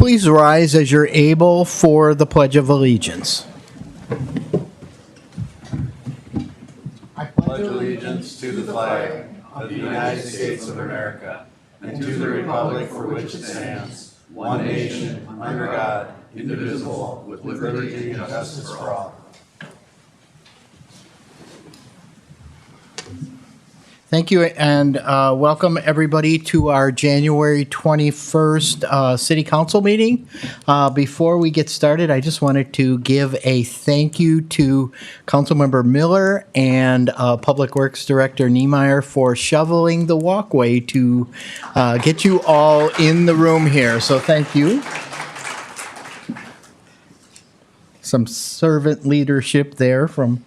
please rise as you're able for the Pledge of Allegiance? I pledge allegiance to the flag of the United States of America and to the republic for which it stands, one nation, under God, indivisible, with liberty and justice for all. Thank you, and welcome everybody to our January 21st City Council meeting. Before we get started, I just wanted to give a thank you to Councilmember Miller and Public Works Director Niemeyer for shoveling the walkway to get you all in the room here. So thank you. Some servant leadership there from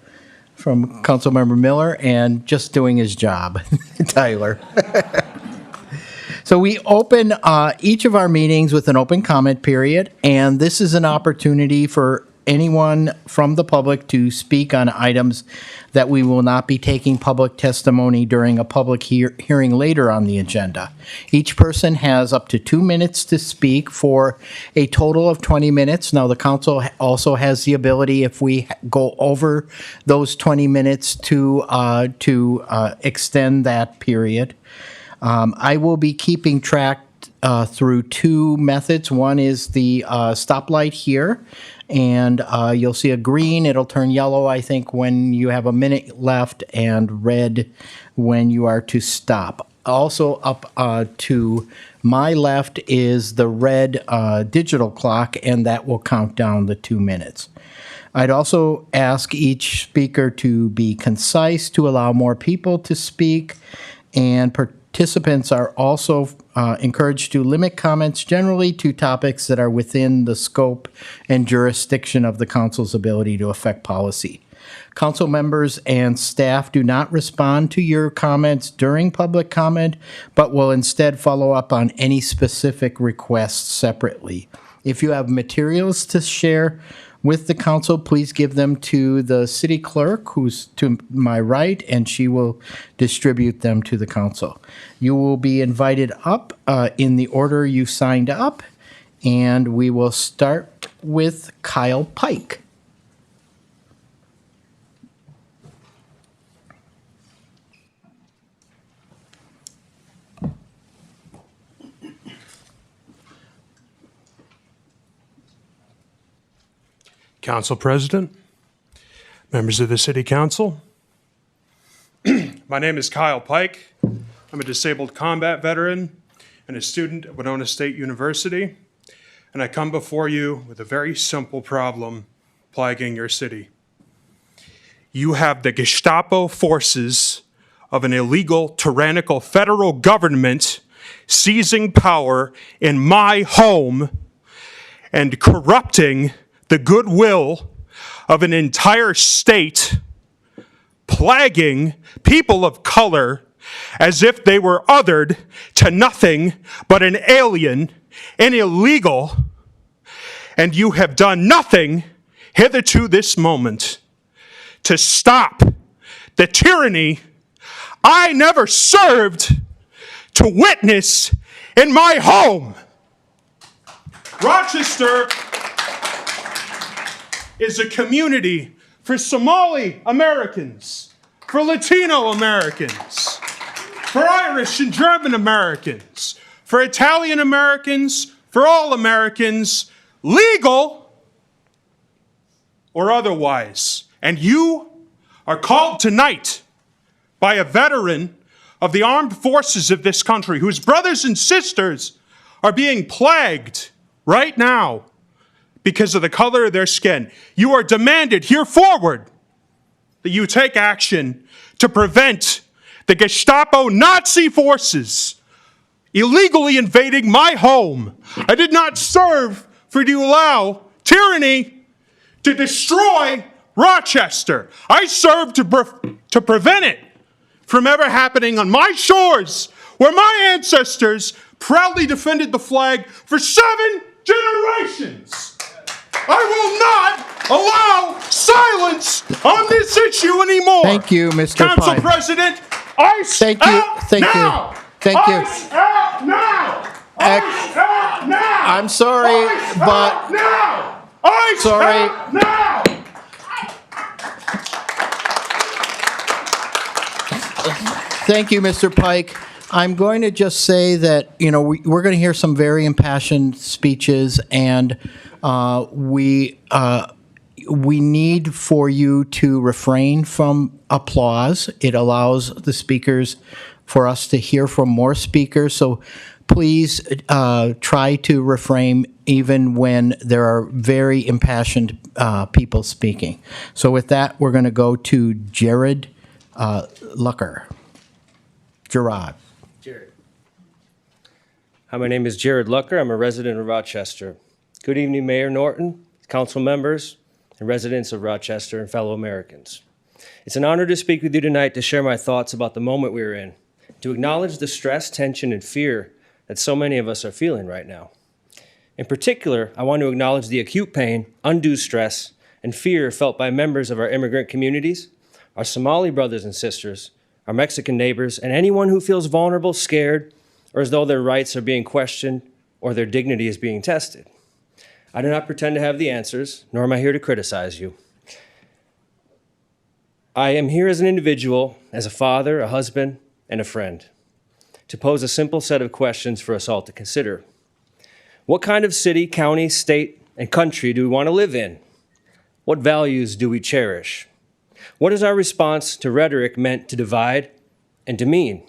Councilmember Miller, and just doing his job, Tyler. So we open each of our meetings with an open comment period, and this is an opportunity for anyone from the public to speak on items that we will not be taking public testimony during a public hearing later on the agenda. Each person has up to 2 minutes to speak for a total of 20 minutes. Now, the council also has the ability, if we go over those 20 minutes, to extend that period. I will be keeping track through two methods. One is the stoplight here, and you'll see a green. It'll turn yellow, I think, when you have a minute left, and red when you are to stop. Also up to my left is the red digital clock, and that will count down the 2 minutes. I'd also ask each speaker to be concise to allow more people to speak, and participants are also encouraged to limit comments generally to topics that are within the scope and jurisdiction of the council's ability to affect policy. Council members and staff do not respond to your comments during public comment, but will instead follow up on any specific requests separately. If you have materials to share with the council, please give them to the city clerk, who's to my right, and she will distribute them to the council. You will be invited up in the order you signed up, and we will start with Kyle Pike. Council President, members of the City Council, my name is Kyle Pike. I'm a disabled combat veteran and a student at Winona State University, and I come before you with a very simple problem plaguing your city. You have the Gestapo forces of an illegal, tyrannical federal government seizing power in my home and corrupting the goodwill of an entire state, plaguing people of color as if they were othered to nothing but an alien and illegal, and you have done nothing hitherto this moment to stop the tyranny I never served to witness in my home. Rochester is a community for Somali Americans, for Latino Americans, for Irish and German Americans, for Italian Americans, for all Americans, legal or otherwise. And you are called tonight by a veteran of the armed forces of this country, whose brothers and sisters are being plagued right now because of the color of their skin. You are demanded here forward that you take action to prevent the Gestapo Nazi forces illegally invading my home. I did not serve for you to allow tyranny to destroy Rochester. I served to prevent it from ever happening on my shores, where my ancestors proudly defended the flag for 7 generations. I will not allow silence on this issue anymore. Thank you, Mr. Council Pine. President, ice Thank you. out Thank now. you. Thank you. Ice out now. Ice out stop now! I'm sorry, I stop but now! I Sorry. stop now! thank you, Mr. Pike. I'm going to just say that, we're going to hear some very impassioned speeches, and we need for you to refrain from applause. It allows the speakers for us to hear from more speakers. So please try to refrain even when there are very impassioned people speaking. So with that, we're going to go to Jared Lucker. Gerard. Jared. Hi, my name is Jared Lucker. I'm a resident of Rochester. Good evening, Mayor Norton, council members, and residents of Rochester and fellow Americans. It's an honor to speak with you tonight to share my thoughts about the moment we're in, to acknowledge the stress, tension, and fear that so many of us are feeling right now. In particular, I want to acknowledge the acute pain, undue stress, and fear felt by members of our immigrant communities, our Somali brothers and sisters, our Mexican neighbors, and anyone who feels vulnerable, scared, or as though their rights are being questioned or their dignity is being tested. I do not pretend to have the answers, nor am I here to criticize you. I am here as an individual, as a father, a husband, and a friend, to pose a simple set of questions for us all to consider. What kind of city, county, state, and country do we want to live in? What values do we cherish? What is our response to rhetoric meant to divide and demean?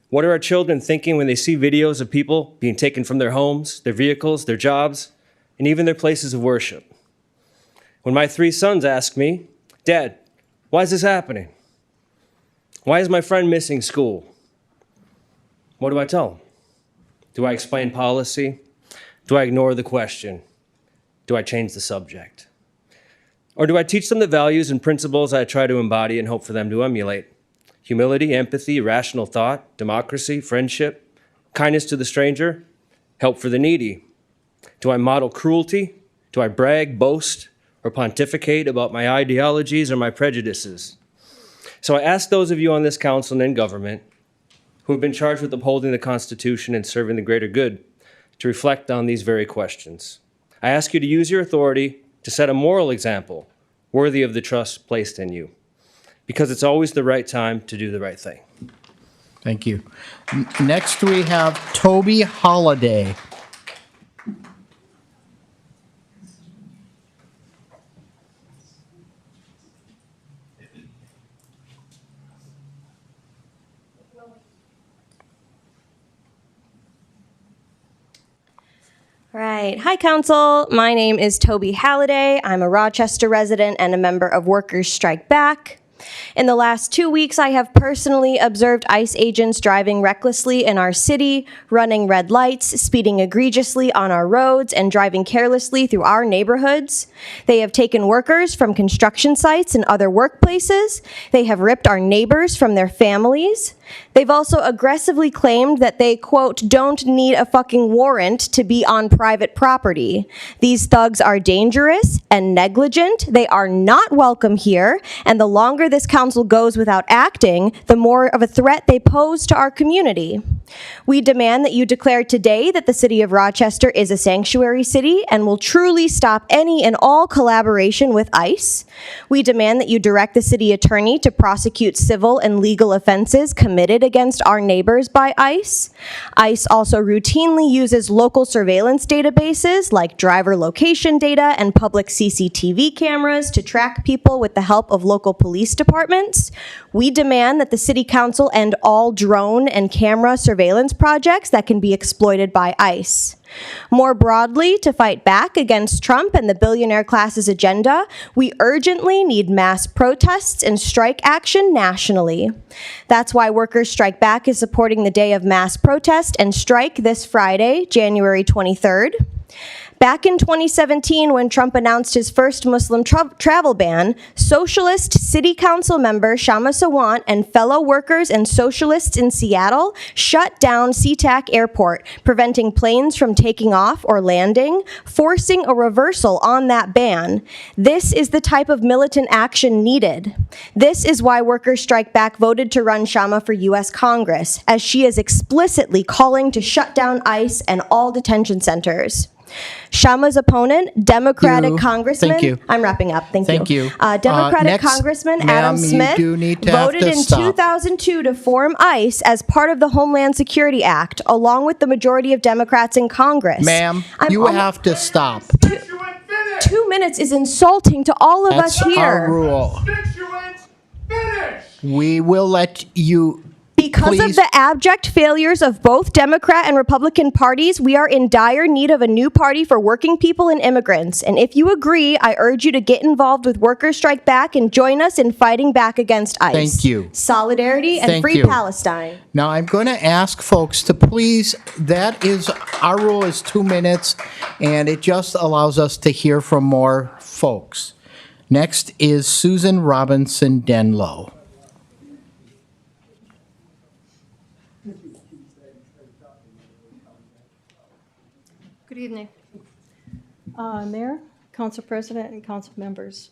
What are our children thinking when they see videos of people being taken from their homes, their vehicles, their jobs, and even their places of worship? When my 3 sons ask me, "Dad, why is this happening? Why is my friend missing school?" What do I tell them? Do I explain policy? Do I ignore the question? Do I change the subject? Or do I teach them the values and principles I try to embody and hope for them to emulate? Humility, empathy, rational thought, democracy, friendship, kindness to the stranger, help for the needy. Do I model cruelty? Do I brag, boast, or pontificate about my ideologies or my prejudices? So I ask those of you on this council and in government who have been charged with upholding the Constitution and serving the greater good to reflect on these very questions. I ask you to use your authority to set a moral example worthy of the trust placed in you, because it's always the right time to do the right thing. Thank you. Next, we have Toby Holliday. Right. Hi, Council. My name is Toby Halliday. I'm a Rochester resident and a member of Workers Strike Back. In the last 2 weeks, I have personally observed ICE agents driving recklessly in our city, running red lights, speeding egregiously on our roads, and driving carelessly through our neighborhoods. They have taken workers from construction sites and other workplaces. They have ripped our neighbors from their families. They've also aggressively claimed that they, quote, don't need a fucking warrant to be on private property. These thugs are dangerous and negligent. They are not welcome here. And the longer this council goes without acting, the more of a threat they pose to our community. We demand that you declare today that the city of Rochester is a sanctuary city and will truly stop any and all collaboration with ICE. We demand that you direct the city attorney to prosecute civil and legal offenses committed against our neighbors by ICE. ICE also routinely uses local surveillance databases like driver location data and public CCTV cameras to track people with the help of local police departments. We demand that the City Council end all drone and camera surveillance projects that can be exploited by ICE. More broadly, to fight back against Trump and the billionaire class's agenda, we urgently need mass protests and strike action nationally. That's why Workers Strike Back is supporting the day of mass protest and strike this Friday, January 23rd. Back in 2017, when Trump announced his first Muslim travel ban, socialist city council member Shama Sawant and fellow workers and socialists in Seattle shut down SeaTac Airport, preventing planes from taking off or landing, forcing a reversal on that ban. This is the type of militant action needed. This is why Workers Strike Back voted to run Shama for U.S. Congress, as she is explicitly calling to shut down ICE and all detention centers. Shama's opponent, Democratic Congressman... Thank you. I'm wrapping up. Thank you. Thank you. Democratic Next, Congressman ma'am, Adam you Smith do need to have voted to in stop. 2002 to form ICE as part of the Homeland Security Act, along with the majority of Democrats in Congress. Ma'am, you have to stop. 2 minutes is insulting to all of That's us here. our rule. We will let you... Because Please. of the abject failures of both Democrat and Republican parties, we are in dire need of a new party for working people and immigrants. And if you agree, I urge you to get involved with Workers Strike Back and join us in fighting back against ICE. Thank you. Solidarity and Thank free you. Palestine. Now, I'm going to ask folks to please, our rule is 2 minutes, and it just allows us to hear from more folks. Next is Susan Robinson Denlow. Good evening. Mayor, Council President, and Council members.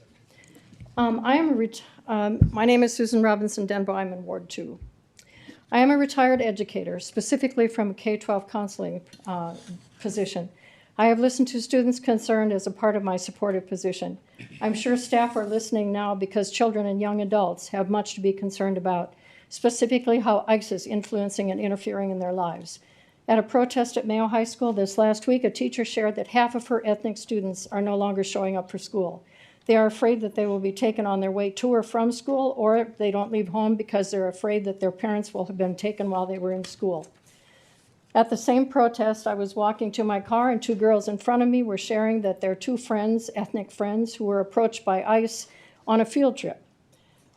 My name is Susan Robinson Denbo. I'm in Ward 2. I am a retired educator, specifically from a K-12 counseling position. I have listened to students concerned as a part of my supportive position. I'm sure staff are listening now because children and young adults have much to be concerned about, specifically how ICE is influencing and interfering in their lives. At a protest at Mayo High School this last week, a teacher shared that half of her ethnic students are no longer showing up for school. They are afraid that they will be taken on their way to or from school, or they don't leave home because they're afraid that their parents will have been taken while they were in school. At the same protest, I was walking to my car, and 2 girls in front of me were sharing that their 2 friends, ethnic friends, who were approached by ICE on a field trip.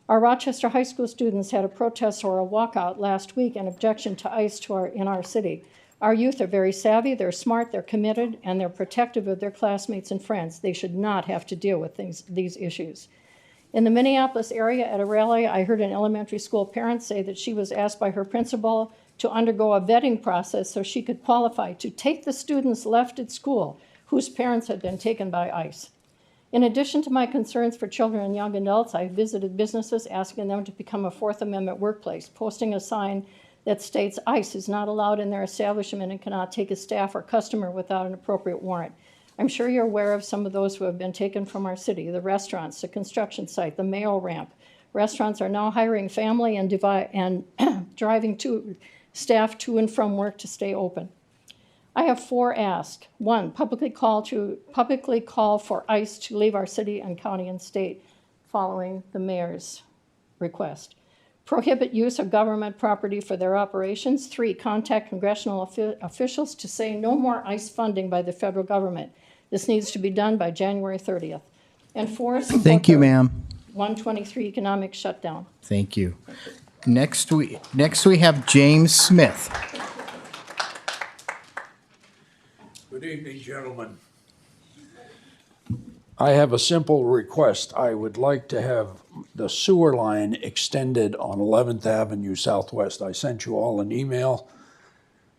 Our Rochester High School students had a protest or a walkout last week in objection to ICE in our city. Our youth are very savvy, they're smart, they're committed, and they're protective of their classmates and friends. They should not have to deal with these issues. In the Minneapolis area at a rally, I heard an elementary school parent say that she was asked by her principal to undergo a vetting process so she could qualify to take the students left at school whose parents had been taken by ICE. In addition to my concerns for children and young adults, I visited businesses asking them to become a Fourth Amendment workplace, posting a sign that states ICE is not allowed in their establishment and cannot take a staff or customer without an appropriate warrant. I'm sure you're aware of some of those who have been taken from our city, the restaurants, the construction site, the Mayo ramp. Restaurants are now hiring family and driving staff to and from work to stay open. I have 4 asks. 1, publicly call for ICE to leave our city and county and state following the mayor's request. Prohibit use of government property for their operations. 3, contact congressional officials to say no more ICE funding by the federal government. This needs to be done by January 30th. And 4, Thank you, ma'am. 123 economic shutdown. Thank you. Next we have James Smith. Good evening, gentlemen. I have a simple request. I would like to have the sewer line extended on 11th Avenue Southwest. I sent you all an email.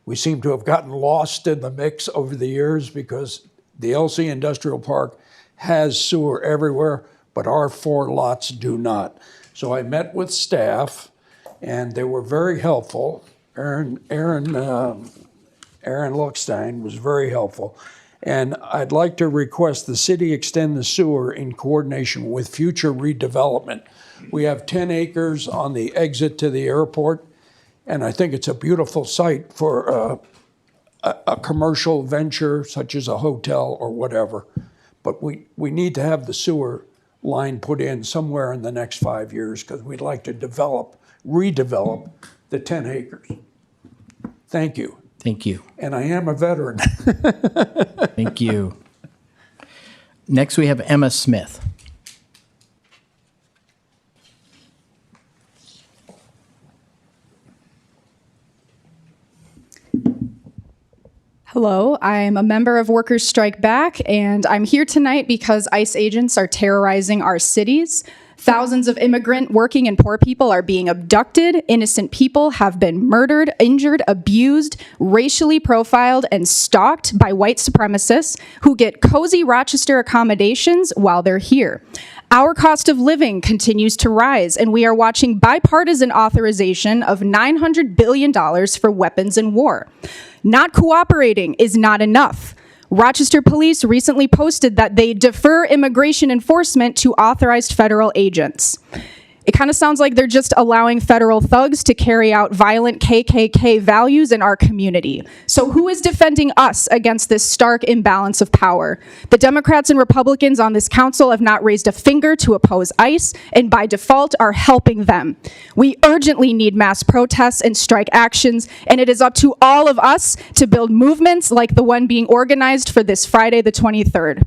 We seem to have gotten lost in the mix over the years because the LC Industrial Park has sewer everywhere, but our 4 lots do not. So I met with staff, and they were very helpful. Aaron Lochstein was very helpful. And I'd like to request the city extend the sewer in coordination with future redevelopment. We have 10 acres on the exit to the airport, and I think it's a beautiful site for a commercial venture such as a hotel or whatever. But we need to have the sewer line put in somewhere in the next 5 years because we'd like to redevelop the 10 acres. Thank you. Thank you. And I am a veteran. Thank you. Next, we have Emma Smith. Hello, I'm a member of Workers Strike Back, and I'm here tonight because ICE agents are terrorizing our cities. Thousands of immigrant, working, and poor people are being abducted. Innocent people have been murdered, injured, abused, racially profiled, and stalked by white supremacists who get cozy Rochester accommodations while they're here. Our cost of living continues to rise, and we are watching bipartisan authorization of $900 billion for weapons and war. Not cooperating is not enough. Rochester Police recently posted that they defer immigration enforcement to authorized federal agents. It kind of sounds like they're just allowing federal thugs to carry out violent KKK values in our community. So who is defending us against this stark imbalance of power? The Democrats and Republicans on this council have not raised a finger to oppose ICE, and by default are helping them. We urgently need mass protests and strike actions, and it is up to all of us to build movements like the one being organized for this Friday the 23rd.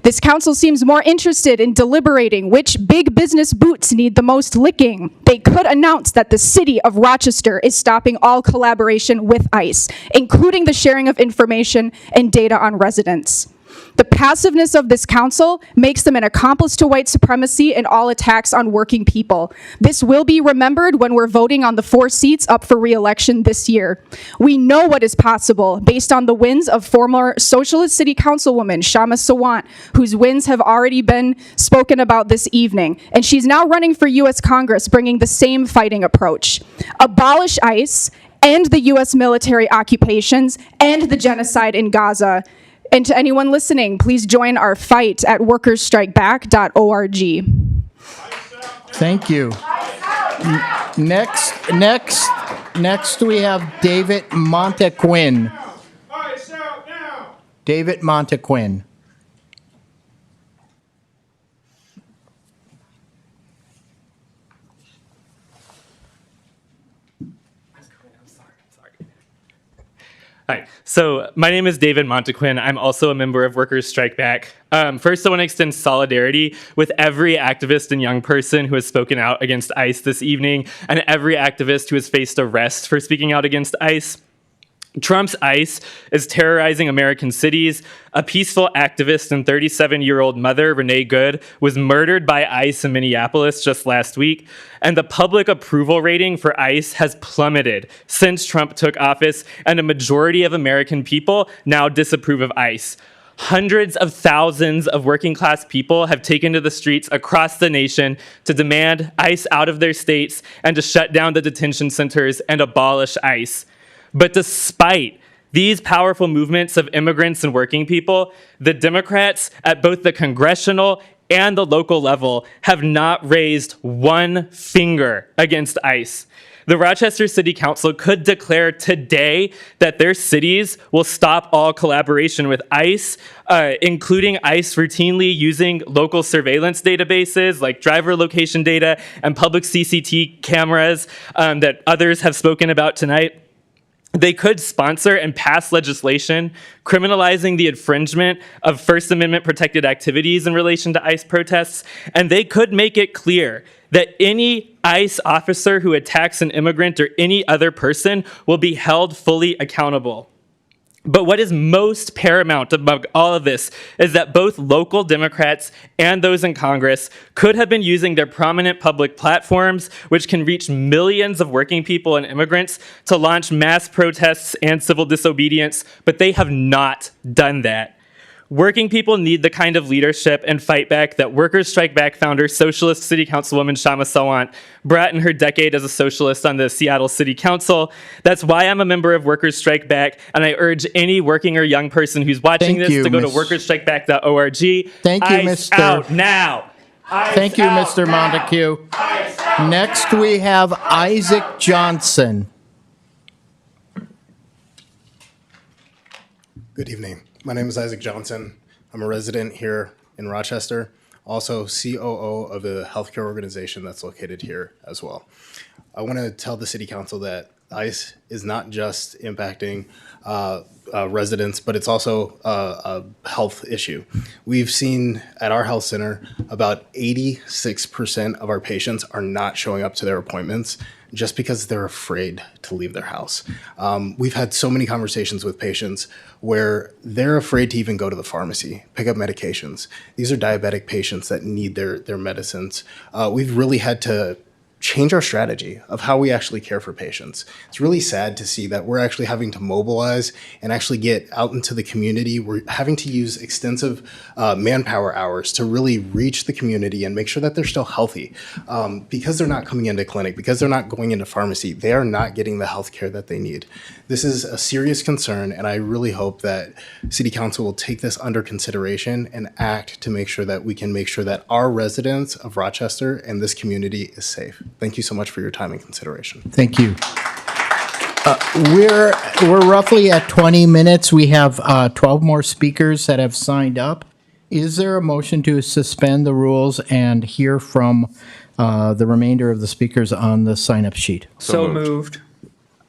This council seems more interested in deliberating which big business boots need the most licking. They could announce that the city of Rochester is stopping all collaboration with ICE, including the sharing of information and data on residents. The passiveness of this council makes them an accomplice to white supremacy and all attacks on working people. This will be remembered when we're voting on the 4 seats up for re-election this year. We know what is possible based on the wins of former Socialist City Councilwoman Shama Sawant, whose wins have already been spoken about this evening. And she's now running for U.S. Congress, bringing the same fighting approach. Abolish ICE, end the U.S. military occupations, end the genocide in Gaza. And to anyone listening, please join our fight at workersstrikeback.org. Thank you. Next we have David Montequin. David Montequin. Hi, so my name is David Montequin. I'm also a member of Workers Strike Back. First, I want to extend solidarity with every activist and young person who has spoken out against ICE this evening, and every activist who has faced arrest for speaking out against ICE. Trump's ICE is terrorizing American cities. A peaceful activist and 37-year-old mother, Renee Good, was murdered by ICE in Minneapolis just last week. And the public approval rating for ICE has plummeted since Trump took office, and a majority of American people now disapprove of ICE. Hundreds of thousands of working class people have taken to the streets across the nation to demand ICE out of their states and to shut down the detention centers and abolish ICE. But despite these powerful movements of immigrants and working people, the Democrats at both the congressional and the local level have not raised one finger against ICE. The Rochester City Council could declare today that their cities will stop all collaboration with ICE, including ICE routinely using local surveillance databases like driver location data and public CCTV cameras that others have spoken about tonight. They could sponsor and pass legislation criminalizing the infringement of First Amendment protected activities in relation to ICE protests, and they could make it clear that any ICE officer who attacks an immigrant or any other person will be held fully accountable. But what is most paramount above all of this is that both local Democrats and those in Congress could have been using their prominent public platforms, which can reach millions of working people and immigrants, to launch mass protests and civil disobedience, but they have not done that. Working people need the kind of leadership and fight back that Workers Strike Back founder, Socialist City Councilwoman Shama Sawant brought in her decade as a socialist on the Seattle City Council. That's why I'm a member of Workers Strike Back, and I urge any working or young person who's watching to go to workersstrikeback.org. Thank you, ICE Mr. out now. Thank you, Mr. Montague. Next, we have Isaac Johnson. Good evening. My name is Isaac Johnson. I'm a resident here in Rochester, also COO of a healthcare organization that's located here as well. I want to tell the City Council that ICE is not just impacting residents, but it's also a health issue. We've seen at our health center about 86% of our patients are not showing up to their appointments just because they're afraid to leave their house. We've had so many conversations with patients where they're afraid to even go to the pharmacy, pick up medications. These are diabetic patients that need their medicines. We've really had to change our strategy of how we actually care for patients. It's really sad to see that we're actually having to mobilize and actually get out into the community. We're having to use extensive manpower hours to really reach the community and make sure that they're still healthy. Because they're not coming into clinic, because they're not going into pharmacy, they are not getting the health care that they need. This is a serious concern, and I really hope that City Council will take this under consideration and act to make sure that we can make sure that our residents of Rochester and this community is safe. Thank you so much for your time and consideration. Thank you. We're roughly at 20 minutes. We have 12 more speakers that have signed up. Is there a motion to suspend the rules and hear from the remainder of the speakers on the sign-up sheet? So moved.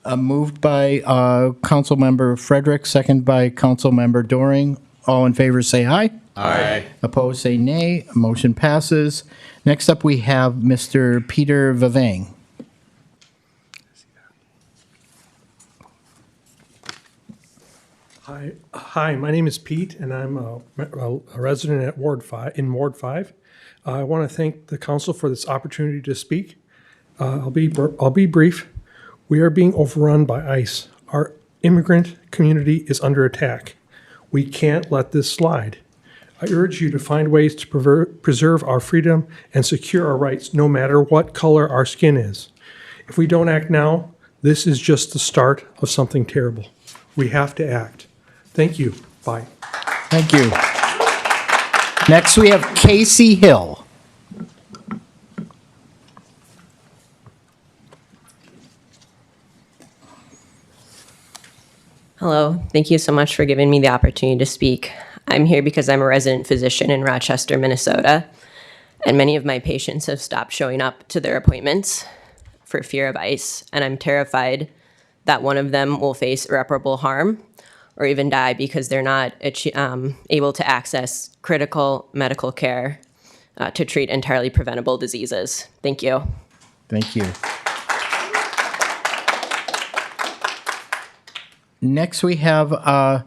Moved by Councilmember Frederick, second by Councilmember Doring. All in favor say aye. Aye. Opposed say nay. Motion passes. Next up, we have Mr. Peter Vavang. Hi, my name is Pete, and I'm a resident at Ward 5. I want to thank the council for this opportunity to speak. I'll be brief. We are being overrun by ICE. Our immigrant community is under attack. We can't let this slide. I urge you to find ways to preserve our freedom and secure our rights, no matter what color our skin is. If we don't act now, this is just the start of something terrible. We have to act. Thank you. Bye. Thank you. Next, we have Casey Hill. Hello. Thank you so much for giving me the opportunity to speak. I'm here because I'm a resident physician in Rochester, Minnesota, and many of my patients have stopped showing up to their appointments for fear of ICE, and I'm terrified that one of them will face irreparable harm or even die because they're not able to access critical medical care to treat entirely preventable diseases. Thank you. Thank you. Next, we have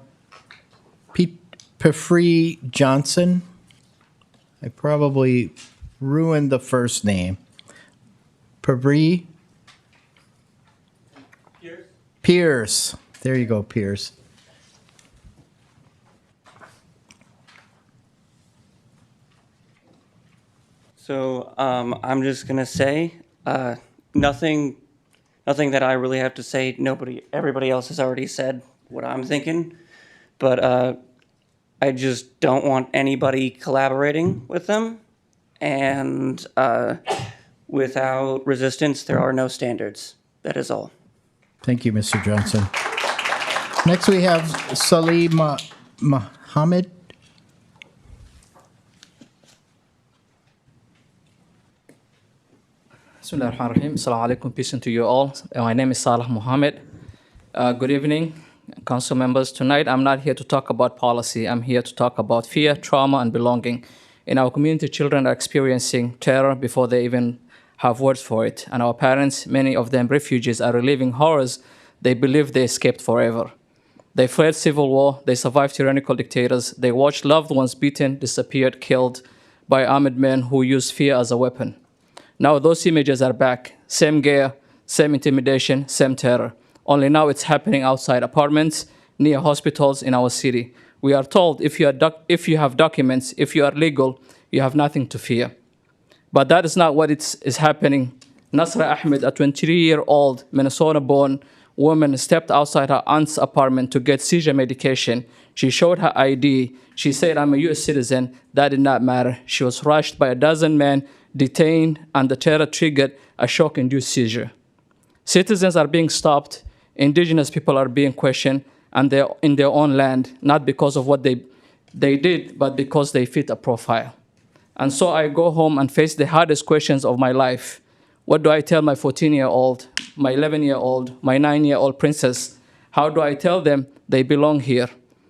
Pefree Johnson. I probably ruined the first name. Pefree? Pierce. There you go, Pierce. So I'm just gonna say nothing that I really have to say. Everybody else has already said what I'm thinking, but I just don't want anybody collaborating with them, and without resistance, there are no standards. That is all. Thank you, Mr. Johnson. Next, we have Salim Mohammed. Bismillahirrahmanirrahim. Assalamu alaikum. Peace to you all. My name is Salah Mohammed. Good evening, council members. Tonight, I'm not here to talk about policy. I'm here to talk about fear, trauma, and belonging. In our community, children are experiencing terror before they even have words for it. And our parents, many of them refugees, are reliving horrors they believe they escaped forever. They fled civil war. They survived tyrannical dictators. They watched loved ones beaten, disappeared, killed by armed men who used fear as a weapon. Now those images are back. Same gear, same intimidation, same terror. Only now it's happening outside apartments, near hospitals in our city. We are told if you have documents, if you are legal, you have nothing to fear. But that is not what is happening. Nasra Ahmed, a 23-year-old Minnesota-born woman, stepped outside her aunt's apartment to get seizure medication. She showed her ID. She said, "I'm a U.S. citizen." That did not matter. She was rushed by a dozen men, detained, and the terror triggered a shock-induced seizure. Citizens are being stopped. Indigenous people are being questioned, and they're in their own land, not because of what they did, but because they fit a profile. And so I go home and face the hardest questions of my life. What do I tell my 14-year-old, my 11-year-old, my 9-year-old princess? How do I tell them they belong here?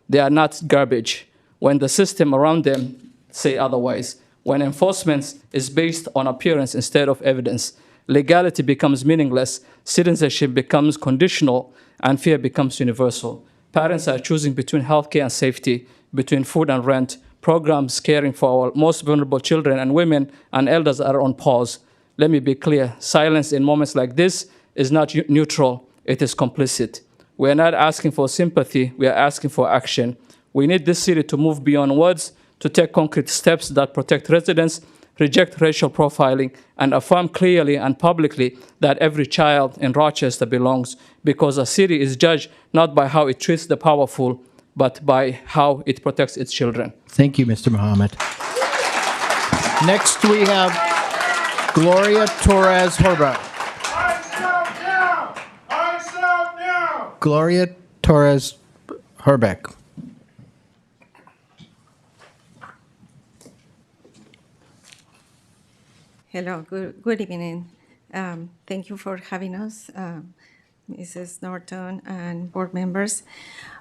They are not garbage, when the system around them say otherwise, when enforcement is based on appearance instead of evidence, legality becomes meaningless, citizenship becomes conditional, and fear becomes universal. Parents are choosing between healthcare and safety, between food and rent. Programs caring for our most vulnerable children and women and elders are on pause. Let me be clear, silence in moments like this is not neutral, it is complicit. We are not asking for sympathy, we are asking for action. We need this city to move beyond words, to take concrete steps that protect residents, reject racial profiling, and affirm clearly and publicly that every child in Rochester belongs, because a city is judged not by how it treats the powerful, but by how it protects its children. Thank you, Mr. Muhammad. Next, we have Gloria Torres Horvath. Gloria Torres Herbeck. Hello, good evening. Thank you for having us, Mrs. Norton and board members.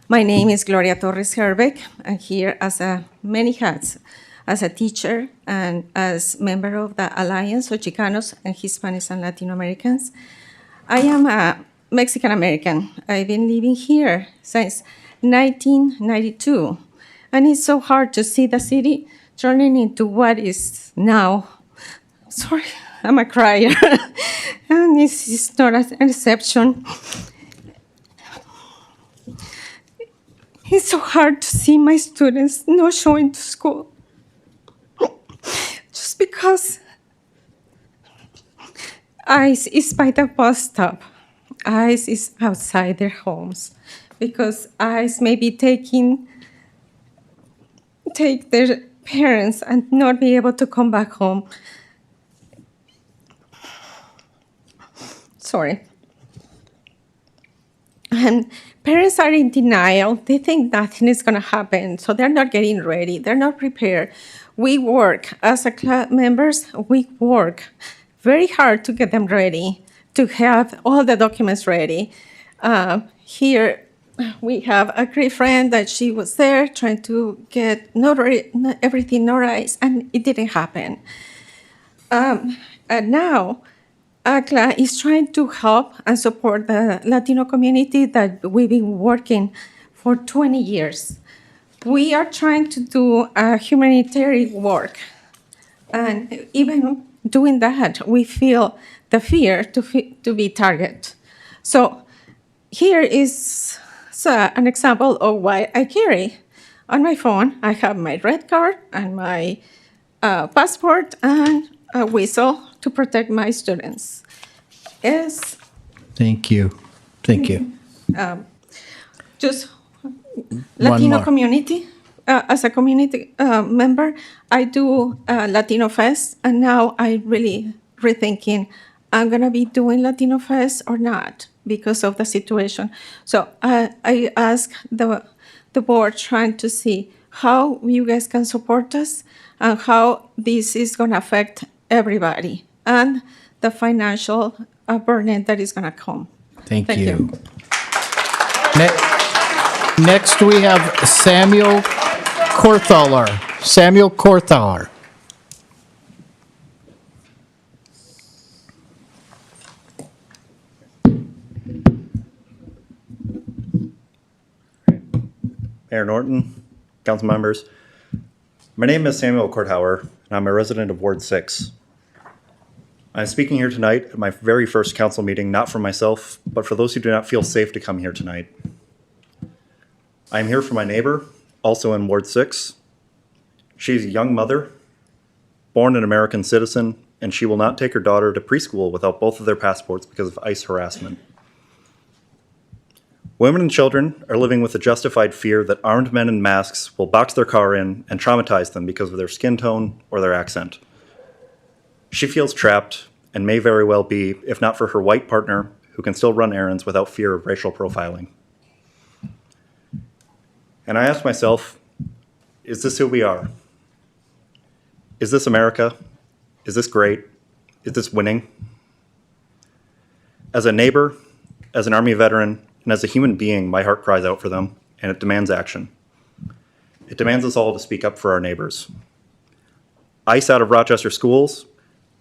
My name is Gloria Torres Herbeck. I'm here as many hats, as a teacher and as member of the Alliance of Chicanos and Hispanics and Latino Americans. I am a Mexican American. I've been living here since 1992, and it's so hard to see the city turning into what is now. Sorry, I'm a crier, and this is not an exception. It's so hard to see my students not showing to school just because ICE is by the bus stop. ICE is outside their homes because ICE may be take their parents and not be able to come back home. Sorry. And parents are in denial. They think nothing is going to happen, so they're not getting ready. They're not prepared. We work, as a club members, we work very hard to get them ready, to have all the documents ready. Here we have a great friend that she was there trying to get everything notarized, and it didn't happen. And now, ACLA is trying to help and support the Latino community that we've been working for 20 years. We are trying to do humanitarian work. And even doing that, we feel the fear to be targeted. So here is an example of what I carry. On my phone, I have my red card and my passport and a whistle to protect my students. Yes. Thank you. Thank you. Just Latino more. community. As a community member, I do Latino Fest, and now I'm really rethinking, I'm going to be doing Latino Fest or not because of the situation. So I ask the board trying to see how you guys can support us and how this is going to affect everybody and the financial burden that is going to come. Thank you. Next, we have Samuel Korthaler. Samuel Korthaler. Mayor Norton, council members. My name is Samuel Korthauer, and I'm a resident of Ward 6. I'm speaking here tonight at my very first council meeting, not for myself, but for those who do not feel safe to come here tonight. I'm here for my neighbor, also in Ward 6. She's a young mother, born an American citizen, and she will not take her daughter to preschool without both of their passports because of ICE harassment. Women and children are living with a justified fear that armed men in masks will box their car in and traumatize them because of their skin tone or their accent. She feels trapped and may very well be, if not for her white partner, who can still run errands without fear of racial profiling. And I ask myself, is this who we are? Is this America? Is this great? Is this winning? As a neighbor, as an Army veteran, and as a human being, my heart cries out for them, and it demands action. It demands us all to speak up for our neighbors. ICE out of Rochester schools,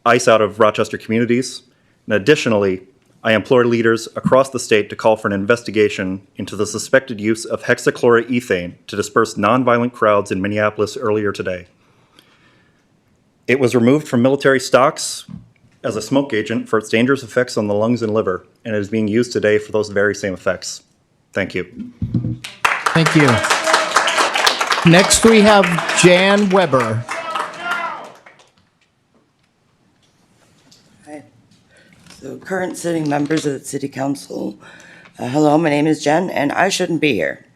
ICE out of Rochester communities, And additionally, I implore leaders across the state to call for an investigation into the suspected use of hexachloroethane to disperse nonviolent crowds in Minneapolis earlier today. It was removed from military stocks as a smoke agent for its dangerous effects on the lungs and liver, and it is being used today for those very same effects. Thank you. Thank you. Next, we have Jan Weber. So current sitting members of the City Council, hello, my name is Jen, and I shouldn't be here.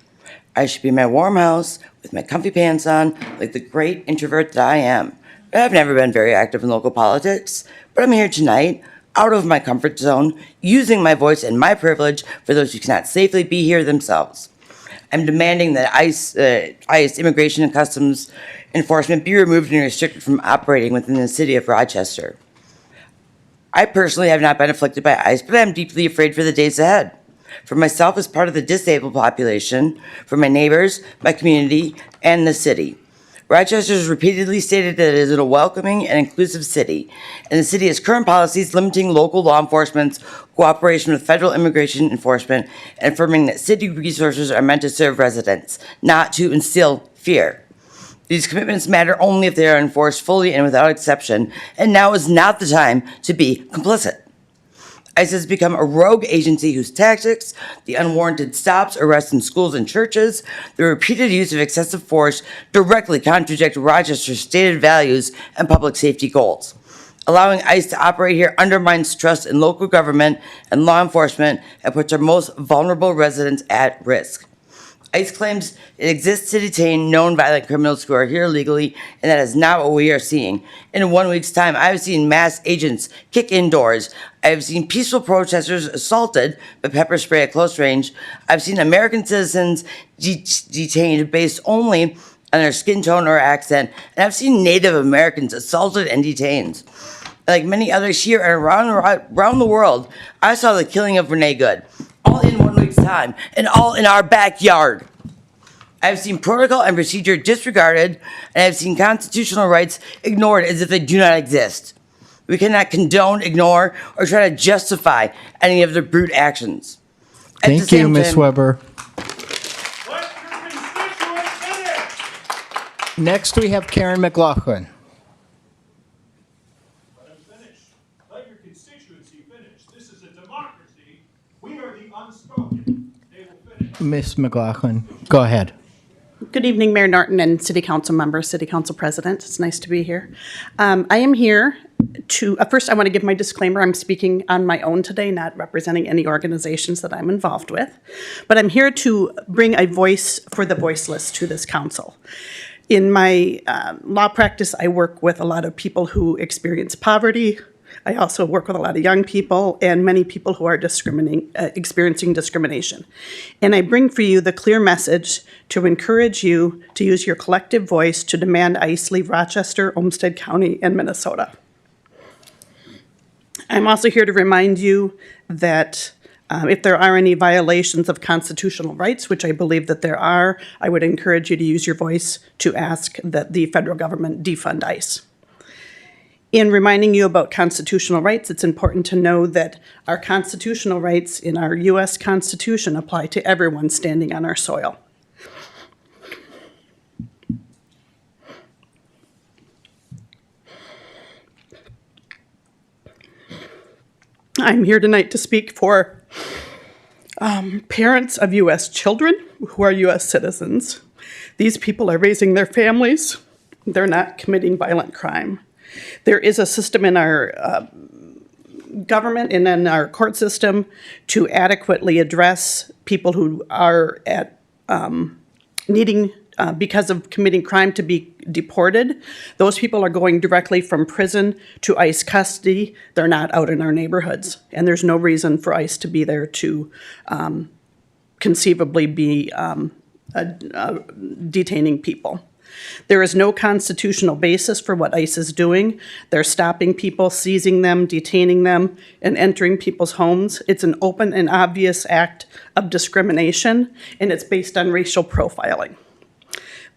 I should be in my warm house with my comfy pants on, like the great introvert that I am. I've never been very active in local politics, but I'm here tonight, out of my comfort zone, using my voice and my privilege for those who cannot safely be here themselves. I'm demanding that ICE Immigration and Customs Enforcement be removed and restricted from operating within the city of Rochester. I personally have not been afflicted by ICE, but I am deeply afraid for the days ahead. For myself as part of the disabled population, for my neighbors, my community, and the city. Rochester has repeatedly stated that it is a welcoming and inclusive city, and the city has current policies limiting local law enforcement's cooperation with federal immigration enforcement and affirming that city resources are meant to serve residents, not to instill fear. These commitments matter only if they are enforced fully and without exception, and now is not the time to be complicit. ICE has become a rogue agency whose tactics, the unwarranted stops, arrests in schools and churches, the repeated use of excessive force directly contradict Rochester's stated values and public safety goals. Allowing ICE to operate here undermines trust in local government and law enforcement and puts our most vulnerable residents at risk. ICE claims it exists to detain known violent criminals who are here illegally, and that is not what we are seeing. In 1 week's time, I have seen mass agents kick in doors. I have seen peaceful protesters assaulted by pepper spray at close range. I've seen American citizens detained based only on their skin tone or accent, and I've seen Native Americans assaulted and detained. Like many others here and around the world, I saw the killing of Renee Good, all in 1 week's time, and all in our backyard. I've seen protocol and procedure disregarded, and I've seen constitutional rights ignored as if they do not exist. We cannot condone, ignore, or try to justify any of their brute actions. Thank you, Ms. Weber. Next, we have Karen McLaughlin. Let your constituency finish. This is a democracy. We are the unspoken. They will finish. Ms. McLaughlin, go ahead. Good evening, Mayor Norton and City Council members, City Council President. It's nice to be here. I am here to, first I want to give my disclaimer. I'm speaking on my own today, not representing any organizations that I'm involved with. But I'm here to bring a voice for the voiceless to this council. In my law practice, I work with a lot of people who experience poverty. I also work with a lot of young people and many people who are experiencing discrimination. And I bring for you the clear message to encourage you to use your collective voice to demand ICE leave Rochester, Olmsted County, and Minnesota. I'm also here to remind you that if there are any violations of constitutional rights, which I believe that there are, I would encourage you to use your voice to ask that the federal government defund ICE. In reminding you about constitutional rights, it's important to know that our constitutional rights in our U.S. Constitution apply to everyone standing on our soil. I'm here tonight to speak for parents of U.S. children who are U.S. citizens. These people are raising their families. They're not committing violent crime. There is a system in our government and in our court system to adequately address people who are at needing, because of committing crime, to be deported. Those people are going directly from prison to ICE custody. They're not out in our neighborhoods, and there's no reason for ICE to be there to conceivably be detaining people. There is no constitutional basis for what ICE is doing. They're stopping people, seizing them, detaining them, and entering people's homes. It's an open and obvious act of discrimination, and it's based on racial profiling.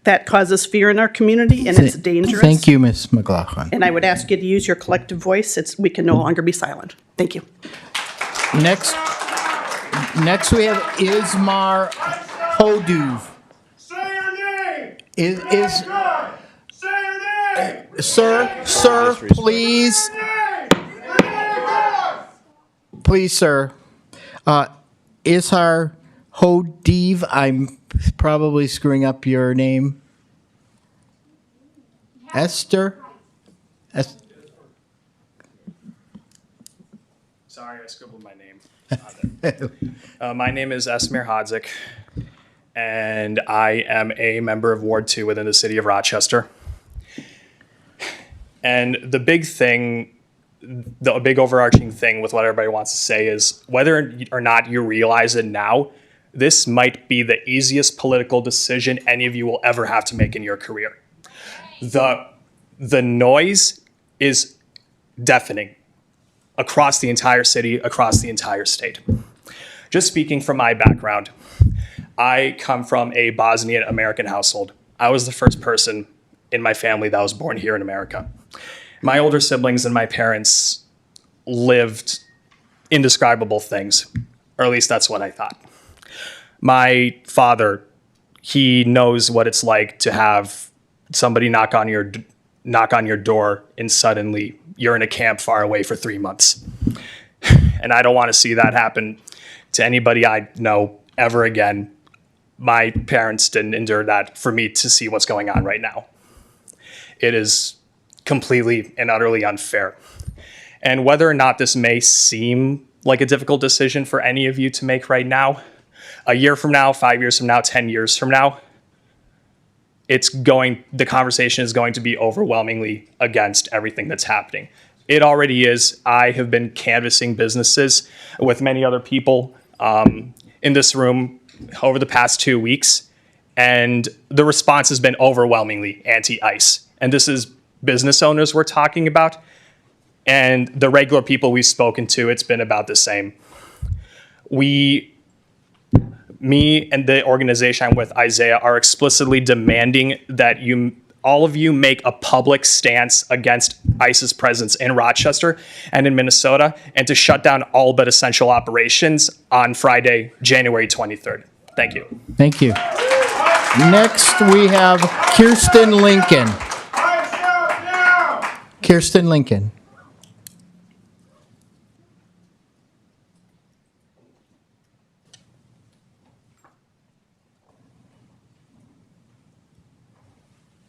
that causes fear in our community, and it's dangerous. Thank you, Ms. McLaughlin. And I would ask you to use your collective voice. We can no longer be silent. Thank you. Next we have Ismar Hoduv. Say your name! Is Say your name! Sir, please. Please, sir. Ishar Hodiv, I'm probably screwing up your name. Esther? Sorry, I scribbled my name. My name is Esmer Hodzik, and I am a member of Ward 2 within the city of Rochester. And the big overarching thing with what everybody wants to say is whether or not you realize it now, this might be the easiest political decision any of you will ever have to make in your career. The noise is deafening across the entire city, across the entire state. Just speaking from my background, I come from a Bosnian American household. I was the first person in my family that was born here in America. My older siblings and my parents lived indescribable things, or at least that's what I thought. My father, he knows what it's like to have somebody knock on your door and suddenly you're in a camp far away for 3 months. And I don't want to see that happen to anybody I know ever again. My parents didn't endure that for me to see what's going on right now. It is completely and utterly unfair. And whether or not this may seem like a difficult decision for any of you to make right now, a year from now, 5 years from now, 10 years from now, the conversation is going to be overwhelmingly against everything that's happening. It already is. I have been canvassing businesses with many other people in this room over the past 2 weeks, and the response has been overwhelmingly anti-ICE. And this is business owners we're talking about, and the regular people we've spoken to, it's been about the same. Me and the organization I'm with, Isaiah, are explicitly demanding that all of you make a public stance against ICE's presence in Rochester and in Minnesota, and to shut down all but essential operations on Friday, January 23rd. Thank you. Thank you. Next, we have Kirsten Lincoln. Kirsten Lincoln.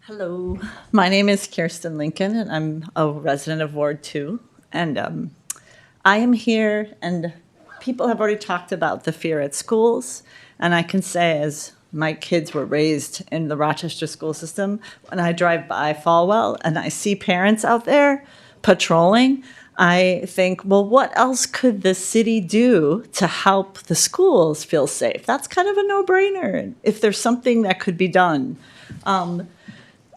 Hello, my name is Kirsten Lincoln, and I'm a resident of Ward 2. And I am here, and people have already talked about the fear at schools. And I can say, as my kids were raised in the Rochester school system, when I drive by Falwell and I see parents out there patrolling, I think, well, what else could the city do to help the schools feel safe? That's kind of a no-brainer, if there's something that could be done.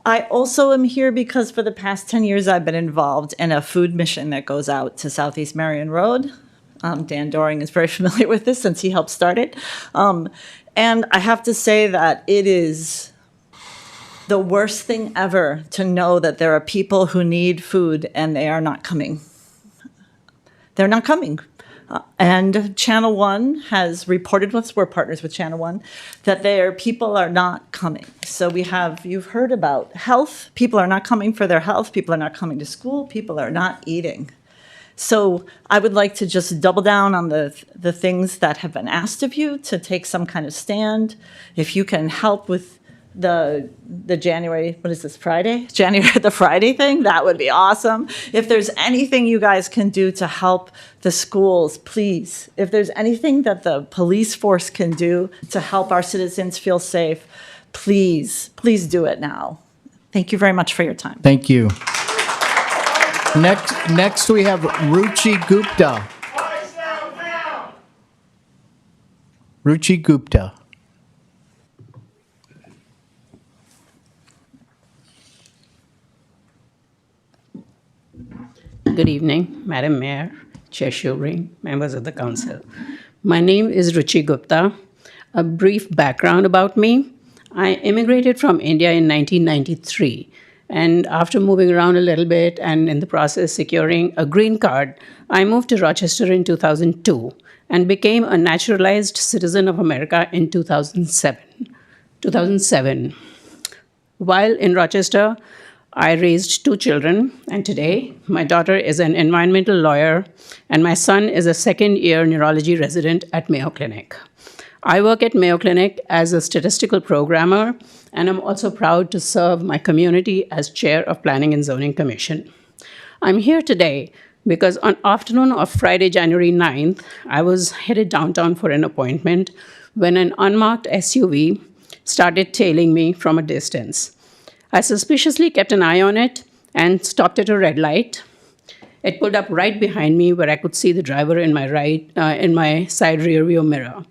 I also am here because for the past 10 years, I've been involved in a food mission that goes out to Southeast Marion Road. Dan Doring is very familiar with this since he helped start it. And I have to say that it is the worst thing ever to know that there are people who need food and they are not coming. They're not coming. And Channel 1 has reported with us, we're partners with Channel 1, that their people are not coming. So you've heard about health. People are not coming for their health. People are not coming to school. People are not eating. So I would like to just double down on the things that have been asked of you to take some kind of stand. If you can help with the January, what is this, Friday? the Friday thing, that would be awesome. If there's anything you guys can do to help the schools, please. If there's anything that the police force can do to help our citizens feel safe, please do it now. Thank you very much for your time. Thank you. Next we have Ruchi Gupta. Ruchi Gupta. Good evening, Madam Mayor, Chair Shubhri, members of the council. My name is Ruchi Gupta. A brief background about me. I immigrated from India in 1993. And after moving around a little bit and in the process securing a green card, I moved to Rochester in 2002 and became a naturalized citizen of America in 2007. While in Rochester, I raised 2 children, and today my daughter is an environmental lawyer and my son is a second-year neurology resident at Mayo Clinic. I work at Mayo Clinic as a statistical programmer, and I'm also proud to serve my community as chair of Planning and Zoning Commission. I'm here today because on afternoon of Friday, January 9th, I was headed downtown for an appointment when an unmarked SUV started tailing me from a distance. I suspiciously kept an eye on it and stopped at a red light. It pulled up right behind me where I could see the driver in my side rear view mirror.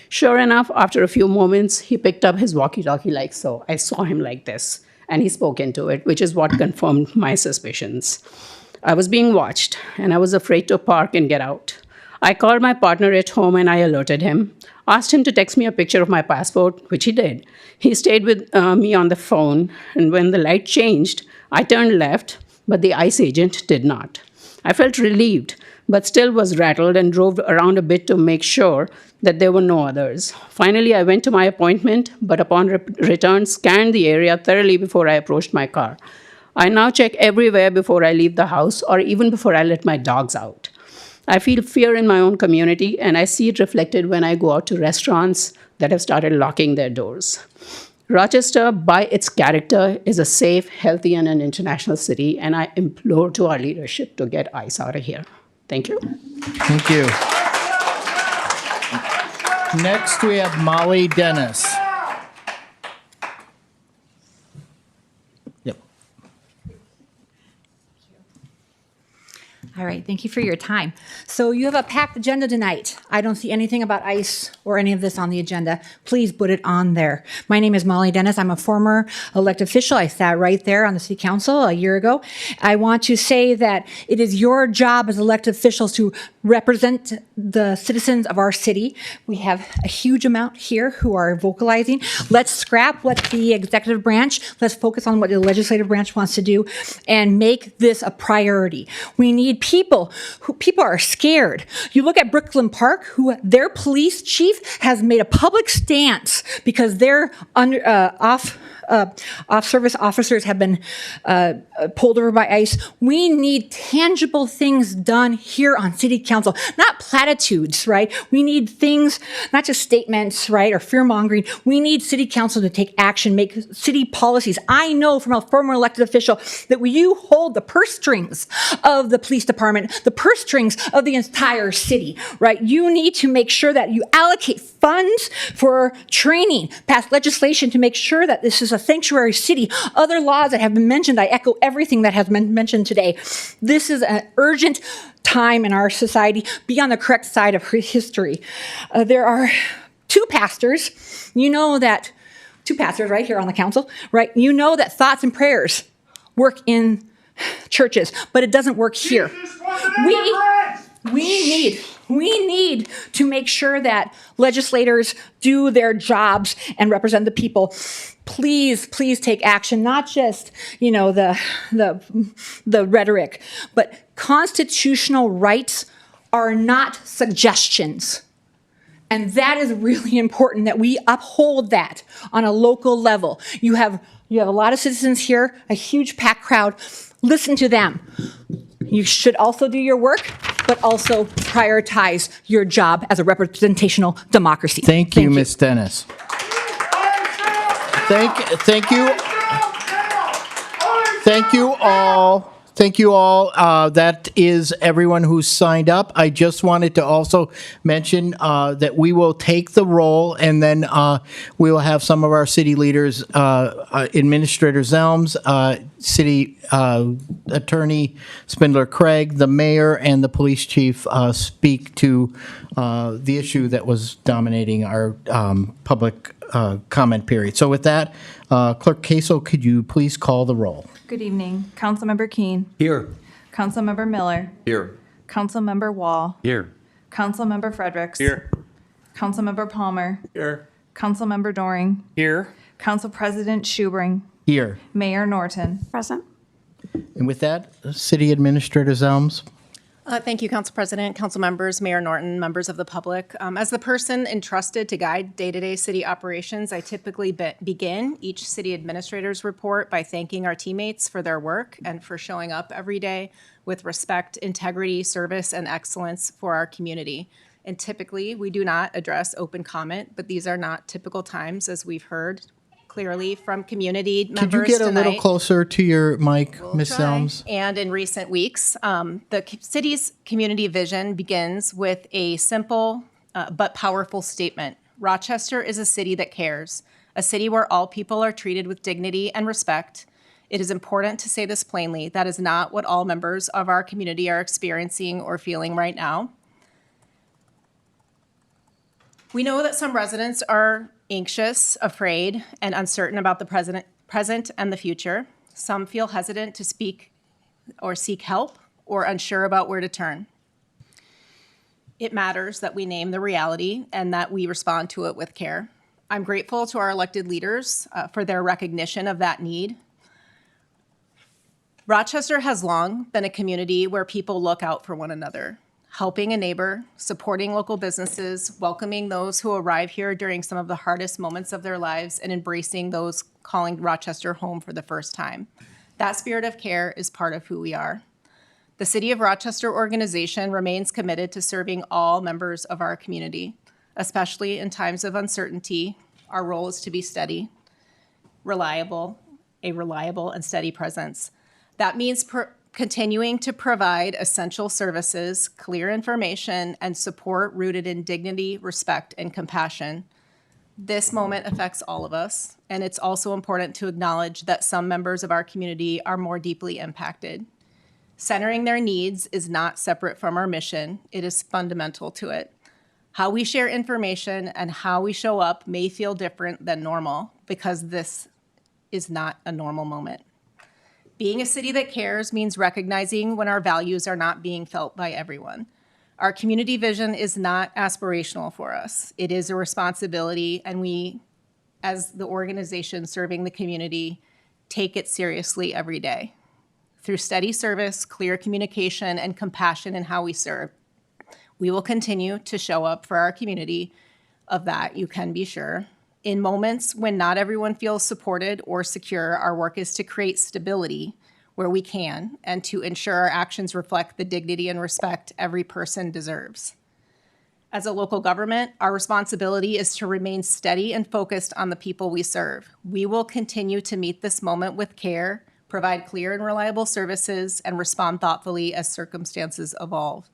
Sure enough, after a few moments, he picked up his walkie-talkie like so. I saw him like this, and he spoke into it, which is what confirmed my suspicions. I was being watched, and I was afraid to park and get out. I called my partner at home, and I alerted him, asked him to text me a picture of my passport, which he did. He stayed with me on the phone, and when the light changed, I turned left, but the ICE agent did not. I felt relieved, but still was rattled and drove around a bit to make sure that there were no others. Finally, I went to my appointment, but upon return, scanned the area thoroughly before I approached my car. I now check everywhere before I leave the house or even before I let my dogs out. I feel fear in my own community, and I see it reflected when I go out to restaurants that have started locking their doors. Rochester, by its character, is a safe, healthy, and an international city, and I implore to our leadership to get ICE out of here. Thank you. Thank you. Next, we have Molly Dennis. All right, thank you for your time. So you have a packed agenda tonight. I don't see anything about ICE or any of this on the agenda. Please put it on there. My name is Molly Dennis. I'm a former elected official. I sat right there on the city council a year ago. I want to say that it is your job as elected officials to represent the citizens of our city. We have a huge amount here who are vocalizing. Let's scrap what the executive branch, let's focus on what the legislative branch wants to do and make this a priority. We need people are scared. You look at Brooklyn Park, who their police chief has made a public stance because their off-service officers have been pulled over by ICE. We need tangible things done here on city council, not platitudes, right? We need things, not just statements, right, or fear-mongering. We need city council to take action, make city policies. I know from a former elected official that you hold the purse strings of the police department, the purse strings of the entire city, right? You need to make sure that you allocate funds for training, pass legislation to make sure that this is a sanctuary city. Other laws that have been mentioned, I echo everything that has been mentioned today. This is an urgent time in our society. Be on the correct side of history. There are two pastors right here on the council, right? You know that thoughts and prayers work in churches, but it doesn't work here. We need to make sure that legislators do their jobs and represent the people. Please take action, not just, the rhetoric, but constitutional rights are not suggestions. And that is really important that we uphold that on a local level. You have a lot of citizens here, a huge packed crowd. Listen to them. You should also do your work, but also prioritize your job as a representational democracy. Thank you, Ms. Dennis. Thank you all. Thank you all. That is everyone who's signed up. I just wanted to also mention that we will take the roll, and then we will have some of our city leaders, Administrator Zelms, City Attorney Spindler Craig, the mayor, and the police chief speak to the issue that was dominating our public comment period. So with that, Clerk Kasel, could you please call the roll? Good evening. Councilmember Keene. Here. Councilmember Miller. Here. Councilmember Wall. Here. Councilmember Fredericks. Here. Councilmember Palmer. Here. Councilmember Doring. Here. Council President Schubring. Here. Mayor Norton. Present. And with that, City Administrator Zelms. Thank you, Council President, council members, Mayor Norton, members of the public. As the person entrusted to guide day-to-day city operations, I typically begin each city administrator's report by thanking our teammates for their work and for showing up every day with respect, integrity, service, and excellence for our community. And typically, we do not address open comment, but these are not typical times, as we've heard clearly from community members Could you get a little tonight. closer to your mic, Ms. Zelms? And in recent weeks, the city's community vision begins with a simple but powerful statement. Rochester is a city that cares, a city where all people are treated with dignity and respect. It is important to say this plainly. That is not what all members of our community are experiencing or feeling right now. We know that some residents are anxious, afraid, and uncertain about the present and the future. Some feel hesitant to speak or seek help or unsure about where to turn. It matters that we name the reality and that we respond to it with care. I'm grateful to our elected leaders for their recognition of that need. Rochester has long been a community where people look out for one another, helping a neighbor, supporting local businesses, welcoming those who arrive here during some of the hardest moments of their lives, and embracing those calling Rochester home for the first time. That spirit of care is part of who we are. The City of Rochester organization remains committed to serving all members of our community, especially in times of uncertainty. Our role is to be steady, a reliable and steady presence. That means continuing to provide essential services, clear information, and support rooted in dignity, respect, and compassion. This moment affects all of us, and it's also important to acknowledge that some members of our community are more deeply impacted. Centering their needs is not separate from our mission. It is fundamental to it. How we share information and how we show up may feel different than normal because this is not a normal moment. Being a city that cares means recognizing when our values are not being felt by everyone. Our community vision is not aspirational for us. It is a responsibility, and we, as the organization serving the community, take it seriously every day. Through steady service, clear communication, and compassion in how we serve, we will continue to show up for our community. Of that, you can be sure. In moments when not everyone feels supported or secure, our work is to create stability where we can and to ensure our actions reflect the dignity and respect every person deserves. As a local government, our responsibility is to remain steady and focused on the people we serve. We will continue to meet this moment with care, provide clear and reliable services, and respond thoughtfully as circumstances evolve.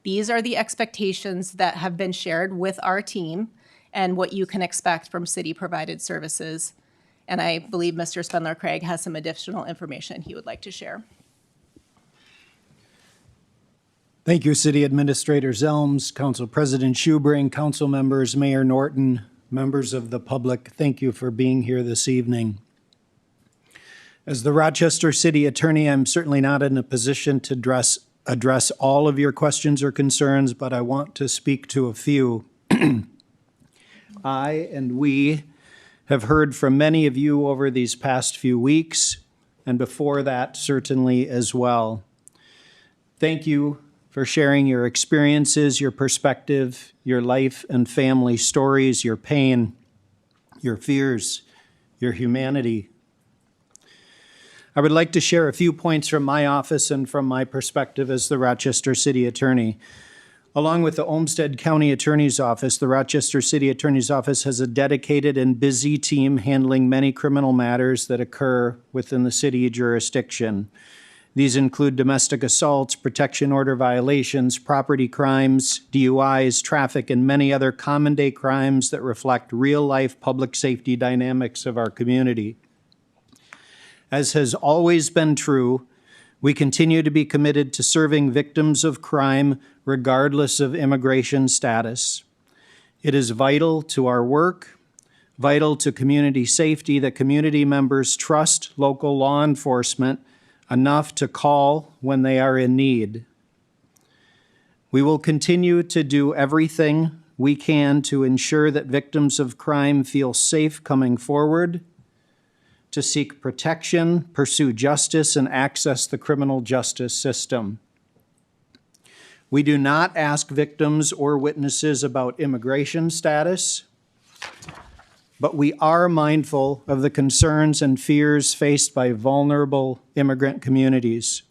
These are the expectations that have been shared with our team and what you can expect from city-provided services. And I believe Mr. Spindler-Craig has some additional information he would like to share. Thank you, City Administrator Zelms, Council President Schubring, council members, Mayor Norton, members of the public. Thank you for being here this evening. As the Rochester City Attorney, I'm certainly not in a position to address all of your questions or concerns, but I want to speak to a few. I and we have heard from many of you over these past few weeks, and before that, certainly as well. Thank you for sharing your experiences, your perspective, your life and family stories, your pain, your fears, your humanity. I would like to share a few points from my office and from my perspective as the Rochester City Attorney. Along with the Olmsted County Attorney's Office, the Rochester City Attorney's Office has a dedicated and busy team handling many criminal matters that occur within the city jurisdiction. These include domestic assaults, protection order violations, property crimes, DUIs, traffic, and many other common day crimes that reflect real-life public safety dynamics of our community. As has always been true, we continue to be committed to serving victims of crime regardless of immigration status. It is vital to our work, vital to community safety, that community members trust local law enforcement enough to call when they are in need. We will continue to do everything we can to ensure that victims of crime feel safe coming forward, to seek protection, pursue justice, and access the criminal justice system. We do not ask victims or witnesses about immigration status, but we are mindful of the concerns and fears faced by vulnerable immigrant communities.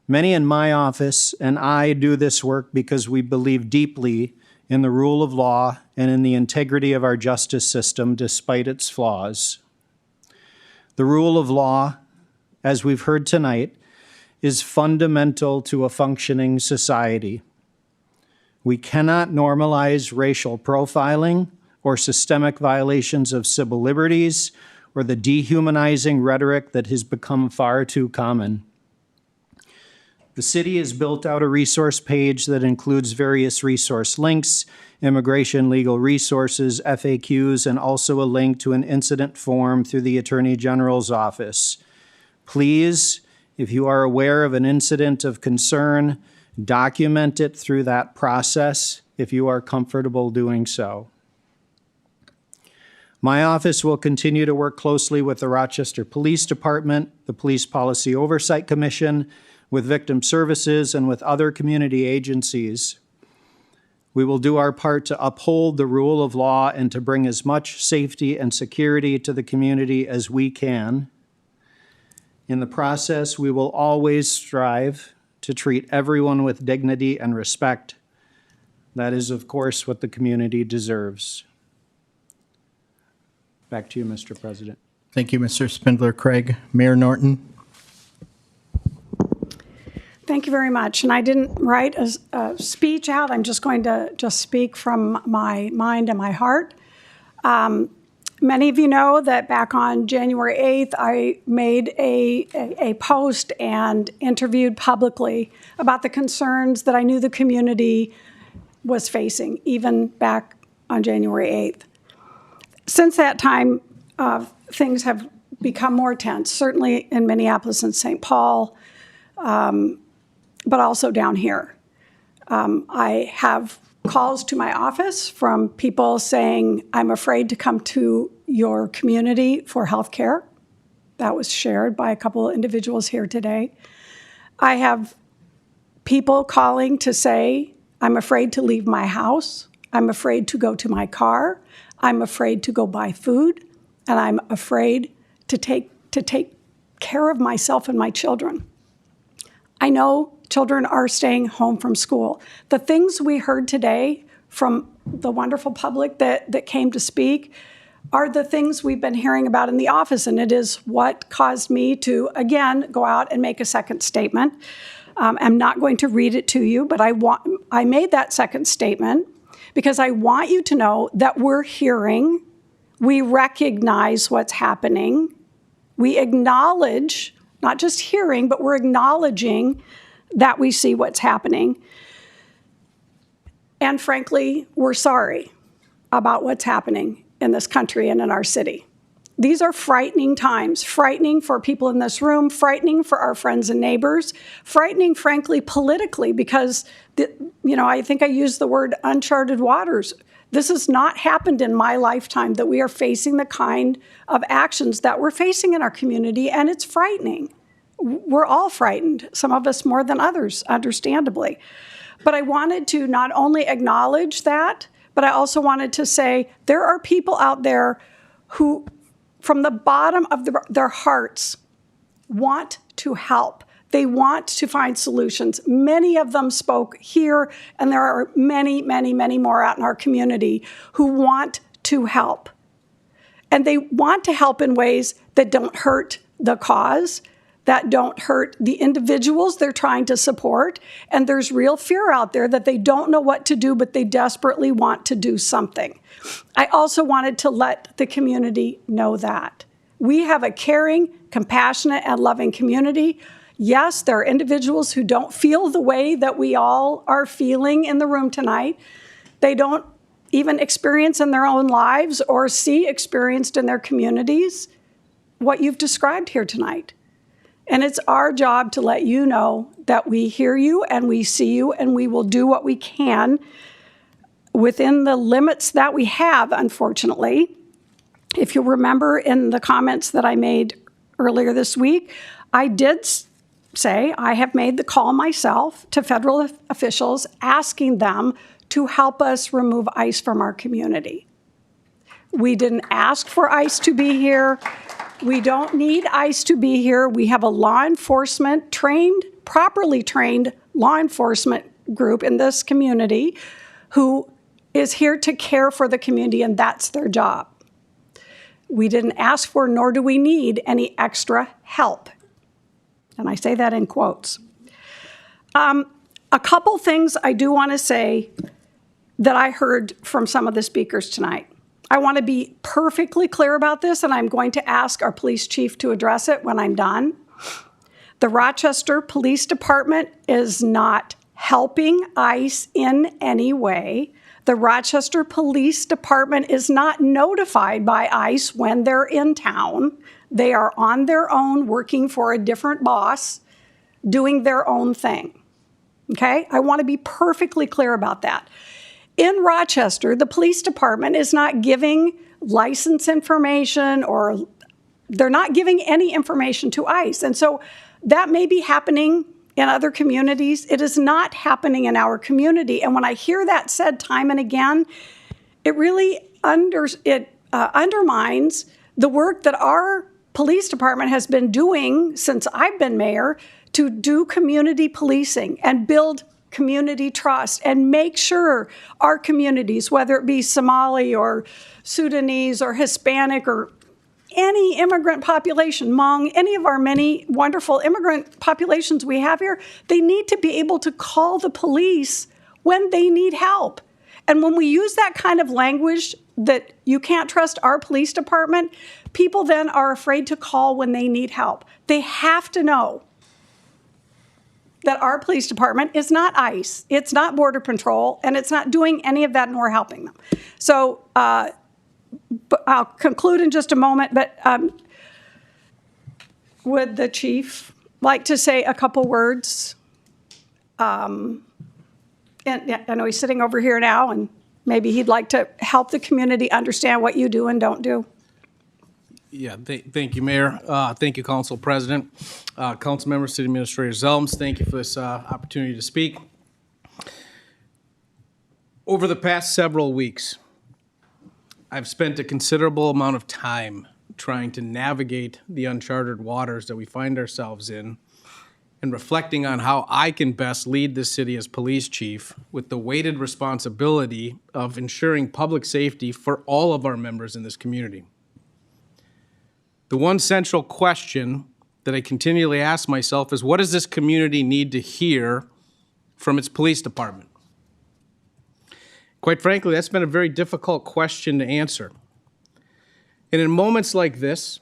Many in my office and I do this work because we believe deeply in the rule of law and in the integrity of our justice system despite its flaws. The rule of law, as we've heard tonight, is fundamental to a functioning society. We cannot normalize racial profiling or systemic violations of civil liberties or the dehumanizing rhetoric that has become far too common. The city has built out a resource page that includes various resource links, immigration legal resources, FAQs, and also a link to an incident form through the Attorney General's office. Please, if you are aware of an incident of concern, document it through that process if you are comfortable doing so. My office will continue to work closely with the Rochester Police Department, the Police Policy Oversight Commission, with Victim Services, and with other community agencies. We will do our part to uphold the rule of law and to bring as much safety and security to the community as we can. In the process, we will always strive to treat everyone with dignity and respect. That is, of course, what the community deserves. Back to you, Mr. President. Thank you, Mr. Spindler-Craig. Mayor Norton. Thank you very much. And I didn't write a speech out. I'm just going to speak from my mind and my heart. Many of you know that back on January 8th, I made a post and interviewed publicly about the concerns that I knew the community was facing, even back on January 8th. Since that time, things have become more tense, certainly in Minneapolis and St. Paul, but also down here. I have calls to my office from people saying, I'm afraid to come to your community for health care. That was shared by a couple of individuals here today. I have people calling to say, I'm afraid to leave my house. I'm afraid to go to my car. I'm afraid to go buy food. And I'm afraid to take care of myself and my children. I know children are staying home from school. The things we heard today from the wonderful public that came to speak are the things we've been hearing about in the office, and it is what caused me to, again, go out and make a second statement. I'm not going to read it to you, but I made that second statement because I want you to know that we're hearing, we recognize what's happening, we acknowledge, not just hearing, but we're acknowledging that we see what's happening. And frankly, we're sorry about what's happening in this country and in our city. These are frightening times, frightening for people in this room, frightening for our friends and neighbors, frightening, frankly, politically, because, I think I used the word uncharted waters. This has not happened in my lifetime, that we are facing the kind of actions that we're facing in our community, and it's frightening. We're all frightened, some of us more than others, understandably. But I wanted to not only acknowledge that, but I also wanted to say there are people out there who, from the bottom of their hearts, want to help. They want to find solutions. Many of them spoke here, and there are many, many, many more out in our community who want to help. And they want to help in ways that don't hurt the cause, that don't hurt the individuals they're trying to support. And there's real fear out there that they don't know what to do, but they desperately want to do something. I also wanted to let the community know that. We have a caring, compassionate, and loving community. Yes, there are individuals who don't feel the way that we all are feeling in the room tonight. They don't even experience in their own lives or see experienced in their communities what you've described here tonight. And it's our job to let you know that we hear you and we see you, and we will do what we can within the limits that we have, unfortunately. If you remember in the comments that I made earlier this week, I did say I have made the call myself to federal officials asking them to help us remove ICE from our community. We didn't ask for ICE to be here. We don't need ICE to be here. We have a law enforcement properly trained law enforcement group in this community who is here to care for the community, and that's their job. We didn't ask for, nor do we need, any extra help. And I say that in quotes. A couple things I do want to say that I heard from some of the speakers tonight. I want to be perfectly clear about this, and I'm going to ask our police chief to address it when I'm done. The Rochester Police Department is not helping ICE in any way. The Rochester Police Department is not notified by ICE when they're in town. They are on their own, working for a different boss, doing their own thing. Okay? I want to be perfectly clear about that. In Rochester, the police department is not giving license information, or they're not giving any information to ICE. And so that may be happening in other communities. It is not happening in our community. And when I hear that said time and again, it really undermines the work that our police department has been doing since I've been mayor to do community policing and build community trust and make sure our communities, whether it be Somali or Sudanese or Hispanic or any immigrant population, Hmong, any of our many wonderful immigrant populations we have here, they need to be able to call the police when they need help. And when we use that kind of language that you can't trust our police department, people then are afraid to call when they need help. They have to know that our police department is not ICE, it's not Border Patrol, and it's not doing any of that, nor helping them. So I'll conclude in just a moment, but would the chief like to say a couple words? And I know he's sitting over here now, and maybe he'd like to help the community understand what you do and don't do. Yeah, thank you, Mayor. Thank you, Council President, Council Members, City Administrator Zelms. Thank you for this opportunity to speak. Over the past several weeks, I've spent a considerable amount of time trying to navigate the uncharted waters that we find ourselves in and reflecting on how I can best lead this city as police chief with the weighted responsibility of ensuring public safety for all of our members in this community. The one central question that I continually ask myself is, what does this community need to hear from its police department? Quite frankly, that's been a very difficult question to answer. And in moments like this,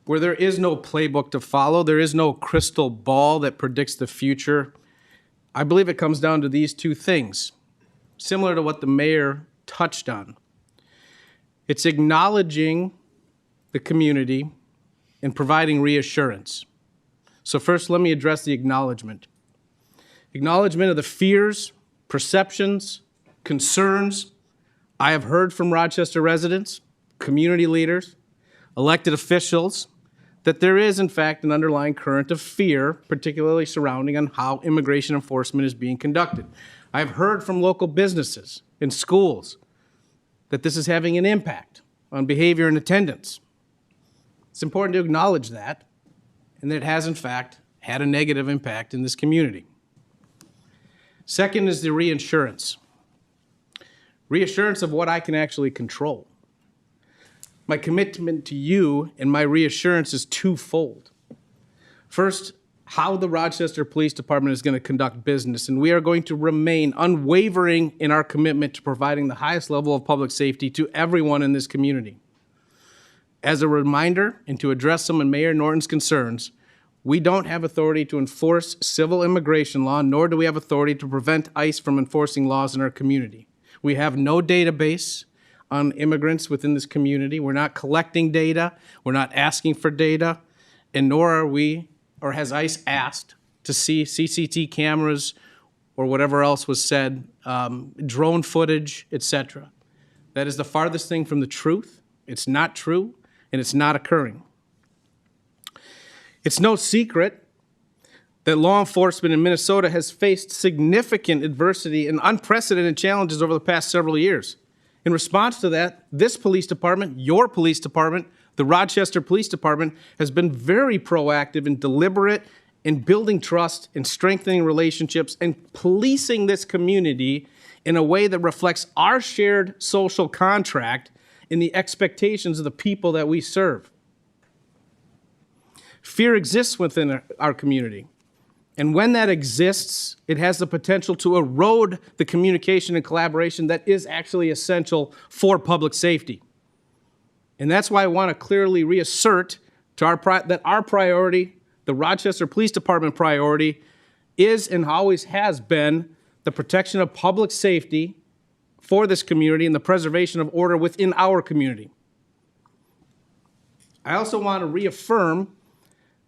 where there is no playbook to follow, there is no crystal ball that predicts the future, I believe it comes down to these two things, similar to what the mayor touched on. It's acknowledging the community and providing reassurance. So first, let me address the acknowledgement. Acknowledgement of the fears, perceptions, concerns I have heard from Rochester residents, community leaders, elected officials, that there is, in fact, an underlying current of fear, particularly surrounding on how immigration enforcement is being conducted. I've heard from local businesses and schools that this is having an impact on behavior and attendance. It's important to acknowledge that, and that it has, in fact, had a negative impact in this community. Second is the reassurance. Reassurance of what I can actually control. My commitment to you and my reassurance is twofold. First, how the Rochester Police Department is going to conduct business, and we are going to remain unwavering in our commitment to providing the highest level of public safety to everyone in this community. As a reminder, and to address some of Mayor Norton's concerns, we don't have authority to enforce civil immigration law, nor do we have authority to prevent ICE from enforcing laws in our community. We have no database on immigrants within this community. We're not collecting data. We're not asking for data. And nor are we, or has ICE asked to see CCTV cameras or whatever else was said, drone footage, etc. That is the farthest thing from the truth. It's not true, and it's not occurring. It's no secret that law enforcement in Minnesota has faced significant adversity and unprecedented challenges over the past several years. In response to that, this police department, your police department, the Rochester Police Department, has been very proactive and deliberate in building trust and strengthening relationships and policing this community in a way that reflects our shared social contract and the expectations of the people that we serve. Fear exists within our community. And when that exists, it has the potential to erode the communication and collaboration that is actually essential for public safety. And that's why I want to clearly reassert to that our priority, the Rochester Police Department priority, is and always has been the protection of public safety for this community and the preservation of order within our community. I also want to reaffirm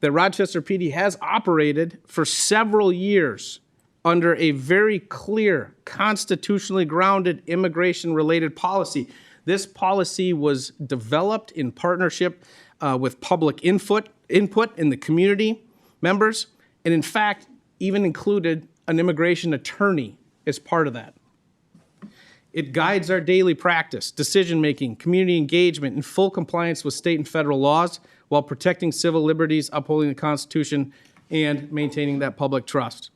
that Rochester PD has operated for several years under a very clear, constitutionally grounded immigration-related policy. This policy was developed in partnership with public input in the community members, and in fact, even included an immigration attorney as part of that. It guides our daily practice, decision-making, community engagement, in full compliance with state and federal laws, while protecting civil liberties, upholding the Constitution, and maintaining that public trust.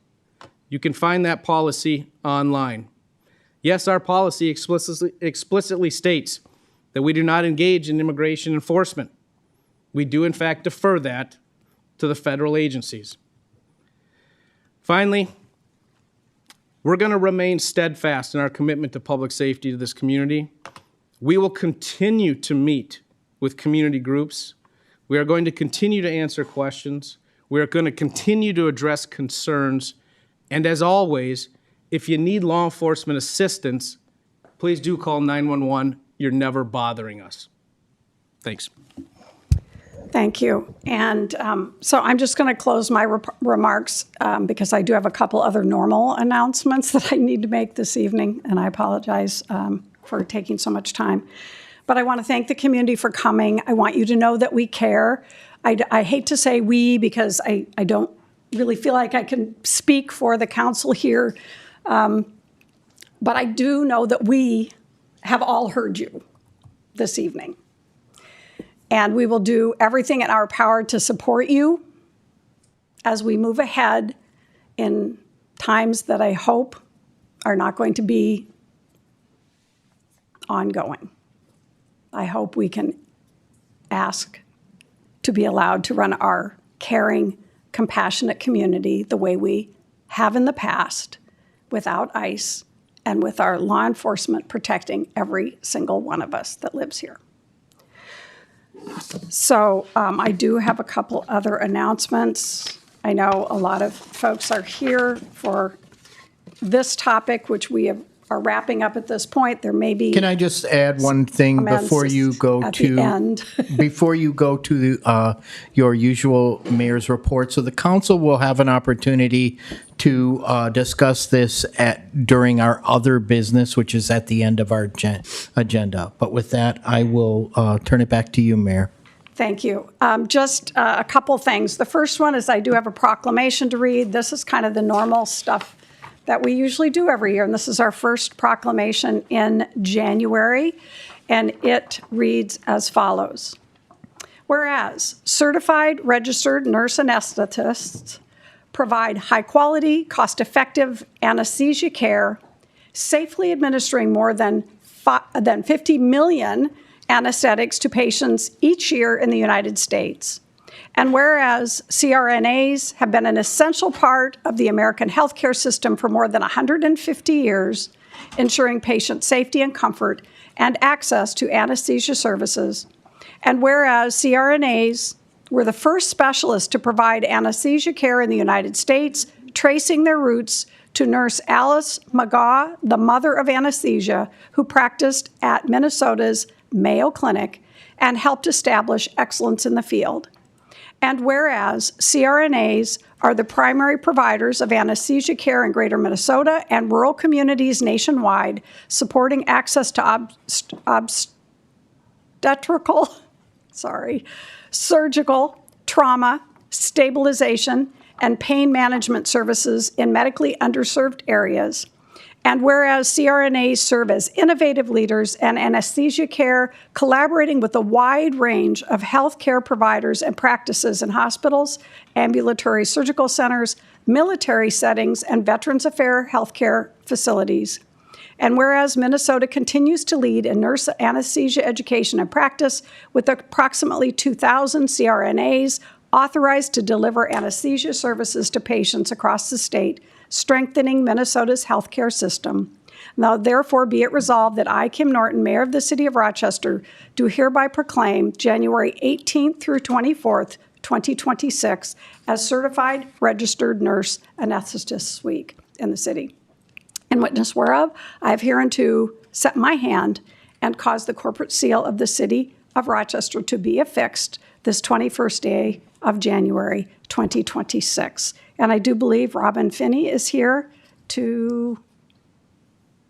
You can find that policy online. Yes, our policy explicitly states that we do not engage in immigration enforcement. We do, in fact, defer that to the federal agencies. Finally, we're going to remain steadfast in our commitment to public safety to this community. We will continue to meet with community groups. We are going to continue to answer questions. We are going to continue to address concerns. And as always, if you need law enforcement assistance, please do call 911. You're never bothering us. Thanks. Thank you. And so I'm just going to close my remarks because I do have a couple other normal announcements that I need to make this evening, and I apologize for taking so much time. But I want to thank the community for coming. I want you to know that we care. I hate to say we because I don't really feel like I can speak for the council here, but I do know that we have all heard you this evening. And we will do everything in our power to support you as we move ahead in times that I hope are not going to be ongoing. I hope we can ask to be allowed to run our caring, compassionate community the way we have in the past, without ICE and with our law enforcement protecting every single one of us that lives here. So I do have a couple other announcements. I know a lot of folks are here for this topic, which we are wrapping up at this point. There may be. Can I just add one thing before you go before you go to your usual mayor's report? So the council will have an opportunity to discuss this during our other business, which is at the end of our agenda. But with that, I will turn it back to you, Mayor. Thank you. Just a couple things. The first one is I do have a proclamation to read. This is kind of the normal stuff that we usually do every year, and this is our first proclamation in January, and it reads as follows. Whereas certified registered nurse anesthetists provide high-quality, cost-effective anesthesia care, safely administering more than 50 million anesthetics to patients each year in the United States. And whereas CRNAs have been an essential part of the American healthcare system for more than 150 years, ensuring patient safety and comfort and access to anesthesia services. And whereas CRNAs were the first specialists to provide anesthesia care in the United States, tracing their roots to Nurse Alice McGaw, the mother of anesthesia, who practiced at Minnesota's Mayo Clinic and helped establish excellence in the field. And whereas CRNAs are the primary providers of anesthesia care in Greater Minnesota and rural communities nationwide, supporting access to obstetrical, surgical, trauma, stabilization, and pain management services in medically underserved areas. And whereas CRNAs serve as innovative leaders in anesthesia care, collaborating with a wide range of healthcare providers and practices in hospitals, ambulatory surgical centers, military settings, and Veterans Affairs healthcare facilities. And whereas Minnesota continues to lead in nurse anesthesia education and practice with approximately 2,000 CRNAs authorized to deliver anesthesia services to patients across the state, strengthening Minnesota's healthcare system. Now, therefore, be it resolved that I, Kim Norton, Mayor of the City of Rochester, do hereby proclaim January 18th through 24th, 2026, as Certified Registered Nurse Anesthetist Week in the city. In witness whereof, I have hereunto set my hand and caused the corporate seal of the City of Rochester to be affixed this 21st day of January 2026. And I do believe Robin Finney is here to,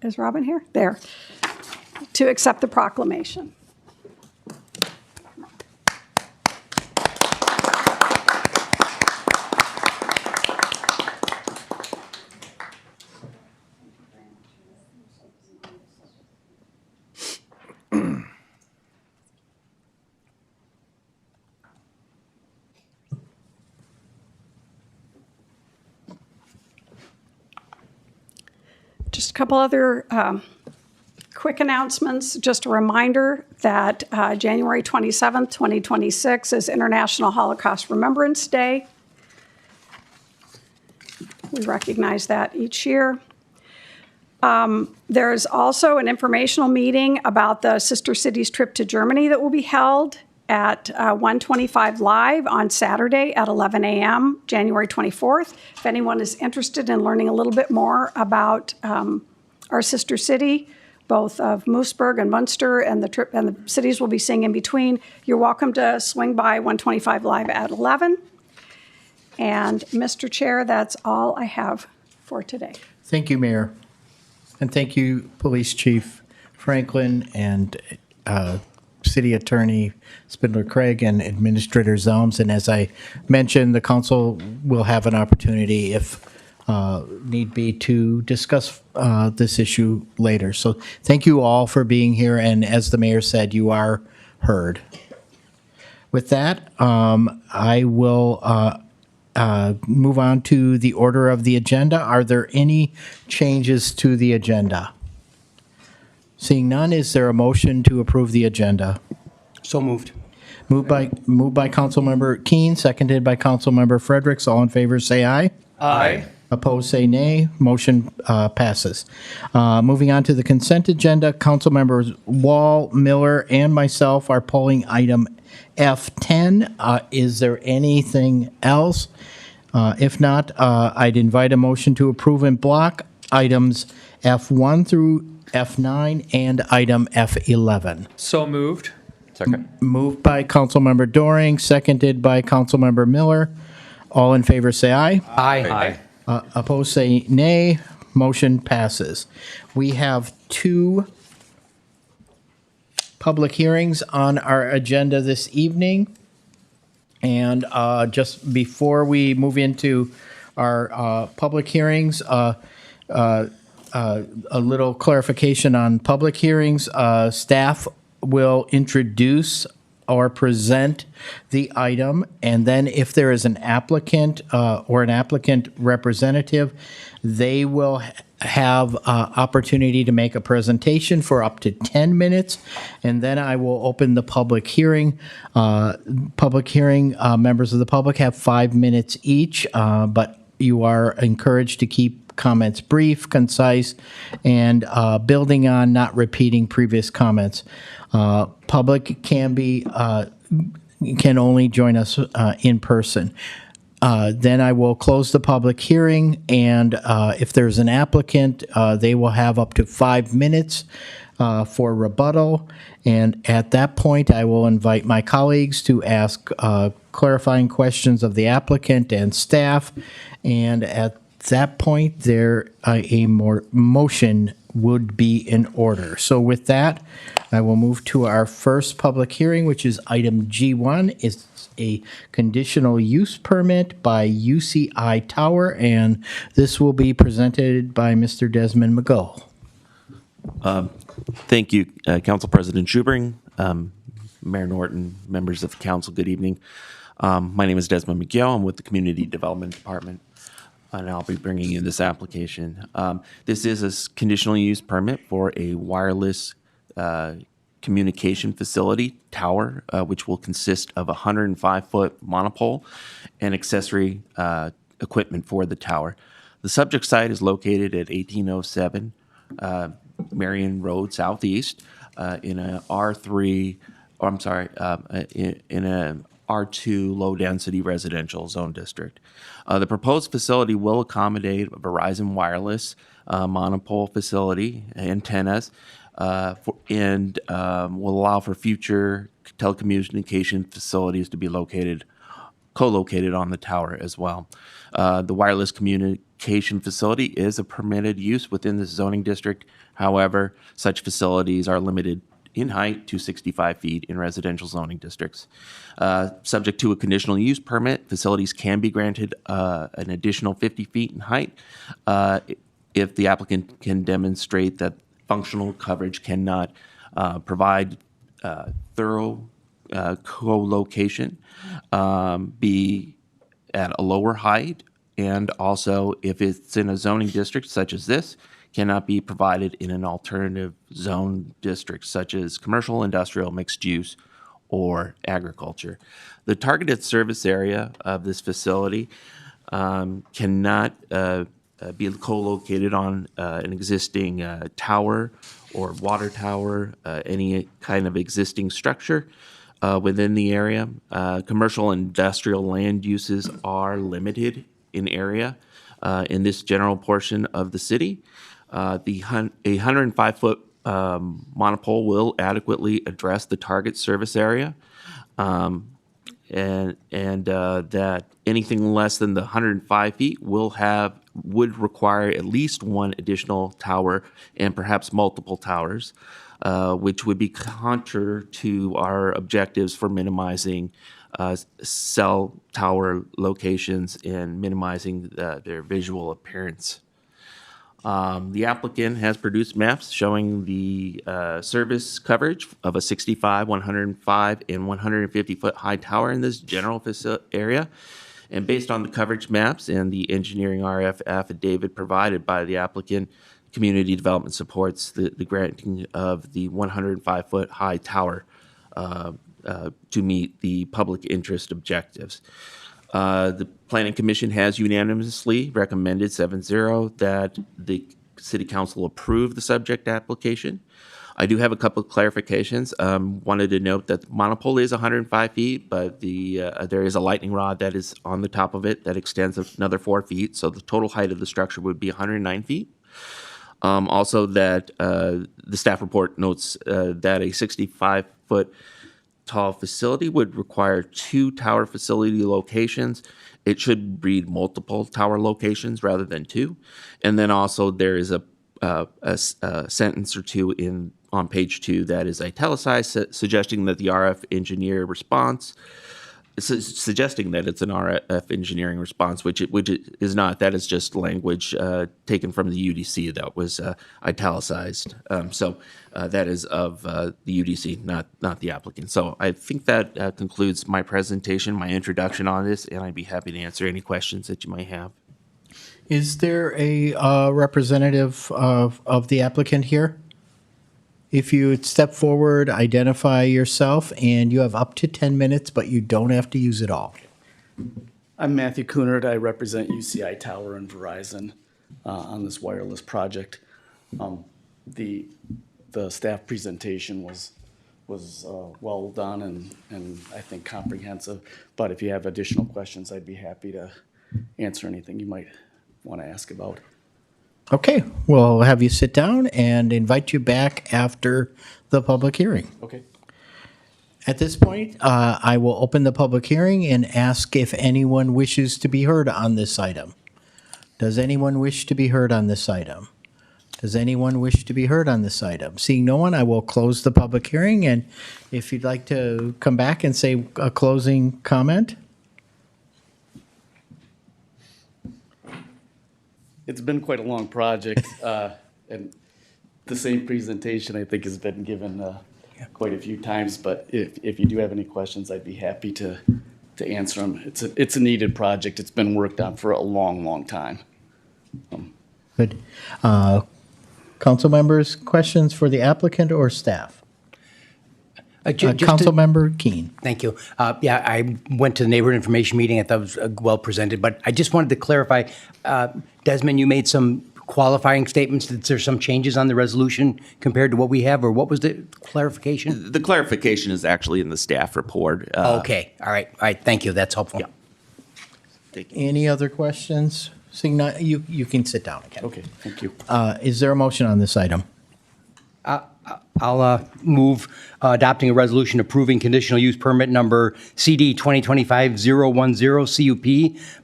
is Robin here? There, to accept the proclamation. Just a couple other quick announcements. Just a reminder that January 27th, 2026 is International Holocaust Remembrance Day. We recognize that each year. There's also an informational meeting about the Sister Cities trip to Germany that will be held at 125 Live on Saturday at 11 a.m., January 24th. If anyone is interested in learning a little bit more about our sister city, both of Moosburg and Munster, and the trip and the cities we'll be seeing in between, you're welcome to swing by 125 Live at 11. And Mr. Chair, that's all I have for today. Thank you, Mayor. And thank you, Police Chief Franklin and City Attorney Spindler-Craig and Administrator Zelms. And as I mentioned, the council will have an opportunity, if need be, to discuss this issue later. So thank you all for being here. And as the mayor said, you are heard. With that, I will move on to the order of the agenda. Are there any changes to the agenda? Seeing none, is there a motion to approve the agenda? So moved. Moved by Councilmember Keene, seconded by Councilmember Fredericks. All in favor, say aye. Aye. Opposed, say nay. Motion passes. Moving on to the consent agenda, Councilmembers Wall, Miller, and myself are pulling item F10. Is there anything else? If not, I'd invite a motion to approve in block items F1 through F9 and item F11. So moved. Second. Moved by Councilmember Doring, seconded by Councilmember Miller. All in favor, say aye. Aye. Opposed, say nay. Motion passes. We have two public hearings on our agenda this evening. And just before we move into our public hearings, a little clarification on public hearings. Staff will introduce or present the item, and then if there is an applicant or an applicant representative, they will have opportunity to make a presentation for up to 10 minutes, and then I will open the public hearing. Members of the public have 5 minutes each, but you are encouraged to keep comments brief, concise, and building on, not repeating previous comments. Public can only join us in person. Then I will close the public hearing, and if there's an applicant, they will have up to 5 minutes for rebuttal. And at that point, I will invite my colleagues to ask clarifying questions of the applicant and staff. And at that point, motion would be in order. So with that, I will move to our first public hearing, which is item G1. It's a conditional use permit by UCI Tower, and this will be presented by Mr. Desmond McGough. Thank you, Council President Schubring, Mayor Norton, members of the council, good evening. My name is Desmond McGill. I'm with the Community Development Department, and I'll be bringing you this application. This is a conditional use permit for a wireless communication facility tower, which will consist of a 105-foot monopole and accessory equipment for the tower. The subject site is located at 1807 Marion Road Southeast in a R3, in a R2 low-density residential zone district. The proposed facility will accommodate a Verizon Wireless monopole facility, antennas, and will allow for future telecommunication facilities to be co-located on the tower as well. The wireless communication facility is a permitted use within the zoning district. However, such facilities are limited in height to 65 feet in residential zoning districts. Subject to a conditional use permit, facilities can be granted an additional 50 feet in height if the applicant can demonstrate that functional coverage cannot provide thorough co-location, be at a lower height, and also if it's in a zoning district such as this, cannot be provided in an alternative zone district such as commercial, industrial, mixed use, or agriculture. The targeted service area of this facility cannot be co-located on an existing tower or water tower, any kind of existing structure within the area. Commercial and industrial land uses are limited in area in this general portion of the city. A 105-foot monopole will adequately address the target service area, and that anything less than the 105 feet would require at least one additional tower and perhaps multiple towers, which would be counter to our objectives for minimizing cell tower locations and minimizing their visual appearance. The applicant has produced maps showing the service coverage of a 65, 105, and 150-foot high tower in this general area. And based on the coverage maps and the engineering RF affidavit provided by the applicant, community development supports the granting of the 105-foot high tower to meet the public interest objectives. The Planning Commission has unanimously recommended 7-0 that the City Council approve the subject application. I do have a couple of clarifications. Wanted to note that the monopole is 105 feet, but there is a lightning rod that is on the top of it that extends another 4 feet, so the total height of the structure would be 109 feet. Also that the staff report notes that a 65-foot tall facility would require 2 tower facility locations. It should read multiple tower locations rather than 2. And then also there is a sentence or two on page 2 that is italicized, suggesting that the RF engineer response, suggesting that it's an RF engineering response, which it is not. That is just language taken from the UDC that was italicized. So that is of the UDC, not the applicant. So I think that concludes my presentation, my introduction on this, and I'd be happy to answer any questions that you might have. Is there a representative of the applicant here? If you would step forward, identify yourself, and you have up to 10 minutes, but you don't have to use it all. I'm Matthew Coonard. I represent UCI Tower and Verizon on this wireless project. The staff presentation was well done and I think comprehensive. But if you have additional questions, I'd be happy to answer anything you might want to ask about. Okay, we'll have you sit down and invite you back after the public hearing. Okay. At this point, I will open the public hearing and ask if anyone wishes to be heard on this item. Does anyone wish to be heard on this item? Does anyone wish to be heard on this item? Seeing no one, I will close the public hearing, and if you'd like to come back and say a closing comment? It's been quite a long project, and the same presentation, I think, has been given quite a few times, but if you do have any questions, I'd be happy to answer them. It's a needed project. It's been worked on for a long, long time. Good. Council members, questions for the applicant or staff? Council member Keen. Thank you. Yeah, I went to the neighborhood information meeting. I thought it was well presented, but I just wanted to clarify, Desmond, you made some qualifying statements. That there's some changes on the resolution compared to what we have, or what was the clarification? The clarification is actually in the staff report. Okay, all right. Thank you. That's helpful. Yeah. Any other questions? Seeing none, you can sit down again. Okay, thank you. Is there a motion on this item? I'll move adopting a resolution approving conditional use permit number CD 2025-010 CUP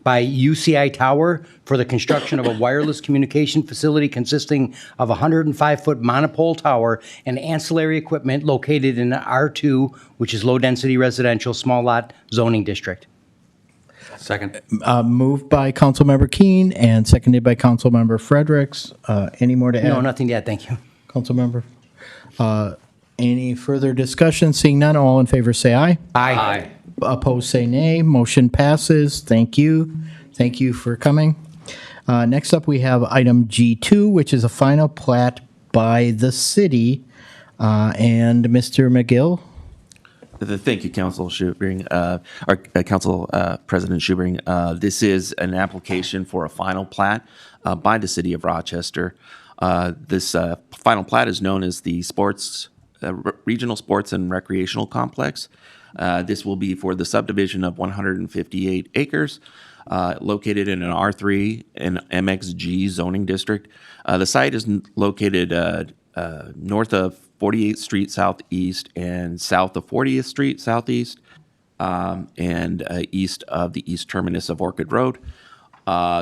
by UCI Tower for the construction of a wireless communication facility consisting of a 105-foot monopole tower and ancillary equipment located in the R2, which is low-density residential small lot zoning district. Second. Moved by Councilmember Keen and seconded by Councilmember Fredericks. Any more to add? No, nothing to add. Thank you. Councilmember? Any further discussion? Seeing none, all in favor say aye. Aye. Opposed say nay. Motion passes. Thank you. Thank you for coming. Next up, we have item G2, which is a final plat by the city. And Mr. McGill? Thank you, Council Schubring, or Council President Schubring. This is an application for a final plat by the City of Rochester. This final plat is known as the Regional Sports and Recreational Complex. This will be for the subdivision of 158 acres located in an R3 and MXG zoning district. The site is located north of 48th Street Southeast and south of 40th Street Southeast and east of the east terminus of Orchid Road.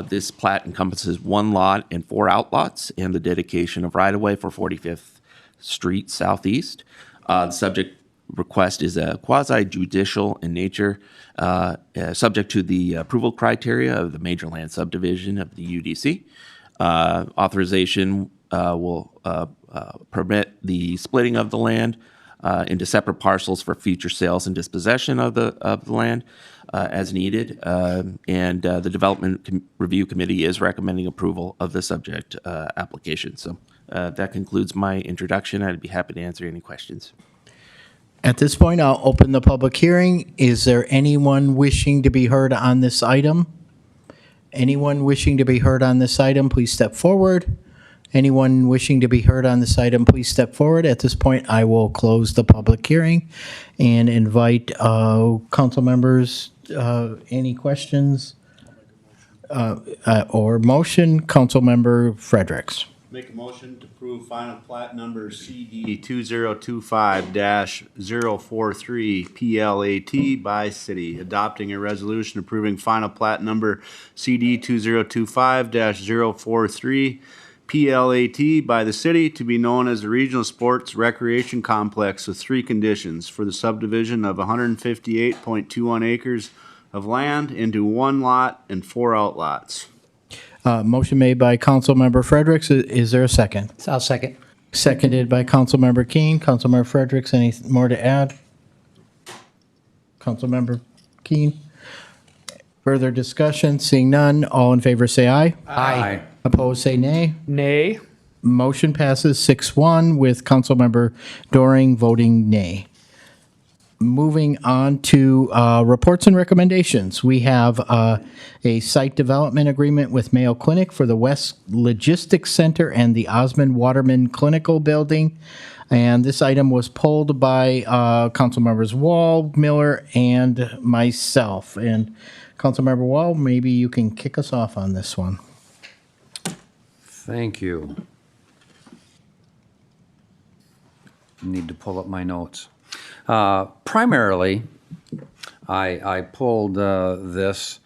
This plat encompasses one lot and 4 outlots and the dedication of right-of-way for 45th Street Southeast. The subject request is a quasi-judicial in nature, subject to the approval criteria of the major land subdivision of the UDC. Authorization will permit the splitting of the land into separate parcels for future sales and dispossession of the land as needed. And the Development Review Committee is recommending approval of the subject application. So that concludes my introduction. I'd be happy to answer any questions. At this point, I'll open the public hearing. Is there anyone wishing to be heard on this item? Anyone wishing to be heard on this item, please step forward. Anyone wishing to be heard on this item, please step forward. At this point, I will close the public hearing and invite council members. Any questions or motion? Council member Fredericks. Make a motion to approve final plat number CD 2025-043 PLAT by city, adopting a resolution approving final plat number CD 2025-043 PLAT by the city to be known as the Regional Sports Recreation Complex with 3 conditions for the subdivision of 158.21 acres of land into 1 lot and 4 outlots. Motion made by Councilmember Fredericks. Is there a second? I'll second. Seconded by Councilmember Keen. Councilmember Fredericks, any more to add? Councilmember Keen? Further discussion? Seeing none, all in favor say aye. Aye. Opposed say nay. Nay. Motion passes 6-1 with Councilmember Doring voting nay. Moving on to reports and recommendations. We have a site development agreement with Mayo Clinic for the West Logistics Center and the Osmond Waterman Clinical Building. And this item was pulled by Council Members Wall, Miller, and myself. And Councilmember Wall, maybe you can kick us off on this one. Thank you. Need to pull up my notes. Primarily, I pulled this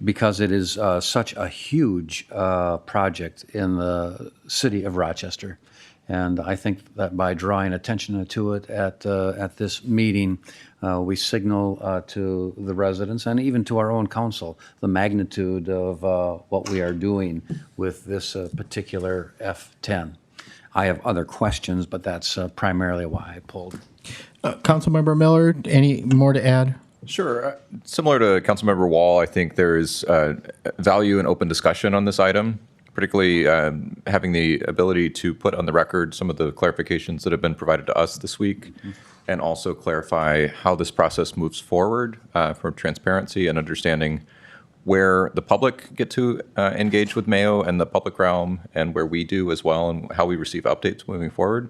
because it is such a huge project in the city of Rochester. And I think that by drawing attention to it at this meeting, we signal to the residents and even to our own council the magnitude of what we are doing with this particular F10. I have other questions, but that's primarily why I pulled. Councilmember Miller, any more to add? Sure. Similar to Councilmember Wall, I think there is value in open discussion on this item, particularly having the ability to put on the record some of the clarifications that have been provided to us this week, and also clarify how this process moves forward for transparency and understanding where the public get to engage with Mayo and the public realm, and where we do as well, and how we receive updates moving forward.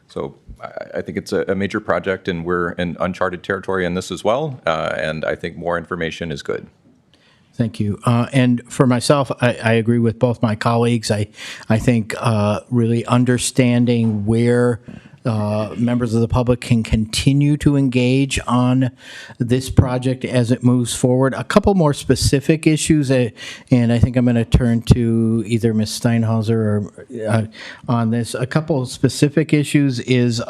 So I think it's a major project, and we're in uncharted territory in this as well, and I think more information is good. Thank you. And for myself, I agree with both my colleagues. I think really understanding where members of the public can continue to engage on this project as it moves forward. A couple more specific issues, and I think I'm going to turn to either Ms. Steinhauser or on this. A couple of specific issues is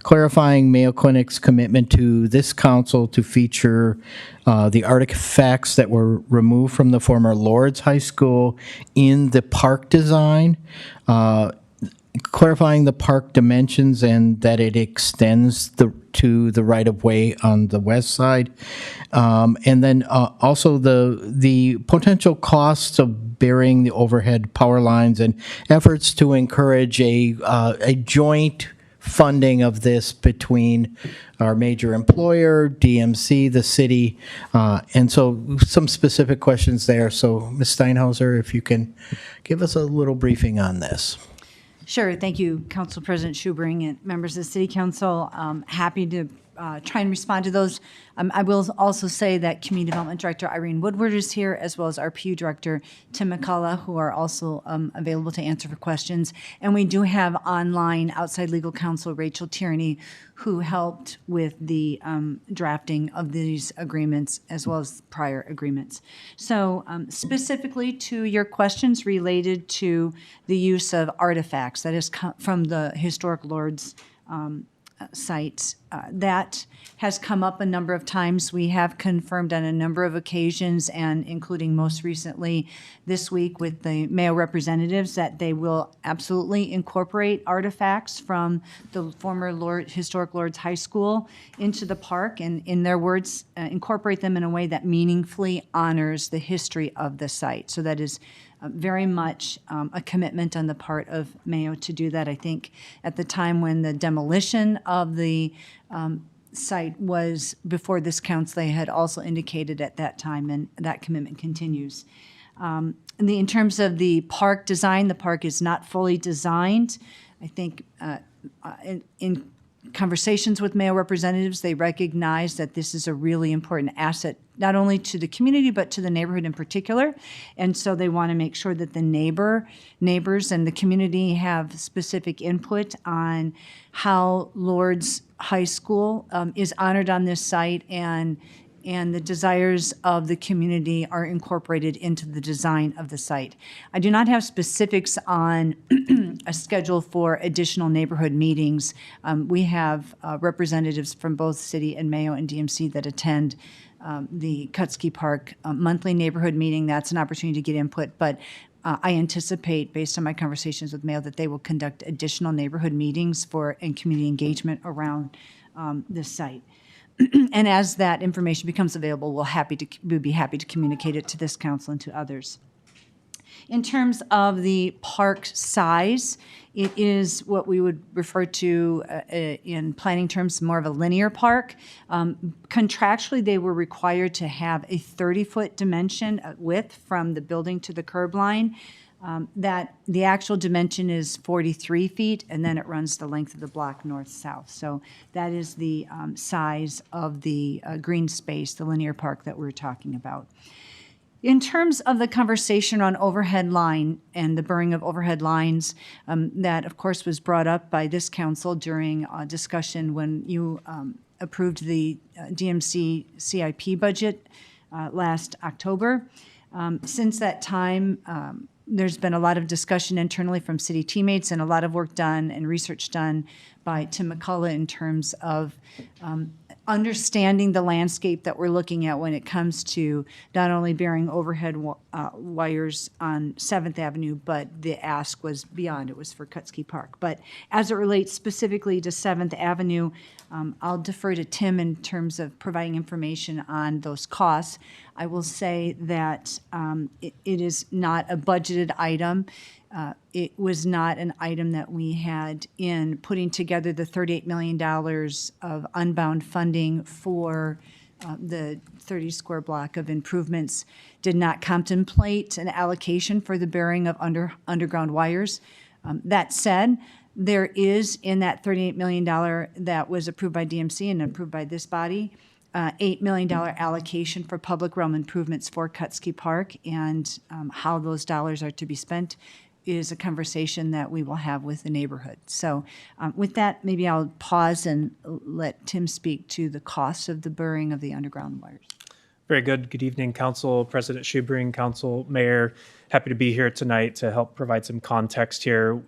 clarifying Mayo Clinic's commitment to this council to feature the artifacts that were removed from the former Lord's High School in the park design. Clarifying the park dimensions and that it extends to the right-of-way on the west side. And then also the potential costs of burying the overhead power lines and efforts to encourage a joint funding of this between our major employer, DMC, the city, and so some specific questions there. So Ms. Steinhauser, if you can give us a little briefing on this. Sure. Thank you, Council President Schubring and members of the City Council. Happy to try and respond to those. I will also say that Community Development Director Irene Woodward is here, as well as our PU Director Tim McCullough, who are also available to answer for questions. And we do have online outside legal counsel Rachel Tierney, who helped with the drafting of these agreements as well as prior agreements. So specifically to your questions related to the use of artifacts that is from the historic Lord's site. That has come up a number of times. We have confirmed on a number of occasions, and including most recently this week with the Mayo representatives, that they will absolutely incorporate artifacts from the former historic Lord's High School into the park, and in their words, incorporate them in a way that meaningfully honors the history of the site. So that is very much a commitment on the part of Mayo to do that. I think at the time when the demolition of the site was before this council, they had also indicated at that time, and that commitment continues. In terms of the park design, the park is not fully designed. I think in conversations with Mayo representatives, they recognize that this is a really important asset, not only to the community, but to the neighborhood in particular. And so they want to make sure that the neighbors and the community have specific input on how Lord's High School is honored on this site, and the desires of the community are incorporated into the design of the site. I do not have specifics on a schedule for additional neighborhood meetings. We have representatives from both City and Mayo and DMC that attend the Kutsky Park monthly neighborhood meeting. That's an opportunity to get input, but I anticipate, based on my conversations with Mayo, that they will conduct additional neighborhood meetings and community engagement around this site. And as that information becomes available, we'll be happy to communicate it to this council and to others. In terms of the park size, it is what we would refer to in planning terms more of a linear park. Contractually, they were required to have a 30-foot dimension width from the building to the curb line. That the actual dimension is 43 feet, and then it runs the length of the block north-south. So that is the size of the green space, the linear park that we're talking about. In terms of the conversation on overhead line and the burning of overhead lines, that of course was brought up by this council during a discussion when you approved the DMC CIP budget last October. Since that time, there's been a lot of discussion internally from city teammates and a lot of work done and research done by Tim McCullough in terms of understanding the landscape that we're looking at when it comes to not only bearing overhead wires on 7th Avenue, but the ask was beyond. It was for Kutsky Park. But as it relates specifically to 7th Avenue, I'll defer to Tim in terms of providing information on those costs. I will say that it is not a budgeted item. It was not an item that we had in putting together the $38 million of unbound funding for the 30 square block of improvements. Did not contemplate an allocation for the burying of underground wires. That said, there is in that $38 million that was approved by DMC and approved by this body, $8 million allocation for public realm improvements for Kutsky Park, and how those dollars are to be spent is a conversation that we will have with the neighborhood. So with that, maybe I'll pause and let Tim speak to the costs of the burying of the underground wires. Very good. Good evening, Council President Schubring, Council Mayor. Happy to be here tonight to help provide some context here.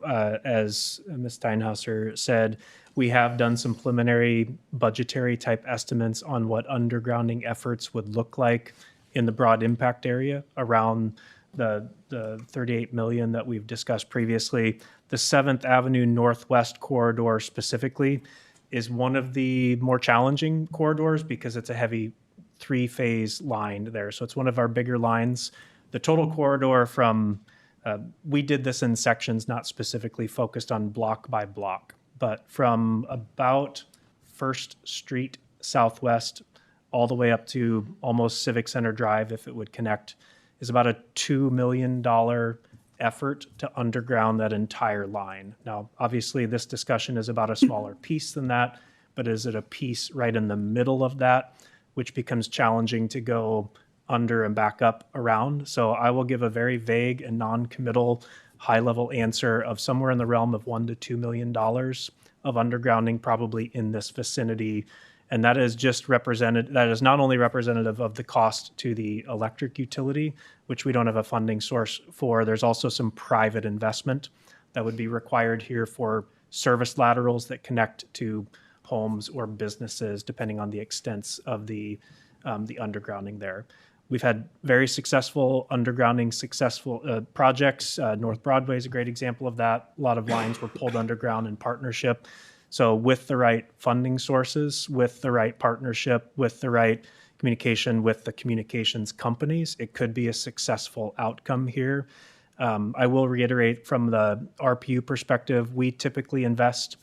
As Ms. Steinhauser said, we have done some preliminary budgetary type estimates on what undergrounding efforts would look like in the broad impact area around the 38 million that we've discussed previously. The 7th Avenue Northwest corridor specifically is one of the more challenging corridors because it's a heavy 3-phase line there. So it's one of our bigger lines. The total corridor from, we did this in sections, not specifically focused on block by block, but from about 1st Street Southwest all the way up to almost Civic Center Drive, if it would connect, is about a $2 million effort to underground that entire line. Now, obviously, this discussion is about a smaller piece than that, but is it a piece right in the middle of that, which becomes challenging to go under and back up around? So I will give a very vague and non-committal high-level answer of somewhere in the realm of $1 to $2 million of undergrounding probably in this vicinity. And that is just represented, that is not only representative of the cost to the electric utility, which we don't have a funding source for. There's also some private investment that would be required here for service laterals that connect to homes or businesses, depending on the extents of the undergrounding there. We've had very successful undergrounding projects. North Broadway is a great example of that. A lot of lines were pulled underground in partnership. So with the right funding sources, with the right partnership, with the right communication with the communications companies, it could be a successful outcome here. I will reiterate from the RPU perspective, we typically invest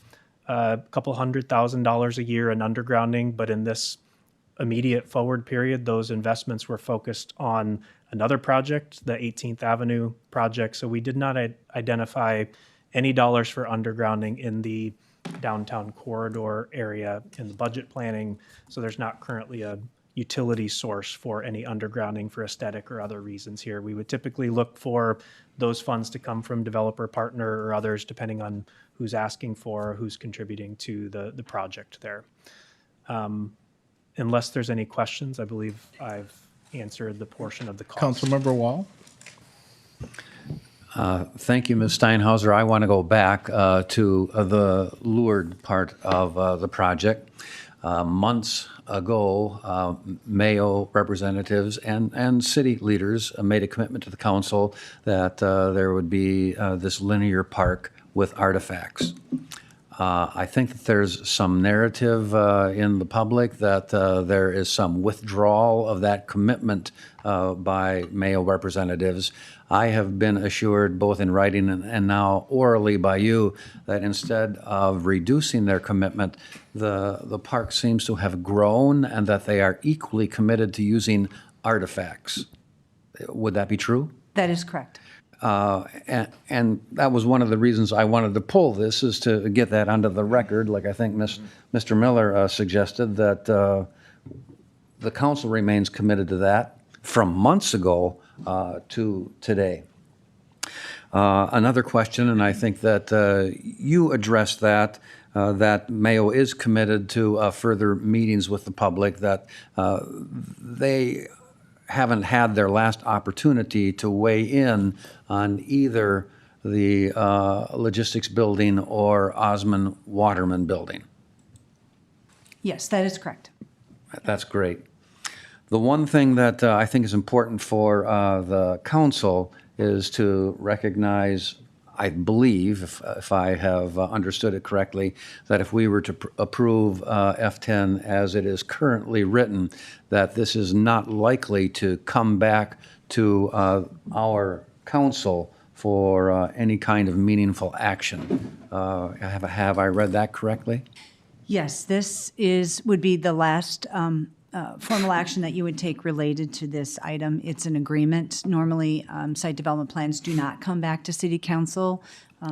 a couple $100,000 a year in undergrounding, but in this immediate forward period, those investments were focused on another project, the 18th Avenue project. So we did not identify any dollars for undergrounding in the downtown corridor area in the budget planning. So there's not currently a utility source for any undergrounding for aesthetic or other reasons here. We would typically look for those funds to come from developer partner or others, depending on who's asking for, who's contributing to the project there. Unless there's any questions, I believe I've answered the portion of the cost. Councilmember Wall? Thank you, Ms. Steinhauser. I want to go back to the Lourdes part of the project. Months ago, Mayo representatives and city leaders made a commitment to the council that there would be this linear park with artifacts. I think that there's some narrative in the public that there is some withdrawal of that commitment by Mayo representatives. I have been assured, both in writing and now orally by you, that instead of reducing their commitment, the park seems to have grown and that they are equally committed to using artifacts. Would that be true? That is correct. And that was one of the reasons I wanted to pull this, is to get that onto the record, like I think Mr. Miller suggested, that the council remains committed to that. From months ago, to today. Another question, and I think that you addressed that, that Mayo is committed to further meetings with the public, that they haven't had their last opportunity to weigh in on either the logistics building or Osmond Waterman building. Yes, that is correct. That's great. The one thing that I think is important for the council is to recognize, I believe, if I have understood it correctly, that if we were to approve F10 as it is currently written, that this is not likely to come back to our council for any kind of meaningful action. Have I read that correctly? Yes, this would be the last formal action that you would take related to this item. It's an agreement. Normally, site development plans do not come back to City Council,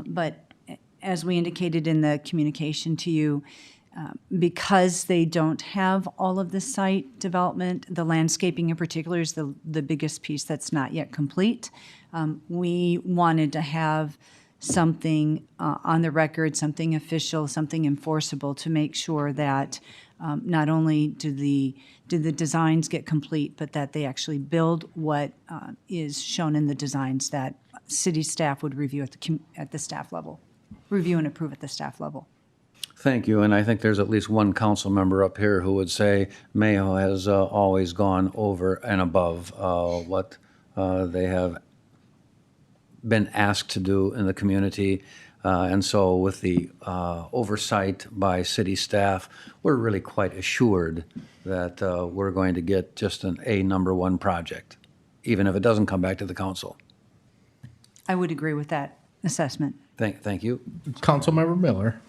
but as we indicated in the communication to you, because they don't have all of the site development, the landscaping in particular is the biggest piece that's not yet complete. We wanted to have something on the record, something official, something enforceable to make sure that not only do the designs get complete, but that they actually build what is shown in the designs that city staff would review at the staff level, review and approve at the staff level. Thank you, and I think there's at least one council member up here who would say Mayo has always gone over and above what they have been asked to do in the community. And so with the oversight by city staff, we're really quite assured that we're going to get just an A #1 project, even if it doesn't come back to the council. I would agree with that assessment. Thank you. Councilmember Miller.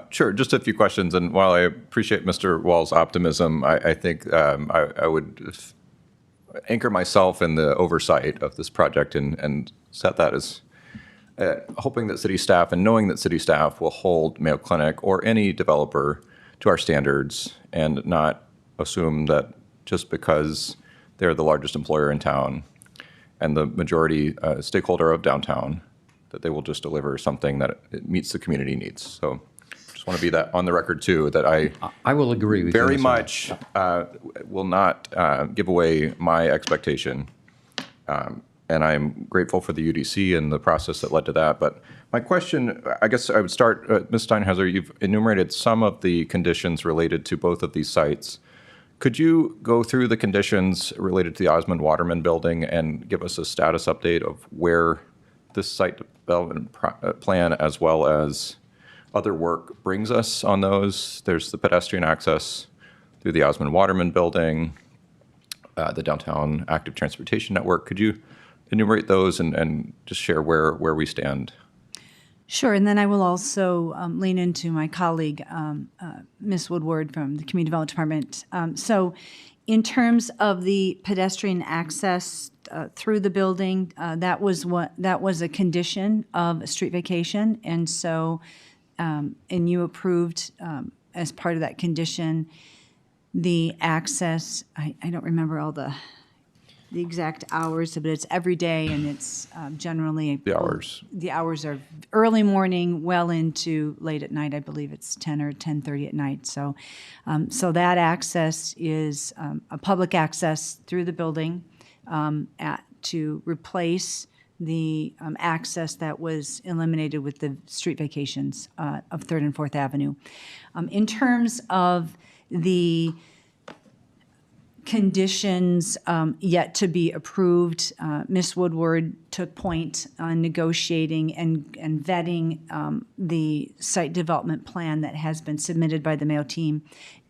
Sure, just a few questions. And while I appreciate Mr. Wall's optimism, I think I would anchor myself in the oversight of this project and set that as hoping that city staff and knowing that city staff will hold Mayo Clinic or any developer to our standards and not assume that just because they're the largest employer in town and the majority stakeholder of downtown, that they will just deliver something that it meets the community needs. So just want to be that on the record too, that I will agree with you. Very much will not give away my expectation. And I'm grateful for the UDC and the process that led to that. But my question, I guess I would start, Ms. Steinhauser, you've enumerated some of the conditions related to both of these sites. Could you go through the conditions related to the Osmond Waterman building and give us a status update of where this site development plan as well as other work brings us on those? There's the pedestrian access through the Osmond Waterman building, the downtown active transportation network. Could you enumerate those and just share where we stand? Sure, and then I will also lean into my colleague, Ms. Woodward from the Community Development Department. So in terms of the pedestrian access through the building, that was a condition of street vacation. And so, and you approved as part of that condition, the access, I don't remember all the exact hours, but it's every day, and it's generally the hours. The hours are early morning, well into late at night. I believe it's 10 or 10:30 at night. So, so that access is a public access through the building to replace the access that was eliminated with the street vacations of 3rd and 4th Avenue. In terms of the conditions yet to be approved, Ms. Woodward took point on negotiating and vetting the site development plan that has been submitted by the Mayo team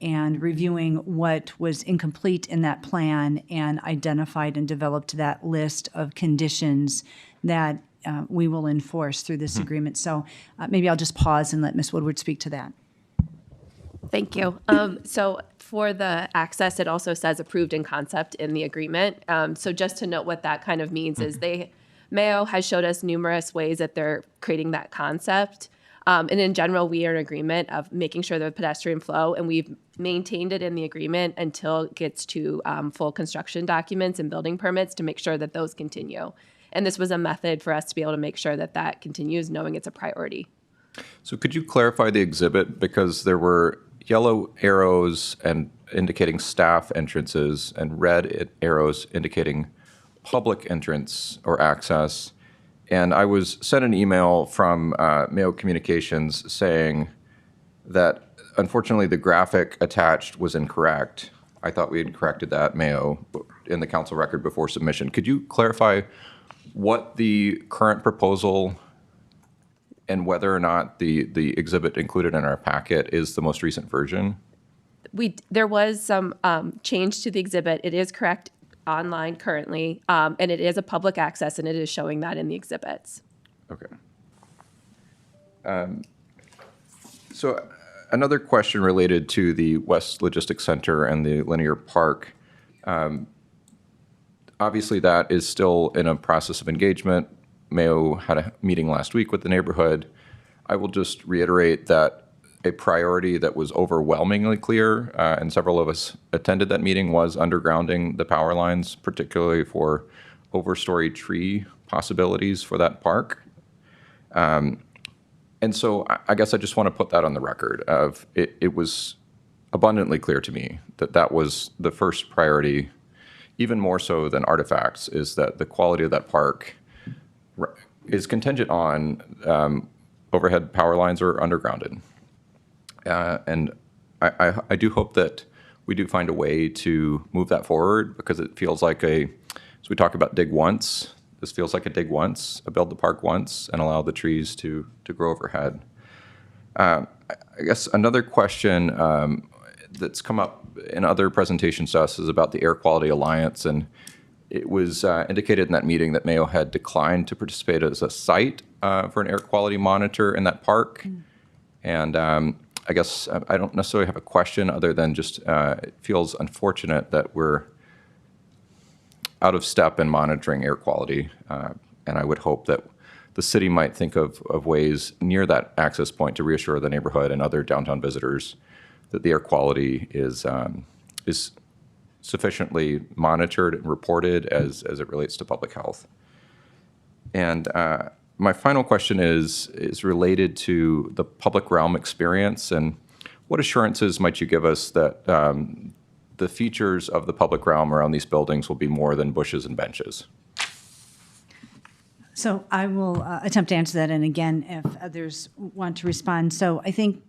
and reviewing what was incomplete in that plan and identified and developed that list of conditions that we will enforce through this agreement. So maybe I'll just pause and let Ms. Woodward speak to that. Thank you. So for the access, it also says approved in concept in the agreement. So just to note what that kind of means is Mayo has showed us numerous ways that they're creating that concept. And in general, we are in agreement of making sure the pedestrian flow, and we've maintained it in the agreement until it gets to full construction documents and building permits to make sure that those continue. And this was a method for us to be able to make sure that that continues, knowing it's a priority. So could you clarify the exhibit? Because there were yellow arrows and indicating staff entrances and red arrows indicating public entrance or access. And I was sent an email from Mayo Communications saying that unfortunately the graphic attached was incorrect. I thought we had corrected that, Mayo, in the council record before submission. Could you clarify what the current proposal and whether or not the exhibit included in our packet is the most recent version? There was some change to the exhibit. It is correct online currently, and it is a public access, and it is showing that in the exhibits. Okay. So another question related to the West Logistics Center and the linear park. Obviously, that is still in a process of engagement. Mayo had a meeting last week with the neighborhood. I will just reiterate that a priority that was overwhelmingly clear, and several of us attended that meeting, was undergrounding the power lines, particularly for overstory tree possibilities for that park. And so I guess I just want to put that on the record of it was abundantly clear to me that that was the first priority, even more so than artifacts, is that the quality of that park is contingent on overhead power lines are undergrounded. And I do hope that we do find a way to move that forward, because it feels like as we talk about dig once, this feels like a dig once, a build the park once, and allow the trees to grow overhead. I guess another question that's come up in other presentations to us is about the Air Quality Alliance, and it was indicated in that meeting that Mayo had declined to participate as a site for an air quality monitor in that park. And I guess I don't necessarily have a question other than just it feels unfortunate that we're out of step in monitoring air quality. And I would hope that the city might think of ways near that access point to reassure the neighborhood and other downtown visitors that the air quality is sufficiently monitored and reported as it relates to public health. And my final question is related to the public realm experience, and what assurances might you give us that the features of the public realm around these buildings will be more than bushes and benches? So I will attempt to answer that, and again, if others want to respond. So I think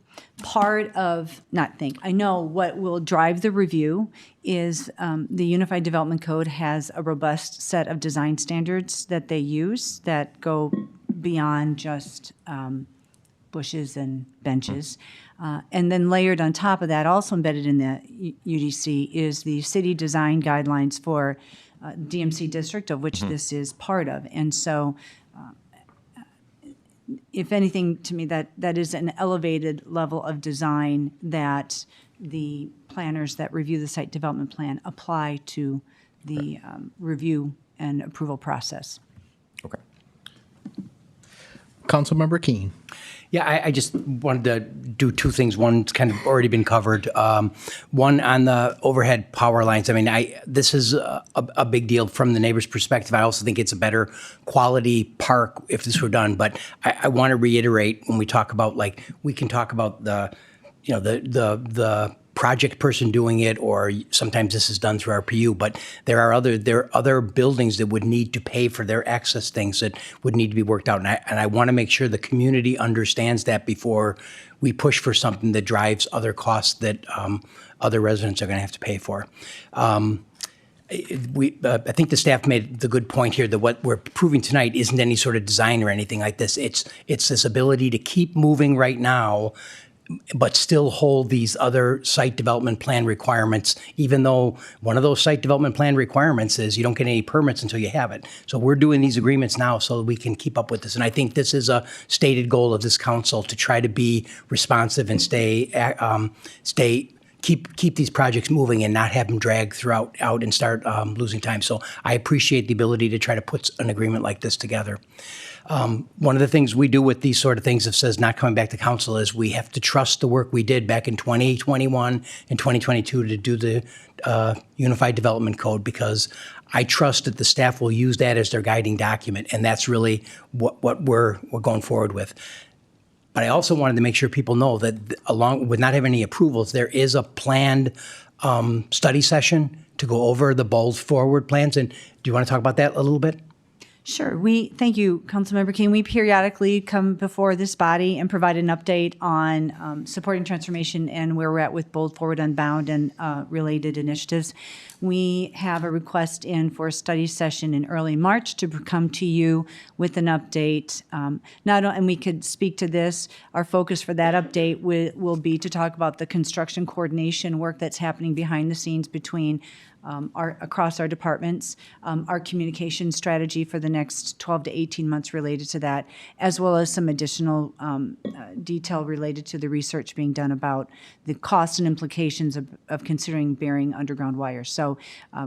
I know what will drive the review is the Unified Development Code has a robust set of design standards that they use that go beyond just bushes and benches. And then layered on top of that, also embedded in the UDC, is the city design guidelines for DMC district, of which this is part of. And so if anything, to me, that is an elevated level of design that the planners that review the site development plan apply to the review and approval process. Okay. Councilmember Keene. Yeah, I just wanted to do two things. One's kind of already been covered. One on the overhead power lines. I mean, this is a big deal from the neighbor's perspective. I also think it's a better quality park if this were done. But I want to reiterate, when we talk about, like, we can talk about the project person doing it, or sometimes this is done through RPU, but there are other buildings that would need to pay for their access things that would need to be worked out. And I want to make sure the community understands that before we push for something that drives other costs that other residents are going to have to pay for. I think the staff made the good point here that what we're proving tonight isn't any sort of design or anything like this. It's this ability to keep moving right now, but still hold these other site development plan requirements, even though one of those site development plan requirements is you don't get any permits until you have it. So we're doing these agreements now so that we can keep up with this. And I think this is a stated goal of this council, to try to be responsive and keep these projects moving and not have them drag out and start losing time. So I appreciate the ability to try to put an agreement like this together. One of the things we do with these sort of things, if it says not coming back to council, is we have to trust the work we did back in 2021 and 2022 to do the Unified Development Code, because I trust that the staff will use that as their guiding document, and that's really what we're going forward with. But I also wanted to make sure people know that along with not having any approvals, there is a planned study session to go over the bold forward plans. And do you want to talk about that a little bit? Sure. Thank you, Councilmember King. We periodically come before this body and provide an update on supporting transformation and where we're at with Bold Forward Unbound and related initiatives. We have a request in for a study session in early March to come to you with an update. And we could speak to this. Our focus for that update will be to talk about the construction coordination work that's happening behind the scenes between across our departments, our communication strategy for the next 12 to 18 months related to that, as well as some additional detail related to the research being done about the costs and implications of considering burying underground wires. So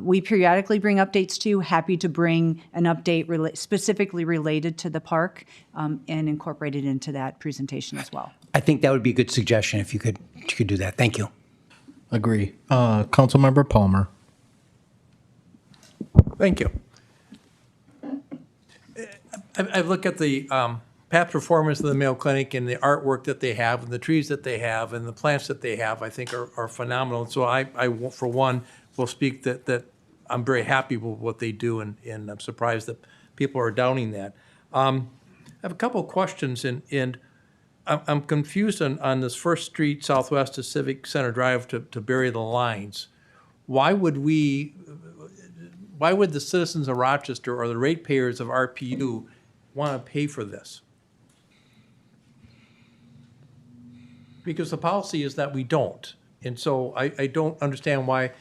we periodically bring updates to you. Happy to bring an update specifically related to the park and incorporate it into that presentation as well. I think that would be a good suggestion if you could do that. Thank you. Agree. Councilmember Palmer. Thank you. I've looked at the past performance of the Mayo Clinic and the artwork that they have and the trees that they have and the plants that they have, I think are phenomenal. And so I, for one, will speak that I'm very happy with what they do, and I'm surprised that people are doubting that. I have a couple of questions, and I'm confused on this First Street southwest of Civic Center Drive to bury the lines. Why would the citizens of Rochester or the ratepayers of RPU want to pay for this? Because the policy is that we don't. And so I don't understand why,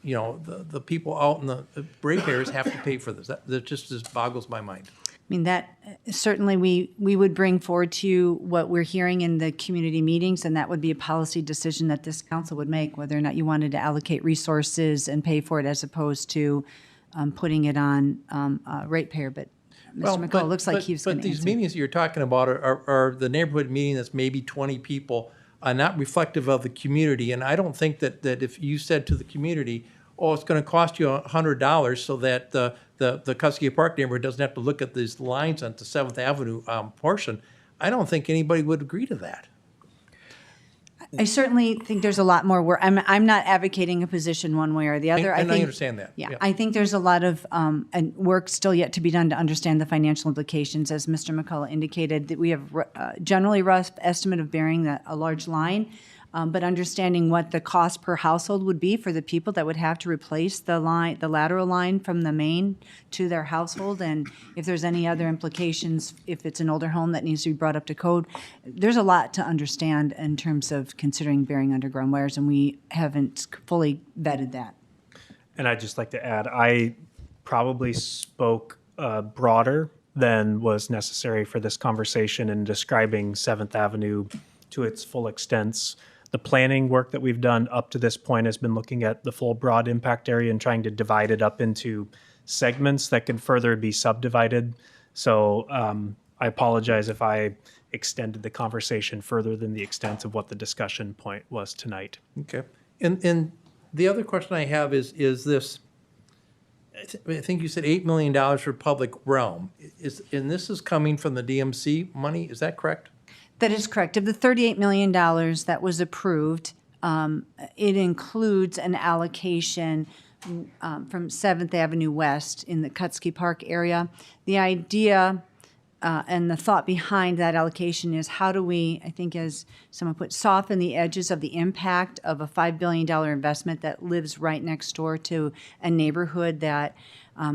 the people out in the ratepayers have to pay for this. That just boggles my mind. I mean, that certainly we would bring forward to you what we're hearing in the community meetings, and that would be a policy decision that this council would make, whether or not you wanted to allocate resources and pay for it as opposed to putting it on ratepayer. But Mr. McCullough looks like he's going to But these answer. meetings you're talking about are the neighborhood meeting that's maybe 20 people, not reflective of the community. And I don't think that if you said to the community, oh, it's going to cost you $100 so that the Cuskey Park neighborhood doesn't have to look at these lines on the 7th Avenue portion, I don't think anybody would agree to that. I certainly think there's a lot more work. I'm not advocating a position one way or the other. And I understand that. Yeah, I think there's a lot of work still yet to be done to understand the financial implications. As Mr. McCullough indicated, that we have generally rough estimate of burying a large line, but understanding what the cost per household would be for the people that would have to replace the lateral line from the main to their household, and if there's any other implications, if it's an older home that needs to be brought up to code. There's a lot to understand in terms of considering burying underground wires, and we haven't fully vetted that. And I'd just like to add, I probably spoke broader than was necessary for this conversation in describing 7th Avenue to its full extents. The planning work that we've done up to this point has been looking at the full broad impact area and trying to divide it up into segments that can further be subdivided. So I apologize if I extended the conversation further than the extent of what the discussion point was tonight. Okay. And the other question I have is this. I think you said $8 million for public realm. And this is coming from the DMC money, is that correct? That is correct. Of the $38 million that was approved, it includes an allocation from 7th Avenue West in the Kutsky Park area. The idea and the thought behind that allocation is how do we, I think as someone put, soften the edges of the impact of a $5 billion investment that lives right next door to a neighborhood that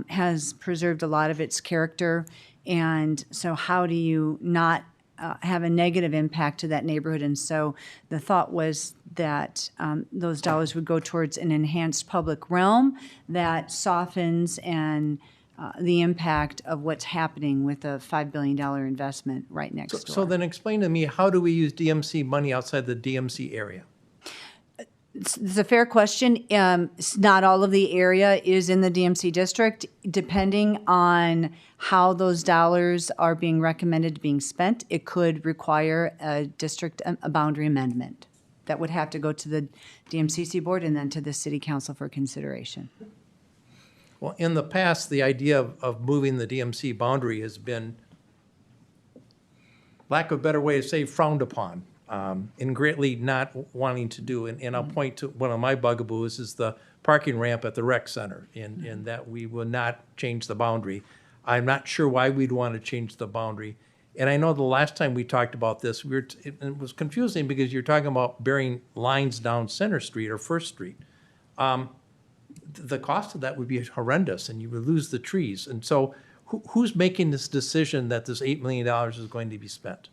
has preserved a lot of its character. And so how do you not have a negative impact to that neighborhood? And so the thought was that those dollars would go towards an enhanced public realm that softens and the impact of what's happening with a $5 billion investment right next door. So then explain to me, how do we use DMC money outside the DMC area? it's a fair question. Not all of the area is in the DMC district. Depending on how those dollars are being recommended being spent, it could require a boundary amendment that would have to go to the DMCC board and then to the city council for consideration. Well, in the past, the idea of moving the DMC boundary has been, lack of a better way to say, frowned upon, and greatly not wanting to do. And I'll point to one of my bugaboos is the parking ramp at the rec center, in that we will not change the boundary. I'm not sure why we'd want to change the boundary. And I know the last time we talked about this, it was confusing because you're talking about burying lines down Center Street or First Street. The cost of that would be horrendous, and you would lose the trees. And so who's making this decision that this $8 million is going to be spent?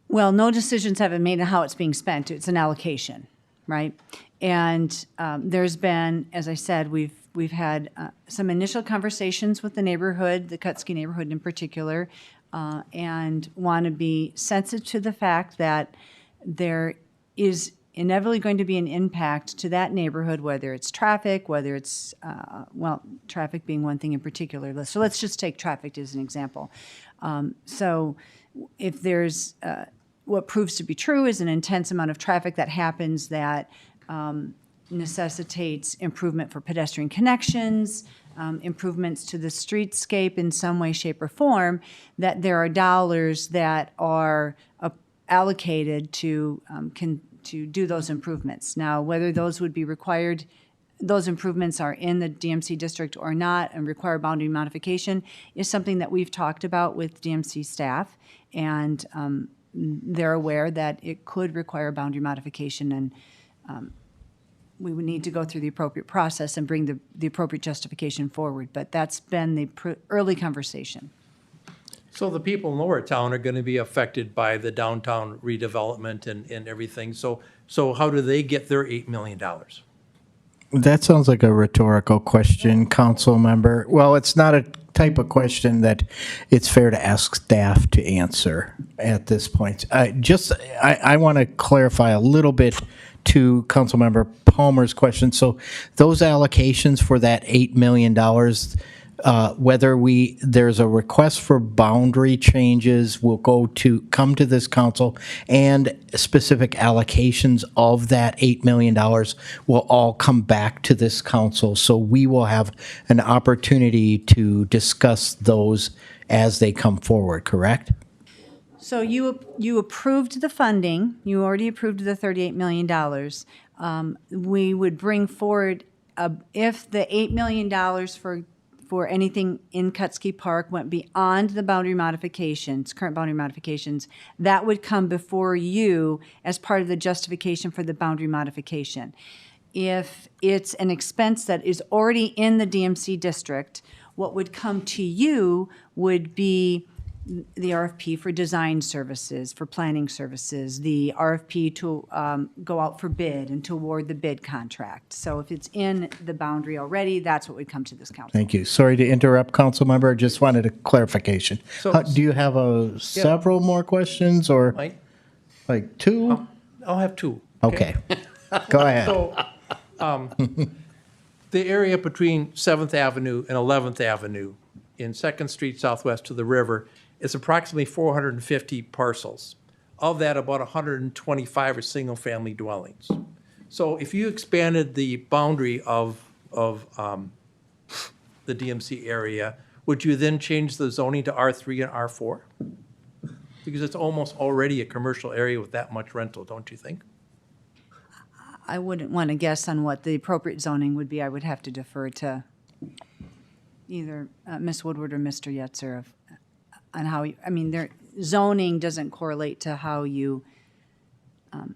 Well, no decisions have been made on how it's being spent. It's an allocation, right? And there's been, as I said, we've had some initial conversations with the neighborhood, the Kutzke neighborhood in particular, and want to be sensitive to the fact that there is inevitably going to be an impact to that neighborhood, whether it's traffic, whether it's, traffic being one thing in particular. So let's just take traffic as an example. So if there's, what proves to be true is an intense amount of traffic that happens that necessitates improvement for pedestrian connections, improvements to the streetscape in some way, shape, or form, that there are dollars that are allocated to do those improvements. Now, whether those would be required, those improvements are in the DMC district or not and require boundary modification is something that we've talked about with DMC staff, and they're aware that it could require boundary modification, and we would need to go through the appropriate process and bring the appropriate justification forward. But that's been the early conversation. So the people in Lower Town are going to be affected by the downtown redevelopment and everything. So how do they get their $8 million? That sounds like a rhetorical question, council member. Well, it's not a type of question that it's fair to ask staff to answer at this point. I want to clarify a little bit to Councilmember Palmer's question. So those allocations for that $8 million, whether there's a request for boundary changes will come to this council, and specific allocations of that $8 million will all come back to this council. So we will have an opportunity to discuss those as they come forward, correct? So you approved the funding. You already approved the $38 million. We would bring forward, if the $8 million for anything in Kutzke Park went beyond the boundary modifications, current boundary modifications, that would come before you as part of the justification for the boundary modification. If it's an expense that is already in the DMC district, what would come to you would be the RFP for design services, for planning services, the RFP to go out for bid and to award the bid contract. So if it's in the boundary already, that's what would come to this council. Thank you. Sorry to interrupt, council member. Just wanted a clarification. So- Do you have several more questions, or like two? I'll have two. Okay. Go ahead. So the area between 7th Avenue and 11th Avenue in 2nd Street Southwest to the river is approximately 450 parcels. Of that, about 125 are single-family dwellings. So if you expanded the boundary of the DMC area, would you then change the zoning to R3 and R4? Because it's almost already a commercial area with that much rental, don't you think? I wouldn't want to guess on what the appropriate zoning would be. I would have to defer to either Ms. Woodward or Mr. Yetzer on how their zoning doesn't correlate to how you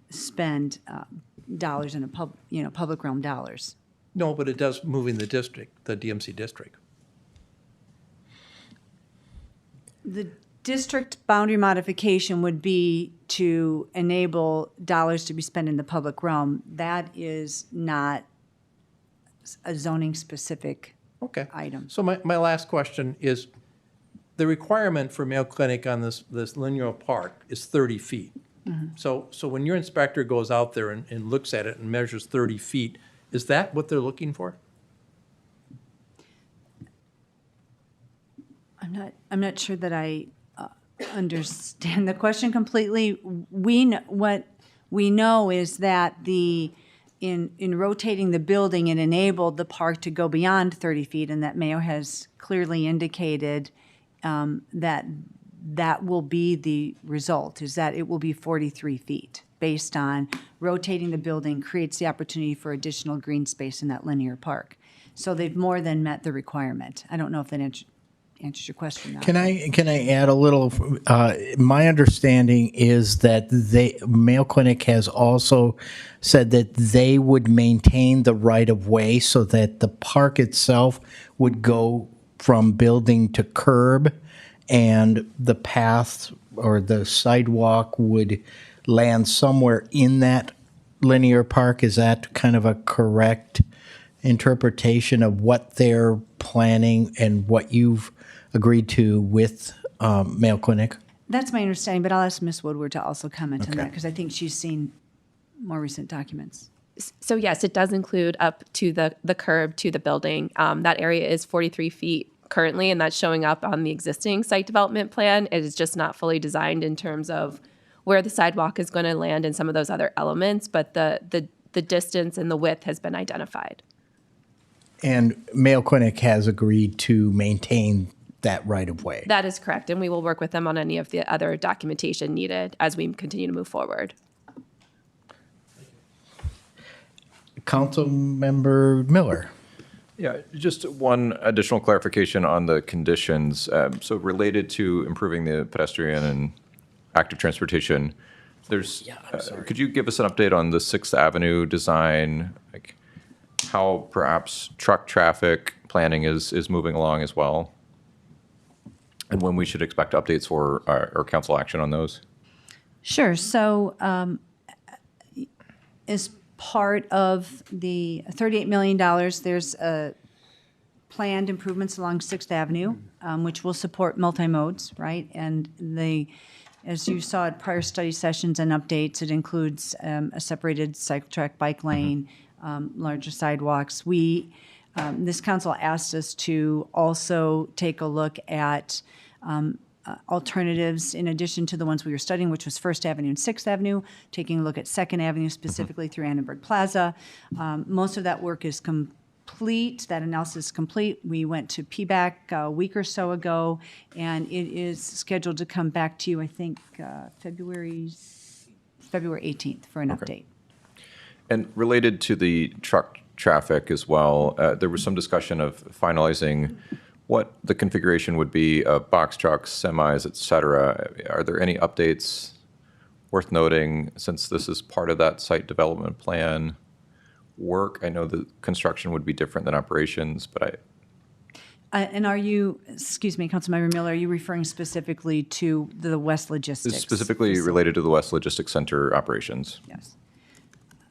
spend dollars in a public realm dollars. No, but it does move in the district, the DMC district. The district boundary modification would be to enable dollars to be spent in the public realm. That is not a zoning specific item. So my last question is, the requirement for Mayo Clinic on this linear park is 30 feet. So when your inspector goes out there and looks at it and measures 30 feet, is that what they're looking for? I'm not sure that I understand the question completely. What we know is that in rotating the building, it enabled the park to go beyond 30 feet, and that Mayo has clearly indicated that will be the result, is that it will be 43 feet based on rotating the building creates the opportunity for additional green space in that linear park. So they've more than met the requirement. I don't know if that answers your question. Can I add a little? My understanding is that Mayo Clinic has also said that they would maintain the right of way so that the park itself would go from building to curb, and the path or the sidewalk would land somewhere in that linear park. Is that kind of a correct interpretation of what they're planning and what you've agreed to with Mayo Clinic? That's my understanding, but I'll ask Ms. Woodward to also comment on Okay. that, because I think she's seen more recent documents. So yes, it does include up to the curb to the building. That area is 43 feet currently, and that's showing up on the existing site development plan. It is just not fully designed in terms of where the sidewalk is going to land and some of those other elements, but the distance and the width has been identified. And Mayo Clinic has agreed to maintain that right of way. That is correct, and we will work with them on any of the other documentation needed as we continue to move forward. Councilmember Miller. Yeah, just one additional clarification on the conditions. So related to improving the pedestrian and active transportation, could you give us an update on the 6th Avenue design, like how perhaps truck traffic planning is moving along as well? And when we should expect updates for our council action on those? Sure. So as part of the $38 million, there's planned improvements along 6th Avenue, which will support multi-modes, right? And as you saw at prior study sessions and updates, it includes a separated cycle track, bike lane, larger sidewalks. This council asked us to also take a look at alternatives in addition to the ones we were studying, which was 1st Avenue and 6th Avenue, taking a look at 2nd Avenue specifically through Annenberg Plaza. Most of that work is complete, that analysis is complete. We went to PBAC a week or so ago, and it is scheduled to come back to you, I think, February 18th for an update. And related to the truck traffic as well, there was some discussion of finalizing what the configuration would be of box trucks, semis, et cetera. Are there any updates worth noting since this is part of that site development plan work? I know the construction would be different than operations, but And are you, excuse me, Councilmember Miller, are you referring specifically to the West Logistics? specifically related to the West Logistics Center operations. Yes.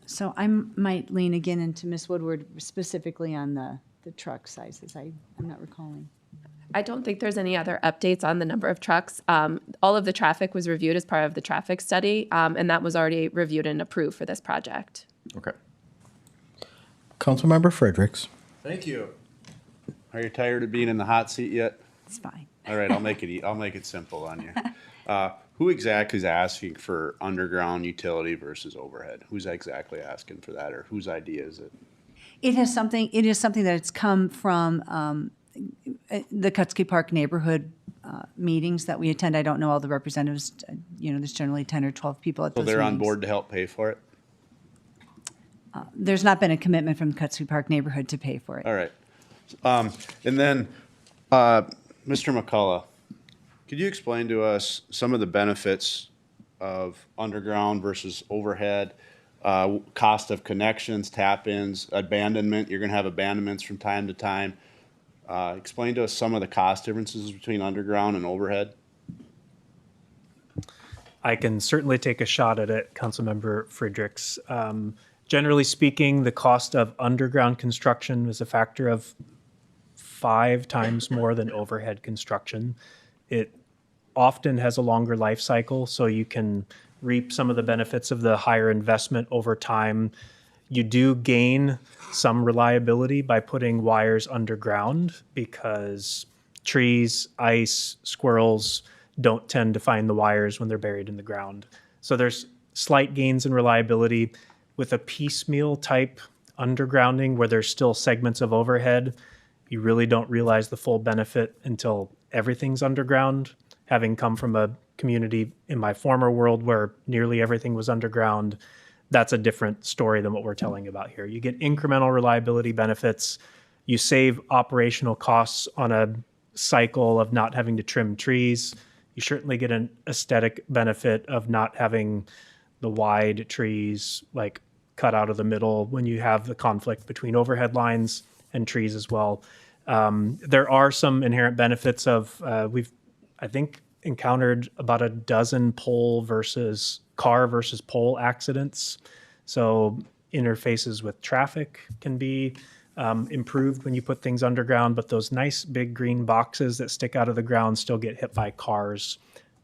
So I might lean again into Ms. Woodward specifically on the truck sizes. I'm not recalling. I don't think there's any other updates on the number of trucks. All of the traffic was reviewed as part of the traffic study, and that was already reviewed and approved for this project. Okay. Councilmember Fredericks. Thank you. Are you tired of being in the hot seat yet? It's fine. All right, I'll make it simple on you. Who exactly is asking for underground utility versus overhead? Who's exactly asking for that, or whose idea is it? It is something that's come from the Kutzke Park neighborhood meetings that we attend. I don't know all the representatives. There's generally 10 or 12 people at So those they're on meetings. board to help pay for it? There's not been a commitment from the Kutzke Park neighborhood to pay for it. All right. And then, Mr. McCullough, could you explain to us some of the benefits of underground versus overhead, cost of connections, tap-ins, abandonment? You're going to have abandonments from time to time. Explain to us some of the cost differences between underground and overhead. I can certainly take a shot at it, Councilmember Fredericks. Generally speaking, the cost of underground construction is a factor of 5 times more than overhead construction. It often has a longer life cycle, so you can reap some of the benefits of the higher investment over time. You do gain some reliability by putting wires underground because trees, ice, squirrels don't tend to find the wires when they're buried in the ground. So there's slight gains in reliability. With a piecemeal type undergrounding where there's still segments of overhead, you really don't realize the full benefit until everything's underground. Having come from a community in my former world where nearly everything was underground, that's a different story than what we're telling about here. You get incremental reliability benefits. You save operational costs on a cycle of not having to trim trees. You certainly get an aesthetic benefit of not having the wide trees like cut out of the middle when you have the conflict between overhead lines and trees as well. There are some inherent benefits of, we've, I think, encountered about a dozen car versus pole accidents. So interfaces with traffic can be improved when you put things underground, but those nice big green boxes that stick out of the ground still get hit by cars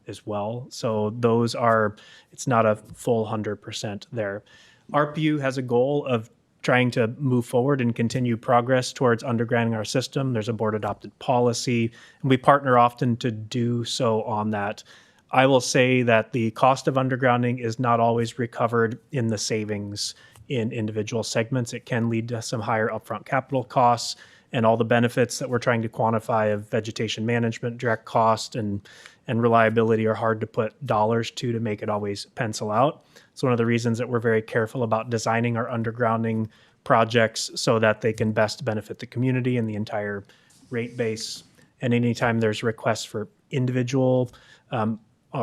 as well. So those are, it's not a full 100% there. RPU has a goal of trying to move forward and continue progress towards undergrounding our system. There's a board adopted policy, and we partner often to do so on that. I will say that the cost of undergrounding is not always recovered in the savings in individual segments. It can lead to some higher upfront capital costs, and all the benefits that we're trying to quantify of vegetation management, direct cost, and reliability are hard to put dollars to make it always pencil out. It's one of the reasons that we're very careful about designing our undergrounding projects so that they can best benefit the community and the entire rate base. And anytime there's requests for individual,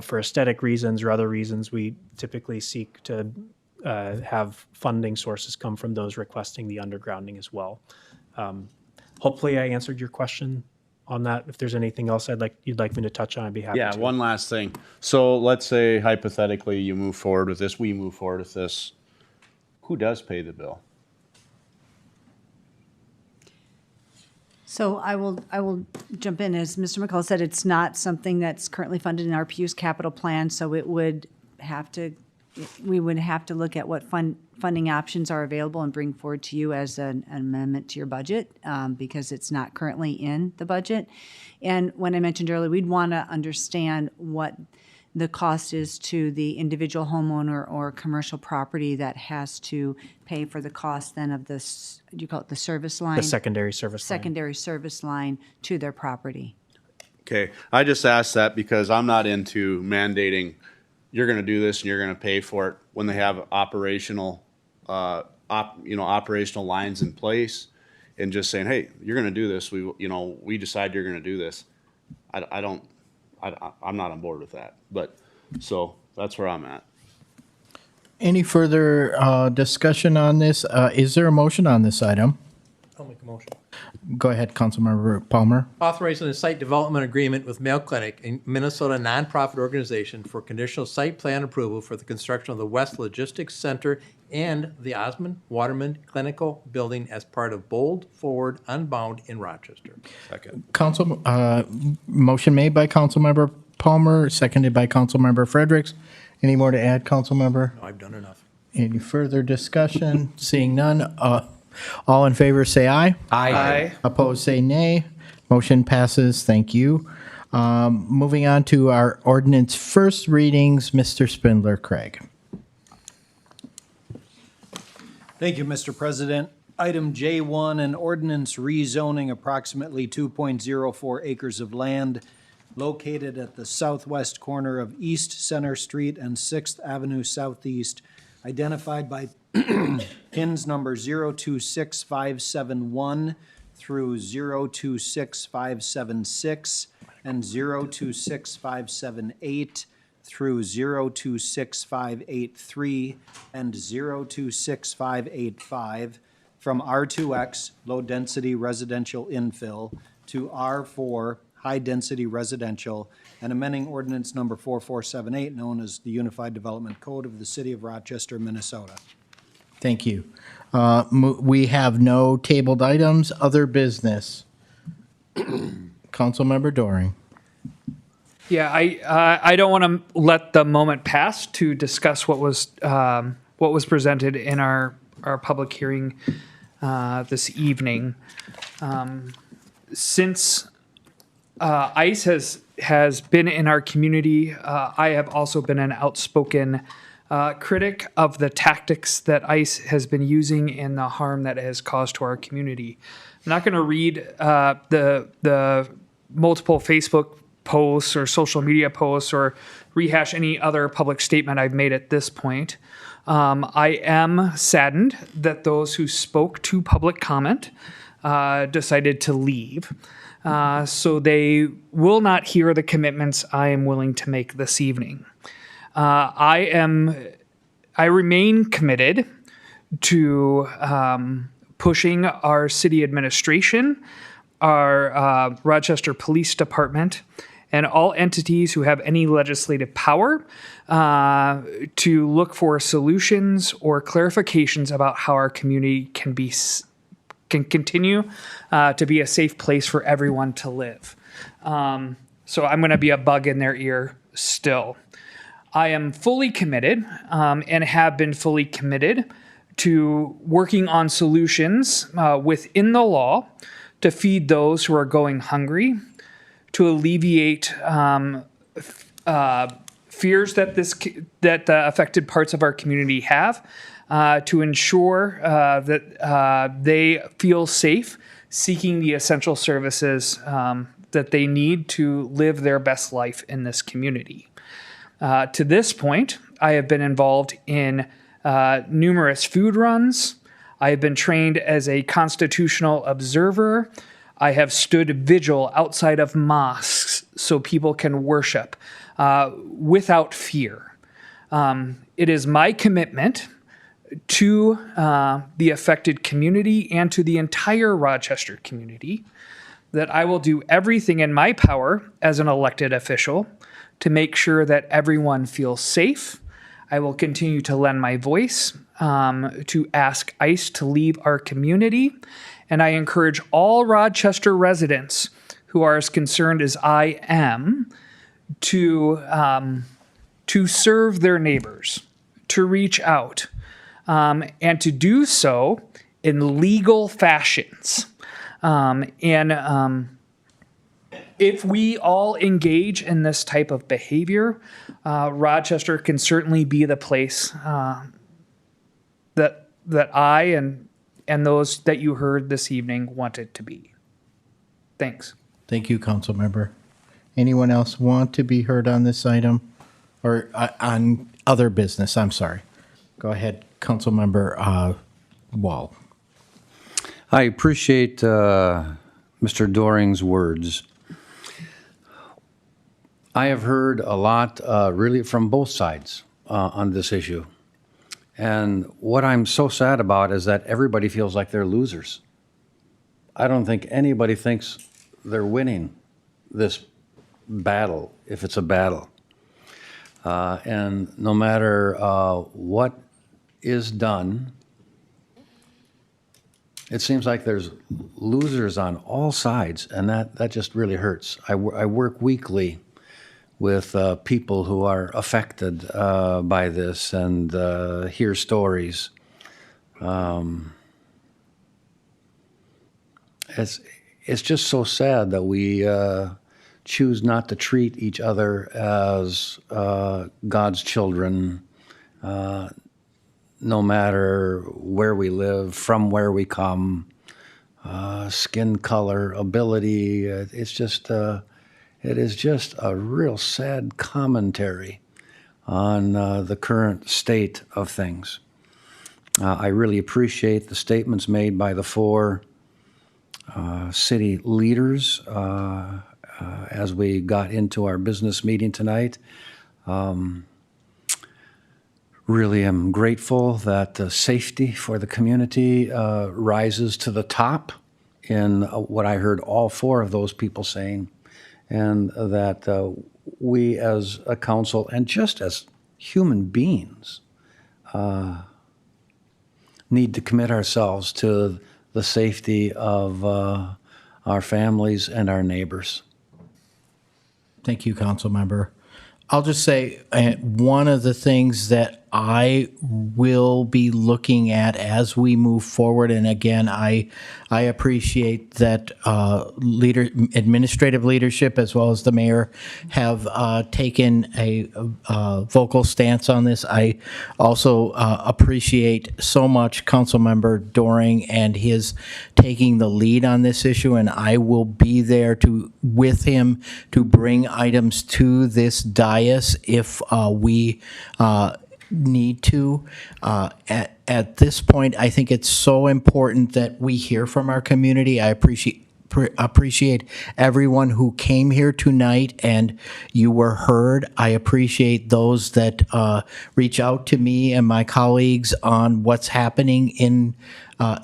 for aesthetic reasons or other reasons, we typically seek to have funding sources come from those requesting the undergrounding as well. Hopefully I answered your question on that. If there's anything else you'd like me to touch on, I'd be happy to. Yeah, one last thing. So let's say hypothetically you move forward with this, we move forward with this. Who does pay the bill? So I will jump in. As Mr. McCall said, it's not something that's currently funded in our RPU's capital plan, so we would have to look at what funding options are available and bring forward to you as an amendment to your budget, because it's not currently in the budget. And when I mentioned earlier, we'd want to understand what the cost is to the individual homeowner or commercial property that has to pay for the cost then of this, do you call it the service line? The secondary service line. Secondary service line to their property. Okay, I just asked that because I'm not into mandating you're going to do this and you're going to pay for it when they have operational, operational lines in place, and just saying, hey, you're going to do this. We decide you're going to do this. I'm not on board with that. But so that's where I'm at. Any further discussion on this? Is there a motion on this item? I'll make a motion. Go ahead, Councilmember Palmer. Authorizing a site development agreement with Mayo Clinic, a Minnesota nonprofit organization, for conditional site plan approval for the construction of the West Logistics Center and the Osmond Waterman Clinical Building as part of Bold Forward Unbound in Rochester. Second. Motion made by Councilmember Palmer, seconded by Councilmember Fredericks. Any more to add, Councilmember? No, I've done enough. Any further discussion? Seeing none, all in favor say aye. Aye. Opposed say nay. Motion passes. Thank you. Moving on to our ordinance first readings, Mr. Spindler Craig. Thank you, Mr. President. Item J1, an ordinance rezoning approximately 2.04 acres of land located at the southwest corner of East Center Street and 6th Avenue Southeast, identified by pins number 026571 through 026576 and 026578 through 026583 and 026585 from R2X, low-density residential infill, to R4, high-density residential, and amending ordinance number 4478, known as the Unified Development Code of the City of Rochester, Minnesota. Thank you. We have no tabled items. Other business. Councilmember Doring. Yeah, I don't want to let the moment pass to discuss what was presented in our public hearing this evening. Since ICE has been in our community, I have also been an outspoken critic of the tactics that ICE has been using and the harm that it has caused to our community. I'm not going to read the multiple Facebook posts or social media posts or rehash any other public statement I've made at this point. I am saddened that those who spoke to public comment decided to leave. So they will not hear the commitments I am willing to make this evening. I remain committed to pushing our city administration, our Rochester Police Department, and all entities who have any legislative power to look for solutions or clarifications about how our community can continue to be a safe place for everyone to live. So I'm going to be a bug in their ear still. I am fully committed and have been fully committed to working on solutions within the law to feed those who are going hungry, to alleviate fears that the affected parts of our community have, to ensure that they feel safe seeking the essential services that they need to live their best life in this community. To this point, I have been involved in numerous food runs. I have been trained as a constitutional observer. I have stood vigil outside of mosques so people can worship without fear. It is my commitment to the affected community and to the entire Rochester community that I will do everything in my power as an elected official to make sure that everyone feels safe. I will continue to lend my voice to ask ICE to leave our community. And I encourage all Rochester residents who are as concerned as I am to serve their neighbors, to reach out, and to do so in legal fashions. If we all engage in this type of behavior, Rochester can certainly be the place that I and those that you heard this evening want it to be. Thanks. Thank you, council member. Anyone else want to be heard on this item or on other business? I'm sorry. Go ahead, council member Wall. I appreciate Mr. Doring's words. I have heard a lot really from both sides on this issue. And what I'm so sad about is that everybody feels like they're losers. I don't think anybody thinks they're winning this battle, if it's a battle. And no matter what is done, it seems like there's losers on all sides, and that just really hurts. I work weekly with people who are affected by this and hear stories. It's just so sad that we choose not to treat each other as God's children, no matter where we live, from where we come, skin color, ability. It is just a real sad commentary on the current state of things. I really appreciate the statements made by the four city leaders as we got into our business meeting tonight. Really am grateful that the safety for the community rises to the top in what I heard all four of those people saying, and that we as a council and just as human beings need to commit ourselves to the safety of our families and our neighbors. Thank you, council member. I'll just say one of the things that I will be looking at as we move forward, and again, I appreciate that administrative leadership as well as the mayor have taken a vocal stance on this. I also appreciate so much Councilmember Doring and his taking the lead on this issue, and I will be there with him to bring items to this dais if we need to. At this point, I think it's so important that we hear from our community. I appreciate everyone who came here tonight and you were heard. I appreciate those that reach out to me and my colleagues on what's happening in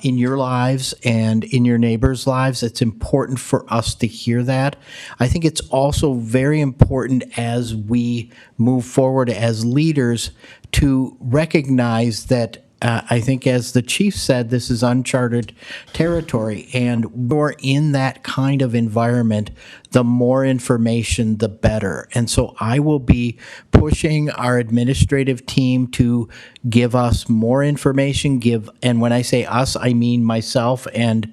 your lives and in your neighbors' lives. It's important for us to hear that. I think it's also very important as we move forward as leaders to recognize that I think, as the chief said, this is uncharted territory, and we're in that kind of environment. The more information, the better. And so I will be pushing our administrative team to give us more information. And when I say us, I mean myself and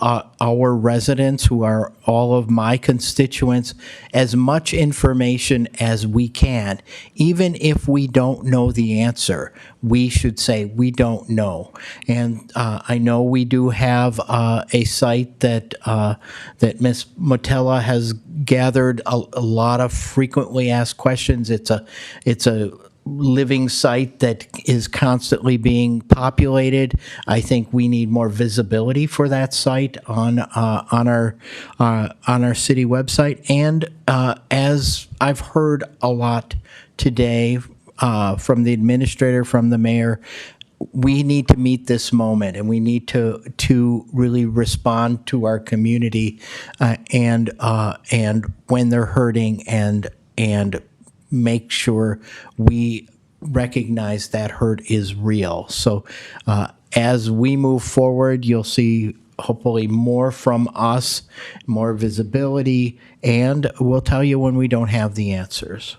our residents, who are all of my constituents, as much information as we can. Even if we don't know the answer, we should say we don't know. And I know we do have a site that Ms. Motella has gathered a lot of frequently asked questions. It's a living site that is constantly being populated. I think we need more visibility for that site on our city website. And as I've heard a lot today from the administrator, from the mayor, we need to meet this moment, and we need to really respond to our community and when they're hurting and make sure we recognize that hurt is real. So as we move forward, you'll see hopefully more from us, more visibility, and we'll tell you when we don't have the answers.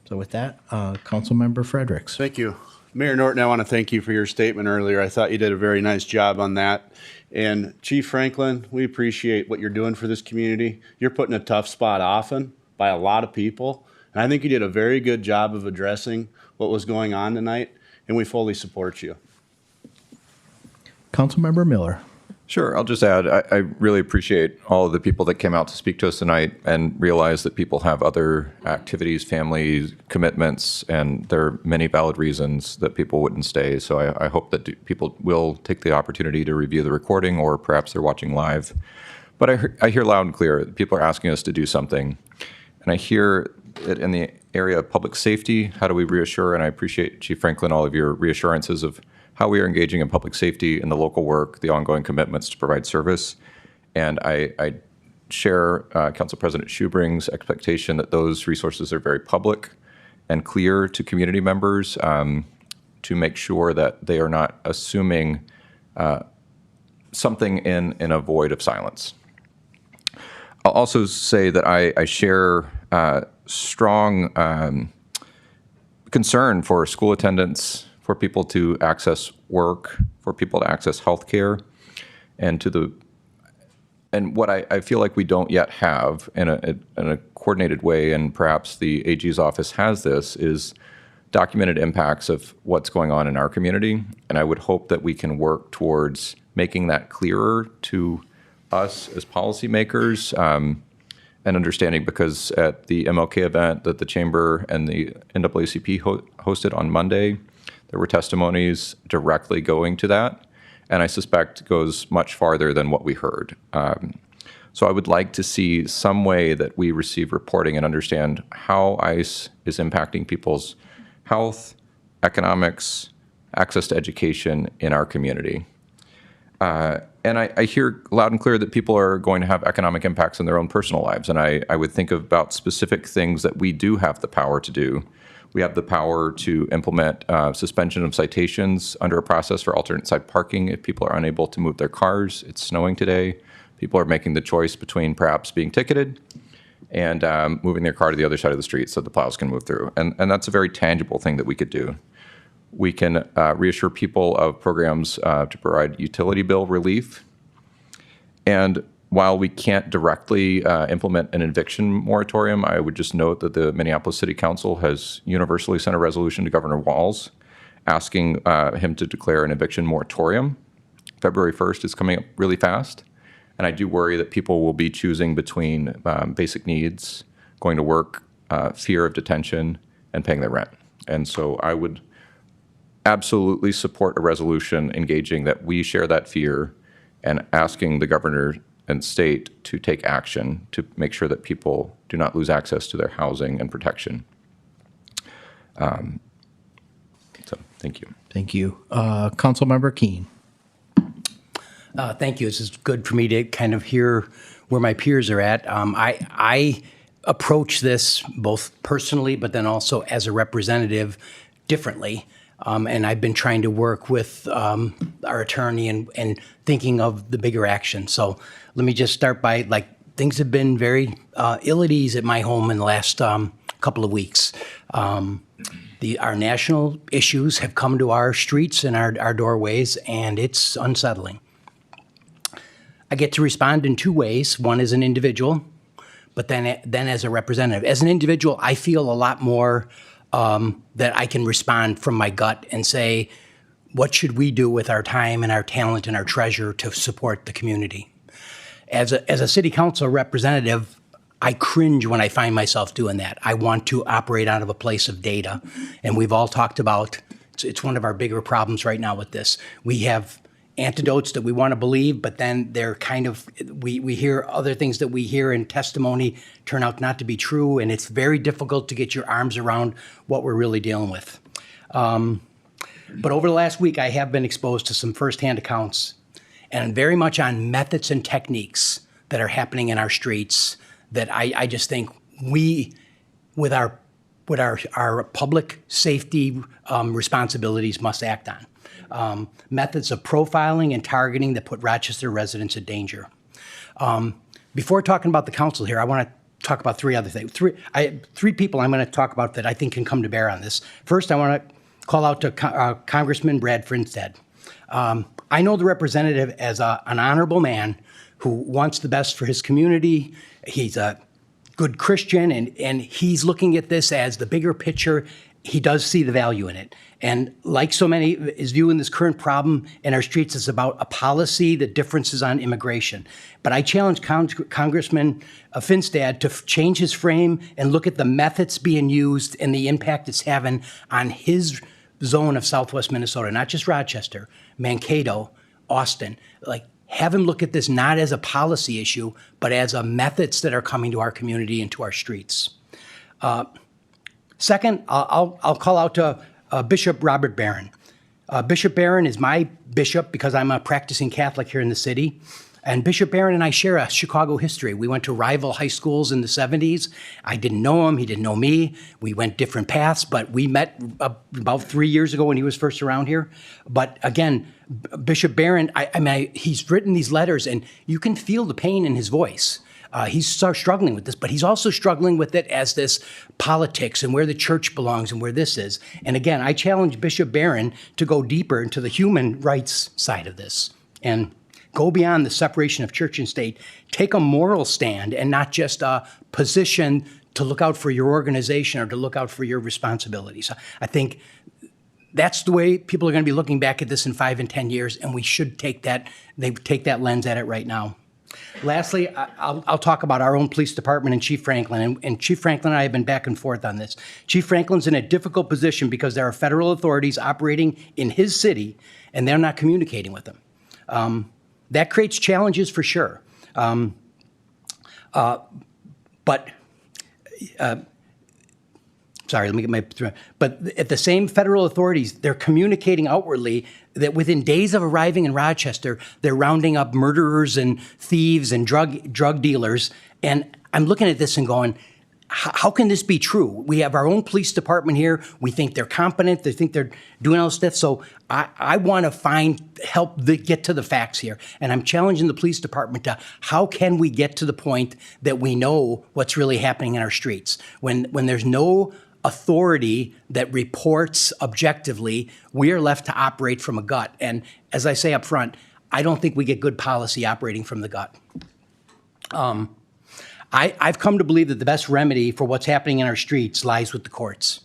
So with that, Councilmember Fredericks. Thank you. Mayor Norton, I want to thank you for your statement earlier. I thought you did a very nice job on that. And Chief Franklin, we appreciate what you're doing for this community. You're put in a tough spot often by a lot of people. And I think you did a very good job of addressing what was going on tonight, and we fully support you. Councilmember Miller. Sure. I'll just add, I really appreciate all of the people that came out to speak to us tonight and realize that people have other activities, families, commitments, and there are many valid reasons that people wouldn't stay. So I hope that people will take the opportunity to review the recording, or perhaps they're watching live. But I hear loud and clear that people are asking us to do something. And I hear it in the area of public safety. How do we reassure? And I appreciate, Chief Franklin, all of your reassurances of how we are engaging in public safety, in the local work, the ongoing commitments to provide service. And I share Council President Schubring's expectation that those resources are very public and clear to community members to make sure that they are not assuming something in a void of silence. I'll also say that I share strong concern for school attendance, for people to access work, for people to access healthcare, and what I feel like we don't yet have in a coordinated way, and perhaps the AG's office has this, is documented impacts of what's going on in our community. And I would hope that we can work towards making that clearer to us as policymakers, and understanding, because at the MLK event that the Chamber and the NAACP hosted on Monday, there were testimonies directly going to that, and I suspect goes much farther than what we heard. So I would like to see some way that we receive reporting and understand how ICE is impacting people's health, economics, access to education in our community. And I hear loud and clear that people are going to have economic impacts in their own personal lives, and I would think about specific things that we do have the power to do. We have the power to implement suspension of citations under a process for alternate side parking if people are unable to move their cars. It's snowing today. People are making the choice between perhaps being ticketed and moving their car to the other side of the street so the plows can move through. And that's a very tangible thing that we could do. We can reassure people of programs to provide utility bill relief. And while we can't directly implement an eviction moratorium, I would just note that the Minneapolis City Council has universally sent a resolution to Governor Walz asking him to declare an eviction moratorium. February 1st is coming up really fast. And I do worry that people will be choosing between basic needs, going to work, fear of detention, and paying their rent. And so I would absolutely support a resolution engaging that we share that fear and asking the governor and state to take action to make sure that people do not lose access to their housing and protection. So thank you. Thank you. Councilmember Keene. Thank you. This is good for me to kind of hear where my peers are at. I approach this both personally, but then also as a representative differently. And I've been trying to work with our attorney and thinking of the bigger action. So let me just start by, things have been very ill at ease at my home in the last couple of weeks. Our national issues have come to our streets and our doorways, and it's unsettling. I get to respond in two ways. One as an individual, but then as a representative. As an individual, I feel a lot more that I can respond from my gut and say, what should we do with our time and our talent and our treasure to support the community? As a city council representative, I cringe when I find myself doing that. I want to operate out of a place of data. And we've all talked about, it's one of our bigger problems right now with this. We have antidotes that we want to believe, but then they're kind of, we hear other things that we hear in testimony turn out not to be true, and it's very difficult to get your arms around what we're really dealing with. But over the last week, I have been exposed to some firsthand accounts, and very much on methods and techniques that are happening in our streets that I just think we, with our public safety responsibilities, must act on. Methods of profiling and targeting that put Rochester residents in danger. Before talking about the council here, I want to talk about three other things. Three people I'm going to talk about that I think can come to bear on this. First, I want to call out to Congressman Brad Finstad. I know the representative as an honorable man who wants the best for his community. He's a good Christian, and he's looking at this as the bigger picture. He does see the value in it. And like so many, is viewing this current problem in our streets as about a policy, the differences on immigration. But I challenge Congressman Finstad to change his frame and look at the methods being used and the impact it's having on his zone of Southwest Minnesota, not just Rochester, Mankato, Austin. Have him look at this not as a policy issue, but as a methods that are coming to our community and to our streets. Second, I'll call out to Bishop Robert Barron. Bishop Barron is my bishop because I'm a practicing Catholic here in the city. And Bishop Barron and I share a Chicago history. We went to rival high schools in the 70s. I didn't know him, he didn't know me. We went different paths, but we met about 3 years ago when he was first around here. But again, Bishop Barron, he's written these letters and you can feel the pain in his voice. He's struggling with this, but he's also struggling with it as this politics and where the church belongs and where this is. And again, I challenge Bishop Barron to go deeper into the human rights side of this and go beyond the separation of church and state. Take a moral stand and not just a position to look out for your organization or to look out for your responsibilities. I think that's the way people are going to be looking back at this in 5 and 10 years, and we should take that lens at it right now. Lastly, I'll talk about our own police department and Chief Franklin. And Chief Franklin and I have been back and forth on this. Chief Franklin's in a difficult position because there are federal authorities operating in his city, and they're not communicating with him. That creates challenges for sure. Sorry, let me get my. But at the same federal authorities, they're communicating outwardly that within days of arriving in Rochester, they're rounding up murderers and thieves and drug dealers. And I'm looking at this and going, how can this be true? We have our own police department here. We think they're competent. They think they're doing all this stuff. So I want to get to the facts here. And I'm challenging the police department to how can we get to the point that we know what's really happening in our streets? When there's no authority that reports objectively, we are left to operate from a gut. And as I say up front, I don't think we get good policy operating from the gut. I've come to believe that the best remedy for what's happening in our streets lies with the courts.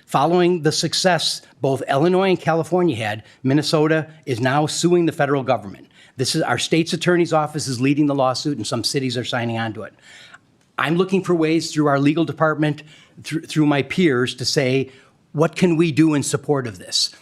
Following the success both Illinois and California had, Minnesota is now suing the federal government. This is our state's attorney's office is leading the lawsuit, and some cities are signing on to it. I'm looking for ways through our legal department, through my peers, to say, what can we do in support of this?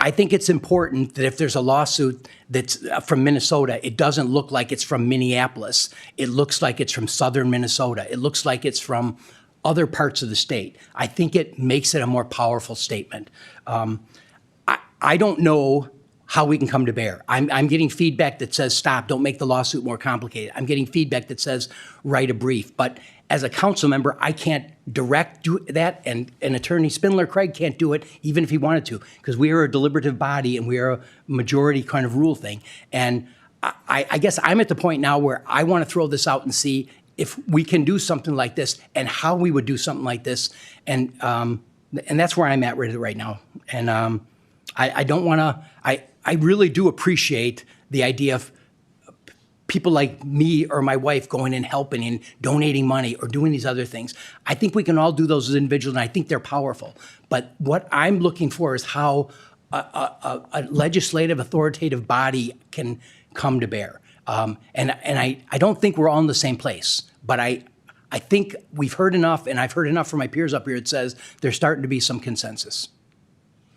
I think it's important that if there's a lawsuit that's from Minnesota, it doesn't look like it's from Minneapolis. It looks like it's from southern Minnesota. It looks like it's from other parts of the state. I think it makes it a more powerful statement. I don't know how we can come to bear. I'm getting feedback that says, stop, don't make the lawsuit more complicated. I'm getting feedback that says, write a brief. But as a council member, I can't do that, and Attorney Spindler-Craig can't do it even if he wanted to, because we are a deliberative body and we are a majority kind of rule thing. And I guess I'm at the point now where I want to throw this out and see if we can do something like this and how we would do something like this. And that's where I'm at right now. And I don't want to, I really do appreciate the idea of people like me or my wife going and helping and donating money or doing these other things. I think we can all do those as individuals, and I think they're powerful. But what I'm looking for is how a legislative, authoritative body can come to bear. And I don't think we're all in the same place, but I think we've heard enough, and I've heard enough from my peers up here. It says there's starting to be some consensus.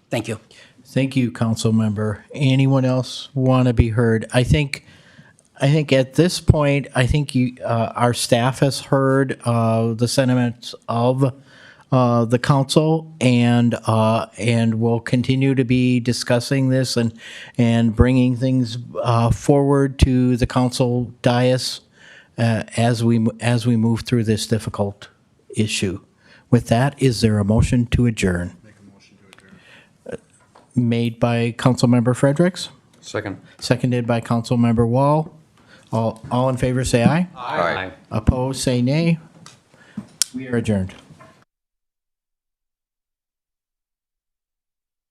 Thank you. Thank you, council member. Anyone else want to be heard? I think at this point, I think our staff has heard the sentiments of the council, and we'll continue to be discussing this and bringing things forward to the council dais as we move through this difficult issue. With that, is there a motion to adjourn? Make a motion to adjourn. Made by Councilmember Fredericks. Second. Seconded by Councilmember Wall. All in favor say aye. Aye. Opposed say nay. We are adjourned.